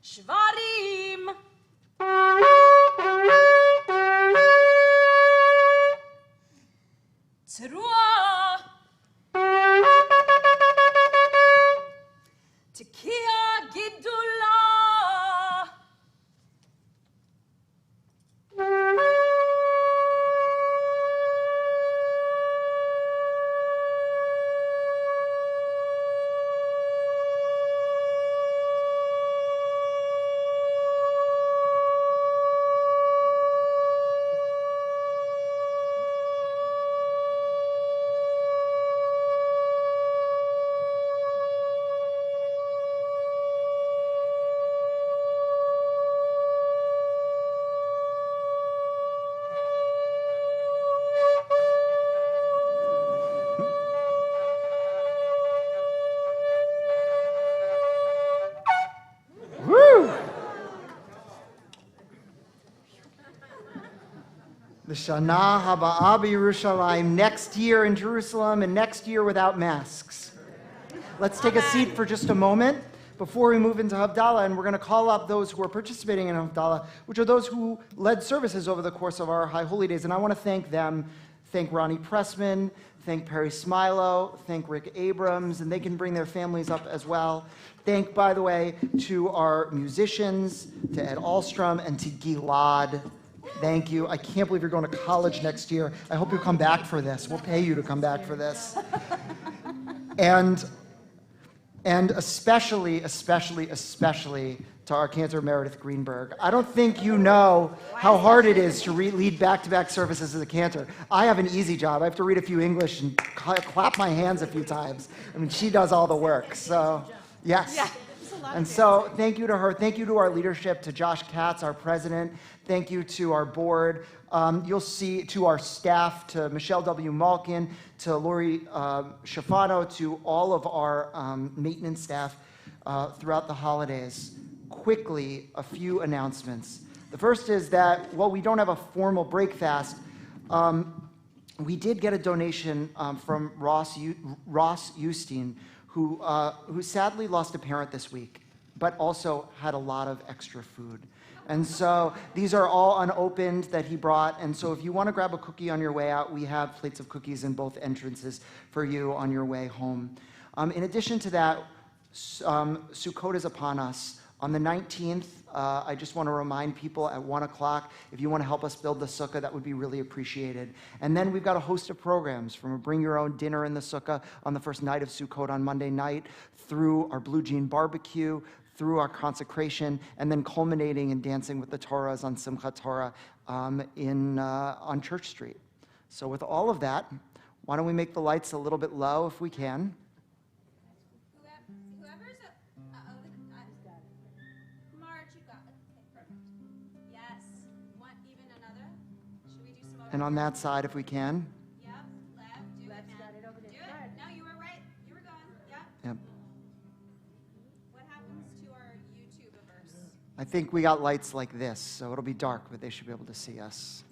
Shvarim. Teruah. Tkiya Gidulah. The Shana Haba'ah B'Yerushalayim, next year in Jerusalem and next year without masks. Let's take a seat for just a moment before we move into Havdalah, and we're going to call up those who are participating in Havdalah, which are those who led services over the course of our High Holy Days. And I want to thank them. Thank Ronnie Pressman, thank Perry Smilo, thank Rick Abrams, and they can bring their families up as well. Thank, by the way, to our musicians, to Ed Alstrom, and to Gilad. Thank you. I can't believe you're going to college next year. I hope you come back for this. We'll pay you to come back for this. And especially to our cantor Meredith Greenberg. I don't think you know how hard it is to lead back-to-back services as a cantor. I have an easy job. I have to read a few English and clap my hands a few times. I mean, she does all the work. So, yes. Yeah. And so thank you to her. Thank you to our leadership, to Josh Katz, our president. Thank you to our board. You'll see to our staff, to Michelle W. Malkin, to Lori Schifano, to all of our maintenance staff throughout the holidays. Quickly, a few announcements. The first is that while we don't have a formal break fast, we did get a donation from Ross Eustein, who sadly lost a parent this week, but also had a lot of extra food. And so these are all unopened that he brought. And so if you want to grab a cookie on your way out, we have plates of cookies in both entrances for you on your way home. In addition to that, Sukkot is upon us. On the 19th, I just want to remind people at 1 o'clock, if you want to help us build the sukkah, that would be really appreciated. And then we've got a host of programs, from a bring your own dinner in the sukkah on the first night of Sukkot on Monday night, through our Blue Jean barbecue, through our consecration, and then culminating in dancing with the Torahs on Simchat Torah on Church Street. So with all of that, why don't we make the lights a little bit low if we can? And on that side, if we can. Yep, left, do it, man. Do it. No, you were right. You were going. Yep. Yep. What happens to our YouTubeverse? I think we got lights like this, so it'll be dark, but they should be able to see us.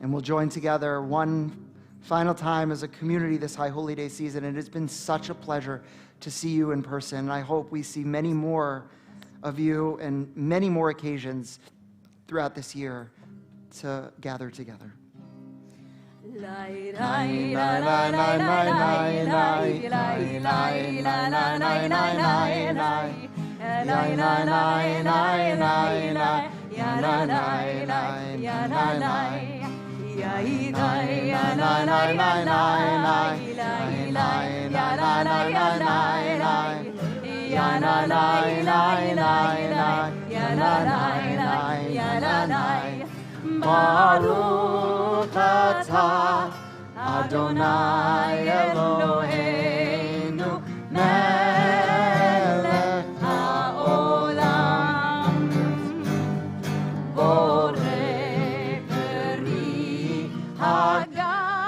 And we'll join together one final time as a community this High Holy Day season. It has been such a pleasure to see you in person. And I hope we see many more of you and many more occasions throughout this year to gather together. Baruch atah Adonai Eloheinu melech haolam borei peri hagafen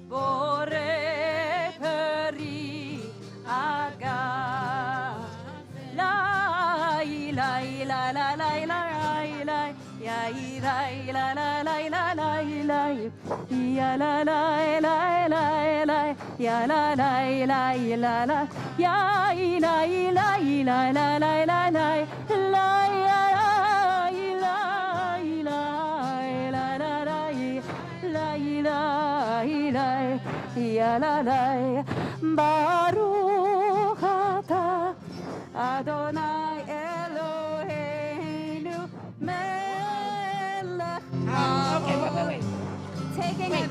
borei peri hagafen la ilaha Baruch atah Adonai Eloheinu melech. Okay, wait. Taking it.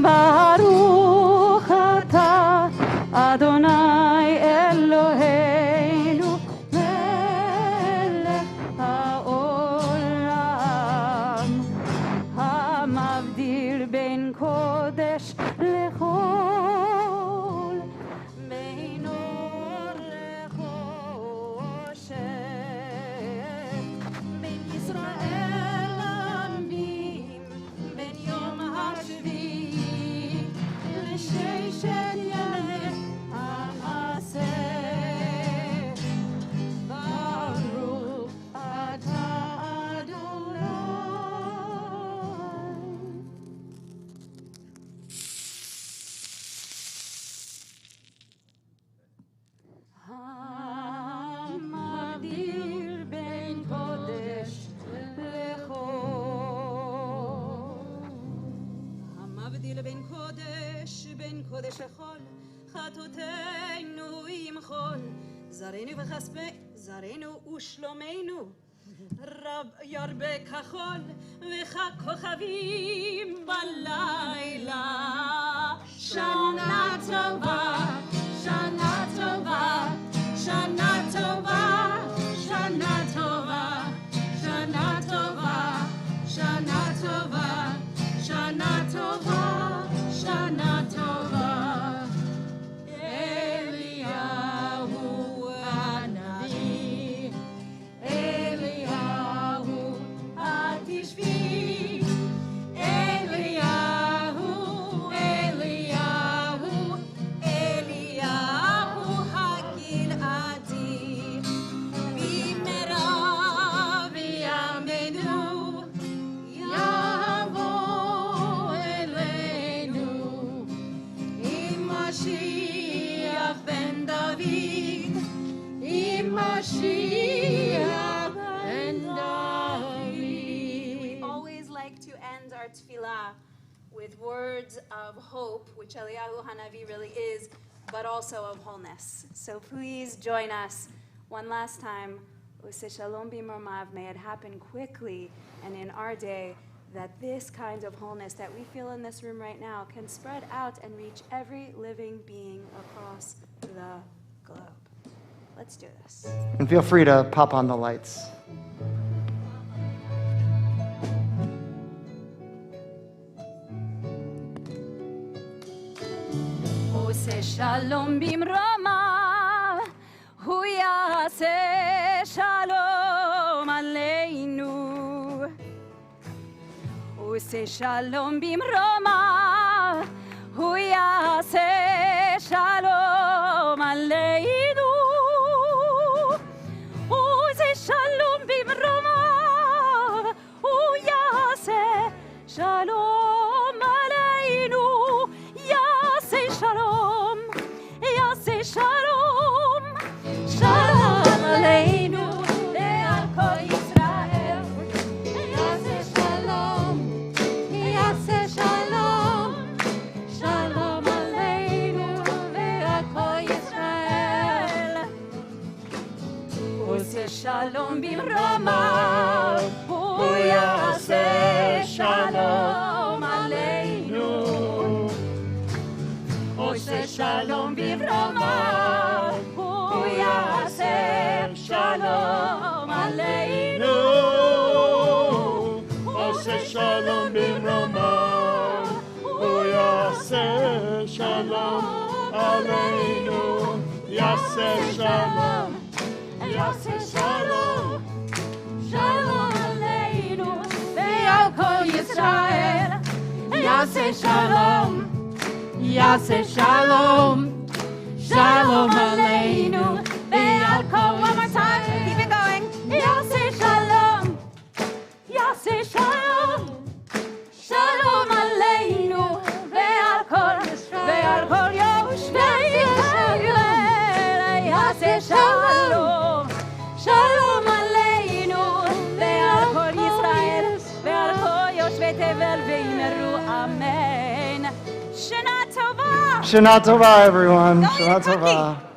Baruch atah Adonai Eloheinu melech haolam hamavdil ben kodesh lechol ben or lechoshet ben Yisrael amim ben yom hashvi l'sheishet yameh שכל חטאותינו ימחול זרענו זרענו ושלומנו רב ירבה כחול וככוכבים בלילה שנה טובה שנה טובה שנה טובה שנה טובה שנה טובה שנה טובה שנה טובה שנה טובה אליהו הנביא אליהו התשבי אליהו אליהו אליהו הגלעדי במהרה בימינו יבוא אלינו עם משיח בן דוד עם משיח בן דוד. We always like to end our tefillah with words of hope, which Eliyahu Hanavi really is, but also of wholeness. So please join us one last time. Use shalom b'mromav, may it happen quickly and in our day, that this kind of wholeness that we feel in this room right now can spread out and reach every living being across the globe. Let's do this. And feel free to pop on the lights. עושה שלום במרומיו, הוא יעשה שלום עלינו. עושה שלום במרומיו, הוא יעשה שלום עלינו. עושה שלום במרומיו, הוא יעשה שלום עלינו. יעשה שלום, יעשה שלום, שלום עלינו ועל כל ישראל. יעשה שלום, יעשה שלום, שלום עלינו ועל כל ישראל. עושה שלום במרומיו, הוא יעשה שלום עלינו. עושה שלום במרומיו, הוא יעשה שלום עלינו. עושה שלום במרומיו, הוא יעשה שלום עלינו. יעשה שלום, יעשה שלום, שלום עלינו ועל כל ישראל. יעשה שלום, יעשה שלום, שלום עלינו ועל כל. One more time, keep it going. יעשה שלום, יעשה שלום, שלום עלינו ועל כל יושבי ישראל. יעשה שלום, שלום עלינו ועל כל ישראל ועל כל יושבי תבל ואמרו אמן. Shana Tova! Shana Tova, everyone. Shana Tova.